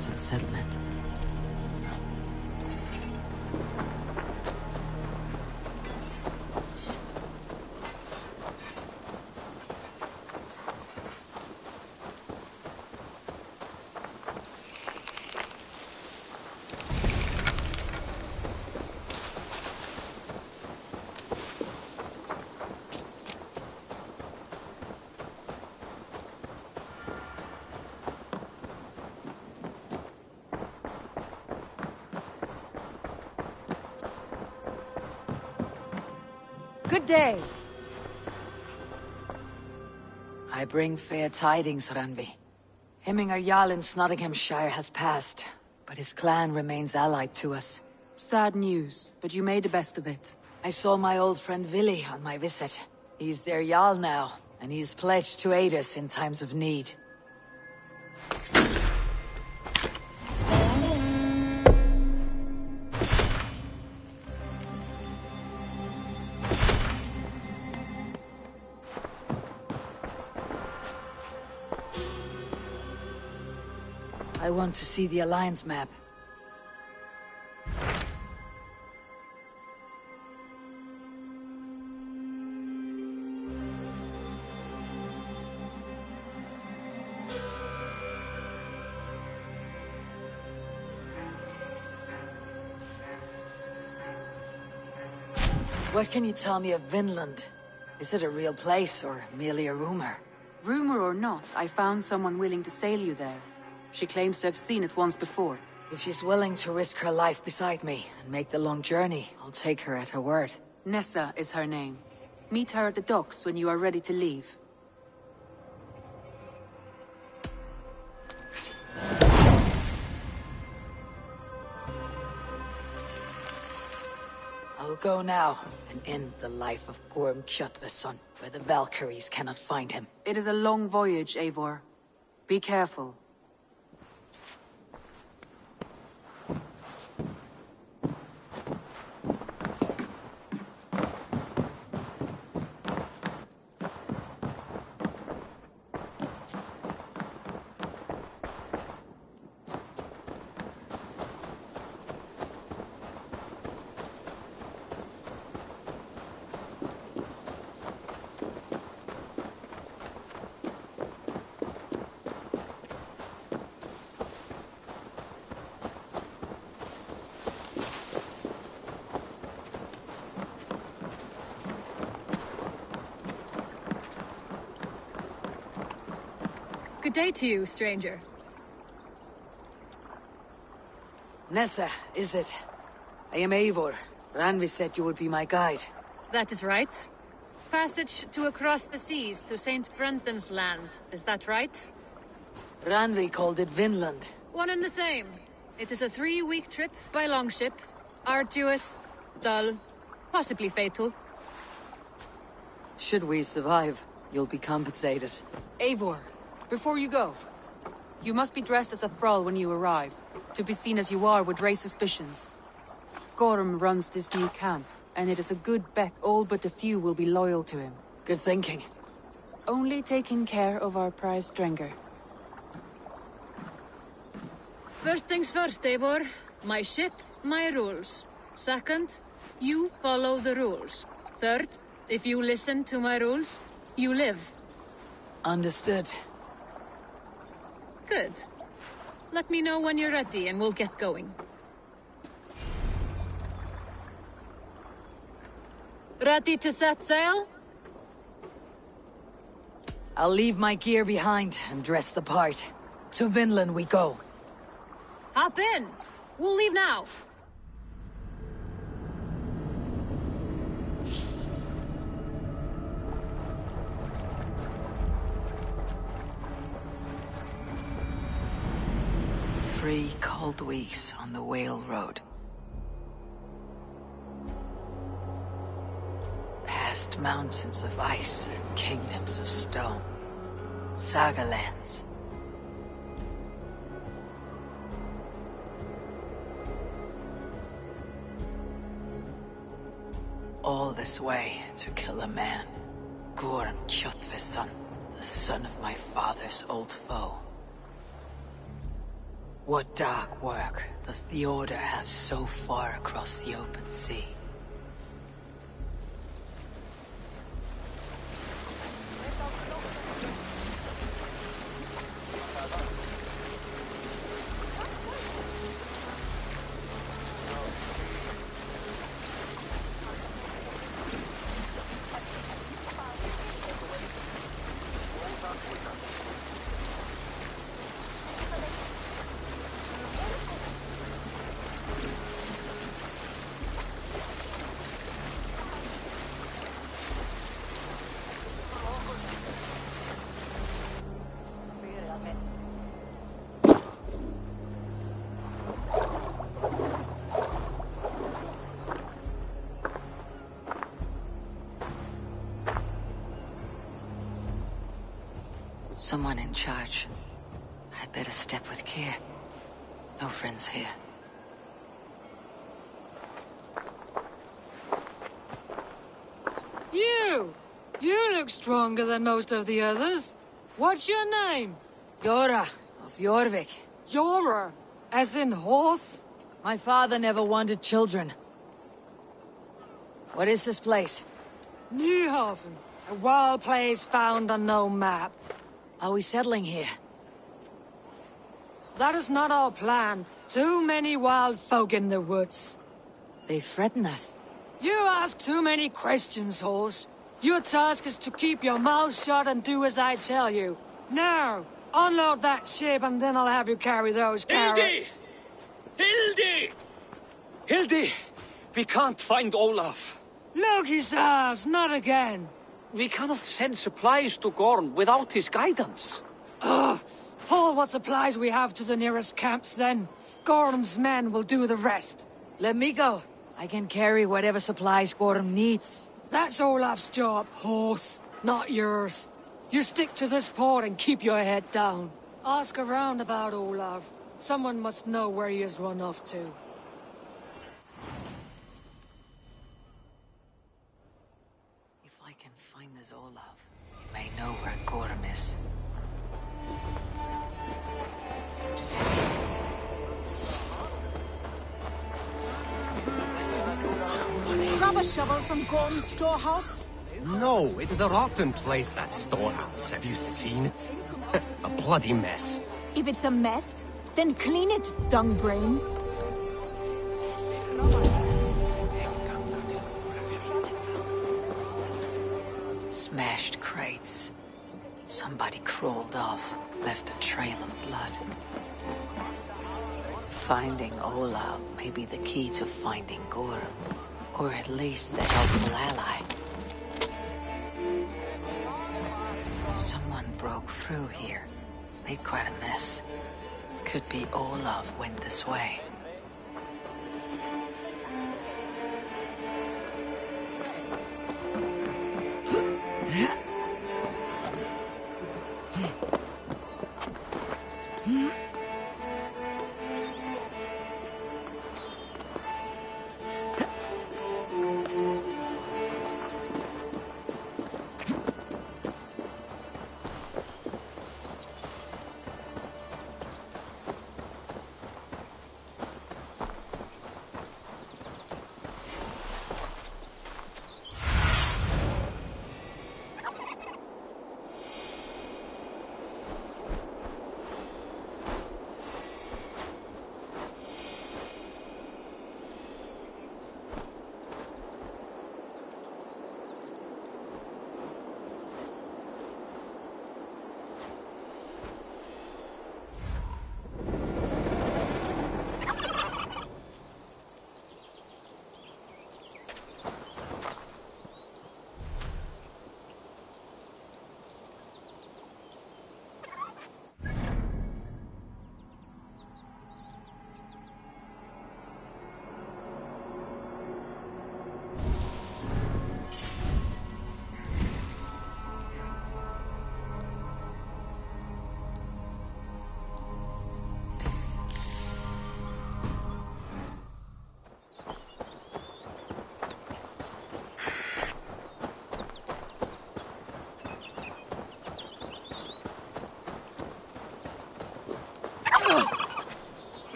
to the settlement. Good day. I bring fair tidings, Randvi. Hemminger Jarl in Nottinghamshire has passed, but his clan remains allied to us. Sad news, but you made the best of it. I saw my old friend Vili on my visit. He's their Jarl now, and he's pledged to aid us in times of need. I want to see the Alliance map. What can you tell me of Vinland? Is it a real place, or merely a rumor? Rumor or not, I found someone willing to sail you there. She claims to have seen it once before. If she's willing to risk her life beside me and make the long journey, I'll take her at her word. Nessa is her name. Meet her at the docks when you are ready to leave. I'll go now and end the life of Gorm Kjotveson, where the Valkyries cannot find him. It is a long voyage, Eivor. Be careful. Good day to you, stranger. Nessa, is it? I am Eivor. Randvi said you would be my guide. That is right. Passage to across the seas to St. Brenton's land, is that right? Randvi called it Vinland. One and the same. It is a 3-week trip by longship. Arduous, dull, possibly fatal. Should we survive, you'll be compensated. Eivor, before you go, you must be dressed as a thrall when you arrive. To be seen as you are would raise suspicions. Gorm runs this new camp, and it is a good bet all but a few will be loyal to him. Good thinking. Only taking care of our prize Drenger. First things first, Eivor. My ship, my rules. Second, you follow the rules. Third, if you listen to my rules, you live. Understood. Good. Let me know when you're ready and we'll get going. Ready to set sail? I'll leave my gear behind and dress the part. To Vinland we go. Hop in. We'll leave now. Three cold weeks on the Whale Road. Past mountains of ice and kingdoms of stone. Saga lands. All this way to kill a man. Gorm Kjotveson, the son of my father's old foe. What dark work does the Order have so far across the open sea? Someone in charge. I'd better step with care. No friends here. You! You look stronger than most of the others. What's your name? Yora of Jorvik. Yora? As in horse? My father never wanted children. What is this place? Newhaven. A wild place found on no map. Are we settling here? That is not our plan. Too many wild folk in the woods. They threaten us. You ask too many questions, horse. Your task is to keep your mouth shut and do as I tell you. Now, unload that ship and then I'll have you carry those carrots. Hildy! Hildy! We can't find Olaf. Loki says, not again. We cannot send supplies to Gorm without his guidance. Ugh! Haul what supplies we have to the nearest camps then. Gorm's men will do the rest. Let me go. I can carry whatever supplies Gorm needs. That's Olaf's job, horse, not yours. You stick to this port and keep your head down. Ask around about Olaf. Someone must know where he has run off to. If I can find this Olaf, he may know where Gorm is. Grab a shovel from Gorm's storehouse. No, it is a rotten place, that storehouse. Have you seen it? A bloody mess. If it's a mess, then clean it, dung brain. Smashed crates. Somebody crawled off, left a trail of blood. Finding Olaf may be the key to finding Gorm, or at least a helpful ally. Someone broke through here, made quite a mess. Could be Olaf went this way.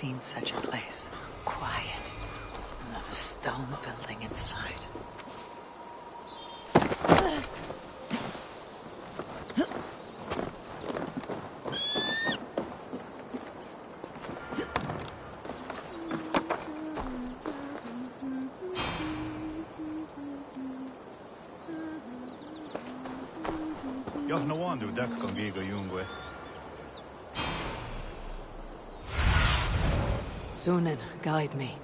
seen such a place. Quiet. Not a stone building inside. No wonder that can giga jungwe. Sunan, guide me.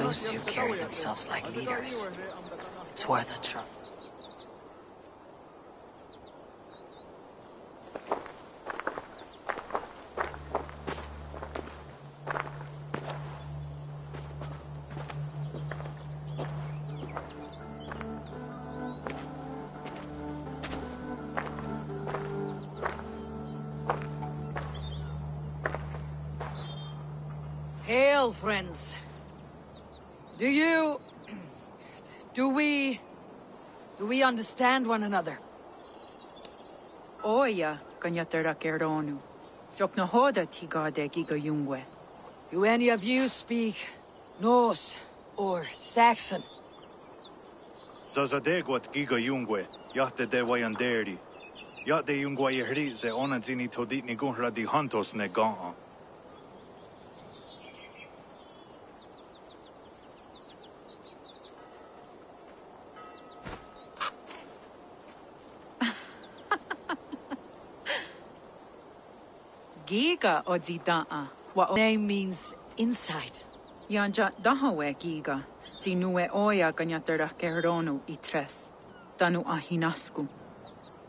Those two carry themselves like leaders. It's worth a try. Hail, friends. Do we understand one another? Oya, kanyatera keronu. Fjokna hoda tigade giga jungwe. Do any of you speak Norse or Saxon? Zazadegwat giga jungwe, yahte de wayanderi. Yahte jungwa yehri ze onanzini todit ni gunhra di hantos ne ga'a. Giga odzida'a. What name means inside. Yanja dahawe giga. Zinue oya kanyatera keronu itres. Tanu ahinasku.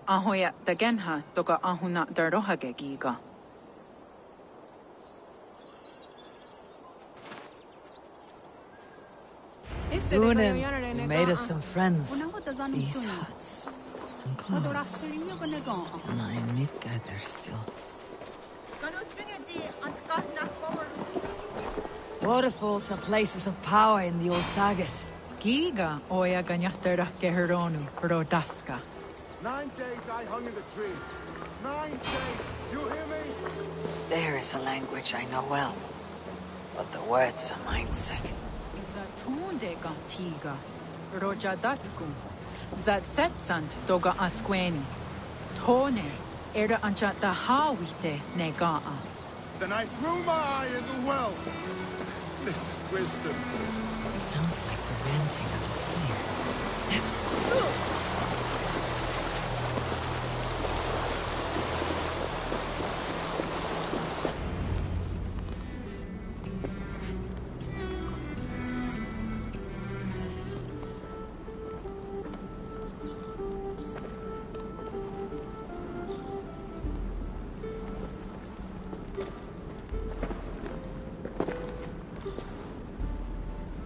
Ahoya dagenha toka ahuna darohage giga. Sunan, you made us some friends. These huts and clothes. And I am Mythgather still. Waterfalls are places of power in the old sagas. Giga oya ganyatera keheronu rodaska. 9 days I hung in the tree. 9 days, you hear me? There is a language I know well, but the words are mindsick. Zatunde gantiga, rojadatkum, zatsetsant doga asqueni, toner, era ancha dahawite negaa. Then I threw my eye in the well. This is wisdom. Sounds like the ranting of a seer.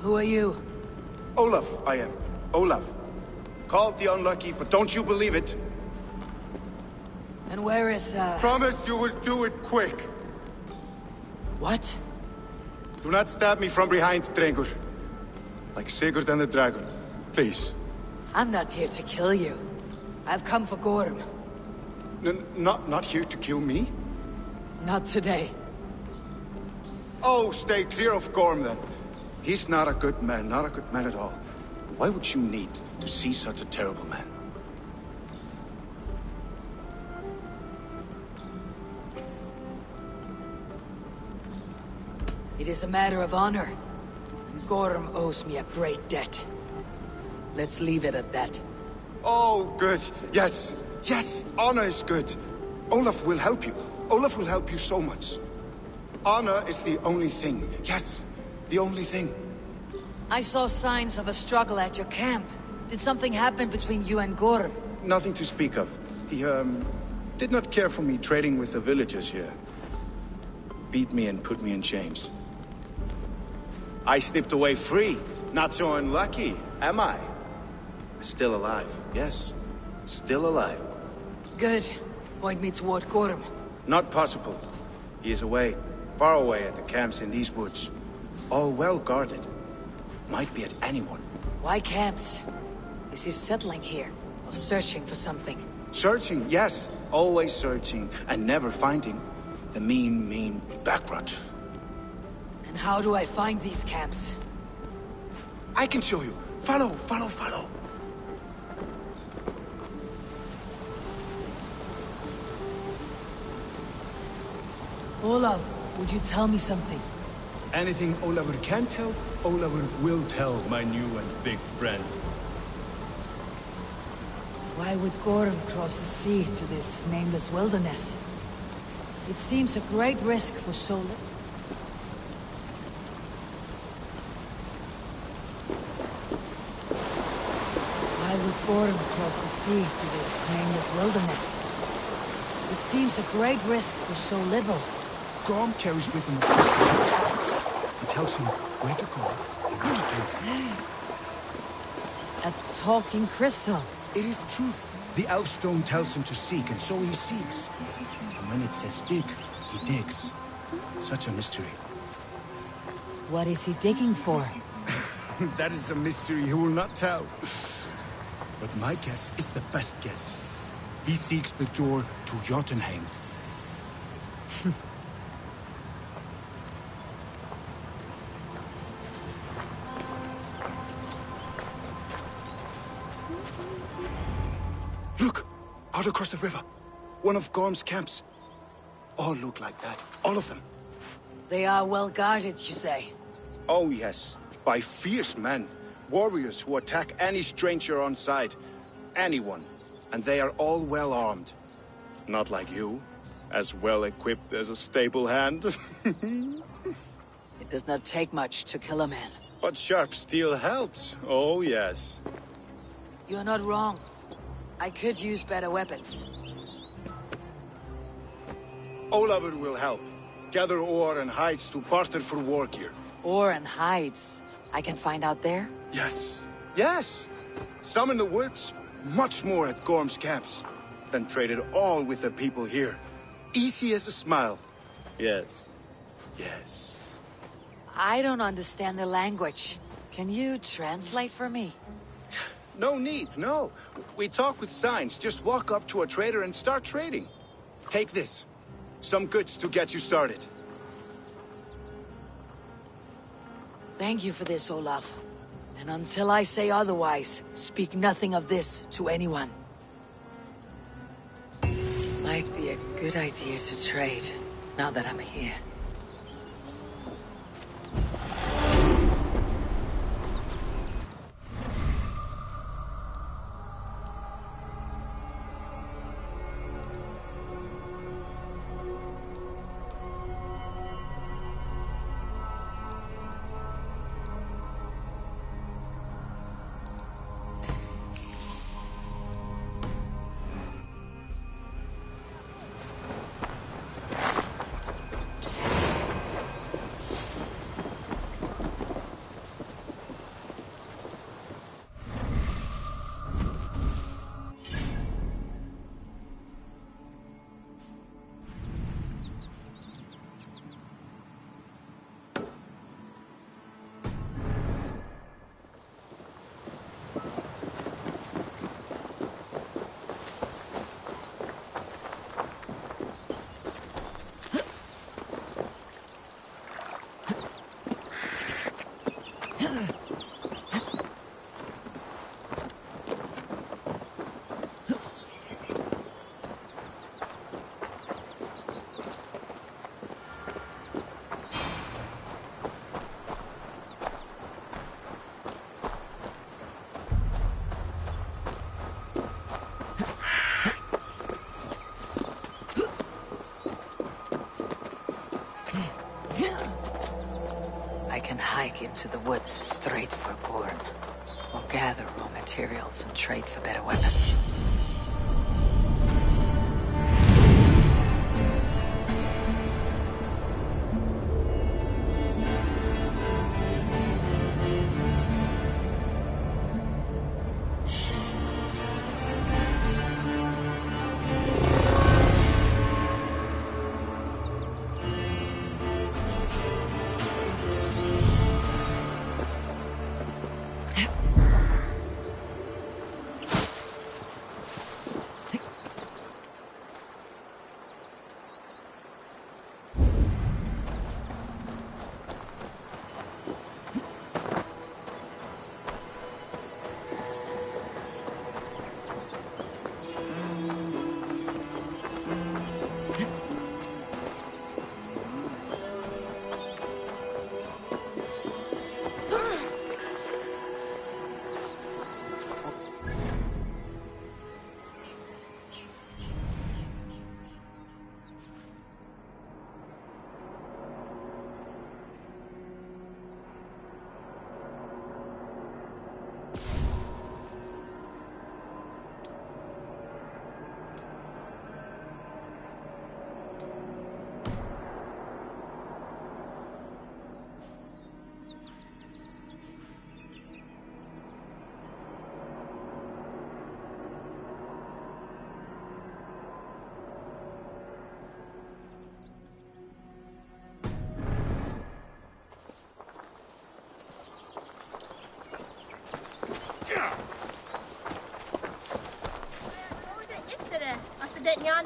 Who are you? Olaf, I am. Olaf. Called the unlucky, but don't you believe it? And where is, Promise you will do it quick. What? Do not stab me from behind, Drengur. Like Sigurd and the dragon. Please. I'm not here to kill you. I've come for Gorm. Not here to kill me? Not today. Oh, stay clear of Gorm, then. He's not a good man, not a good man at all. Why would you need to see such a terrible man? It is a matter of honor. And Gorm owes me a great debt. Let's leave it at that. Oh, good. Yes. Yes, honor is good. Olaf will help you. Olaf will help you so much. Honor is the only thing. Yes, the only thing. I saw signs of a struggle at your camp. Did something happen between you and Gorm? Nothing to speak of. He, did not care for me trading with the villagers here. Beat me and put me in chains. I slipped away free. Not so unlucky, am I? Still alive, yes. Still alive. Good. Point me toward Gorm. Not possible. He is away. Far away at the camps in these woods. All well guarded. Might be at anyone. Why camps? Is he settling here? Or searching for something? Searching, yes. always searching and never finding the mean backrot. And how do I find these camps? I can show you. Follow. Olaf, would you tell me something? Anything Oliver can tell, Oliver will tell, my new and big friend. Why would Gorm cross the sea to this nameless wilderness? It seems a great risk for so little. Why would Gorm cross the sea to this nameless wilderness? It seems a great risk for so little. Gorm carries with him a crystal that talks. It tells him where to go and what to do. A talking crystal. It is truth. The Elfstone tells him to seek, and so he seeks. And when it says dig, he digs. Such a mystery. What is he digging for? That is a mystery he will not tell. But my guess is the best guess. He seeks the door to Jotunheim. Look! Out across the river. One of Gorm's camps. All look like that. All of them. They are well guarded, you say? Oh, yes. By fierce men. Warriors who attack any stranger on sight. Anyone. And they are all well armed. Not like you. As well equipped as a stable hand. It does not take much to kill a man. But sharp steel helps. Oh, yes. You're not wrong. I could use better weapons. Olafur will help. Gather ore and hides to barter for war gear. Ore and hides. I can find out there? Yes. Yes! Some in the woods, much more at Gorm's camps. Then traded all with the people here. Easy as a smile. Yes. Yes. I don't understand the language. Can you translate for me? No need, no. We talk with signs. Just walk up to a trader and start trading. Take this. Some goods to get you started. Thank you for this, Olaf. And until I say otherwise, speak nothing of this to anyone. Might be a good idea to trade, now that I'm here. I can hike into the woods straight for Gorm, or gather raw materials and trade for better weapons.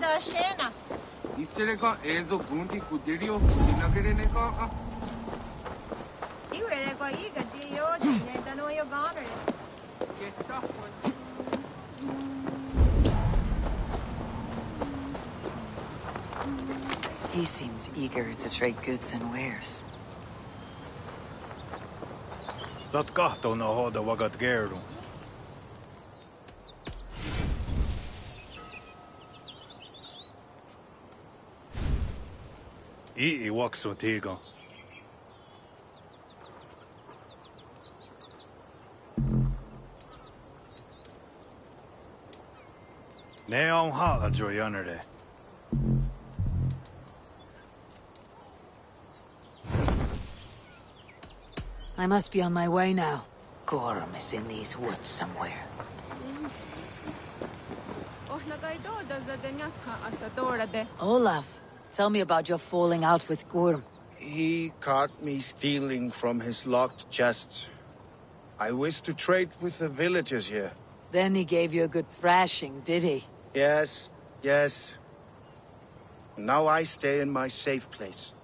da scena. Iserega ezo gundi kudirio kudinagerenega. Iwere kwa iga ti yo ne da no yo goner. He seems eager to trade goods and wares. Zat kahto no hoda wagat geru. I waksu tiga. Ne on hala joyanere. I must be on my way now. Gorm is in these woods somewhere. Olaf, tell me about your falling out with Gorm. He caught me stealing from his locked chests. I wish to trade with the villagers here. Then he gave you a good thrashing, did he? Yes, yes. Now I stay in my safe place.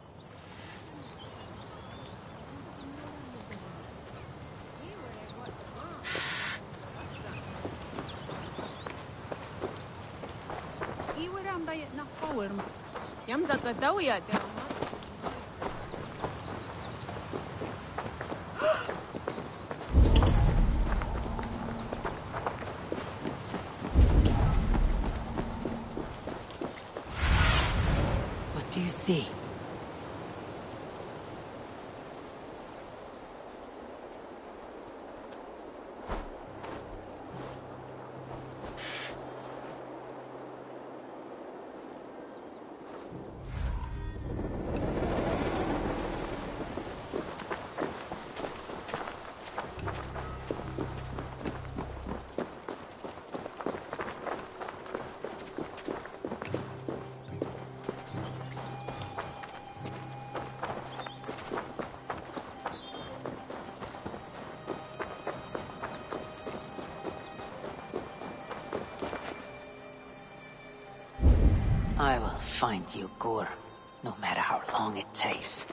What do you see? I will find you, Gorm, no matter how long it takes.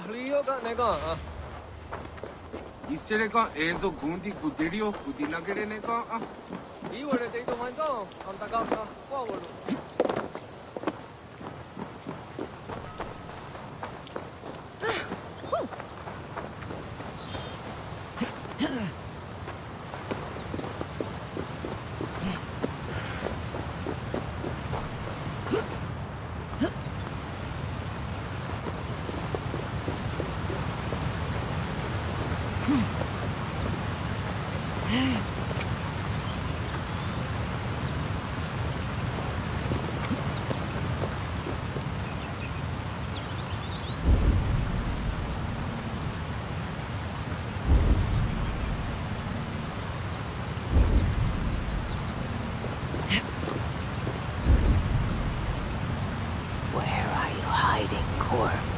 리오가 내가 이스레가 에zo gundi 구디리오 구디나게레 내가 이월에 대도 완전 안타깝다 와월로 Where are you hiding, Gorm?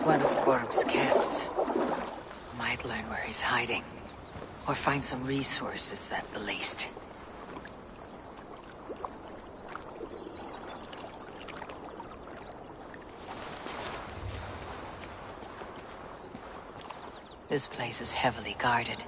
One of Gorm's camps. Might learn where he's hiding. Or find some resources at the least. This place is heavily guarded.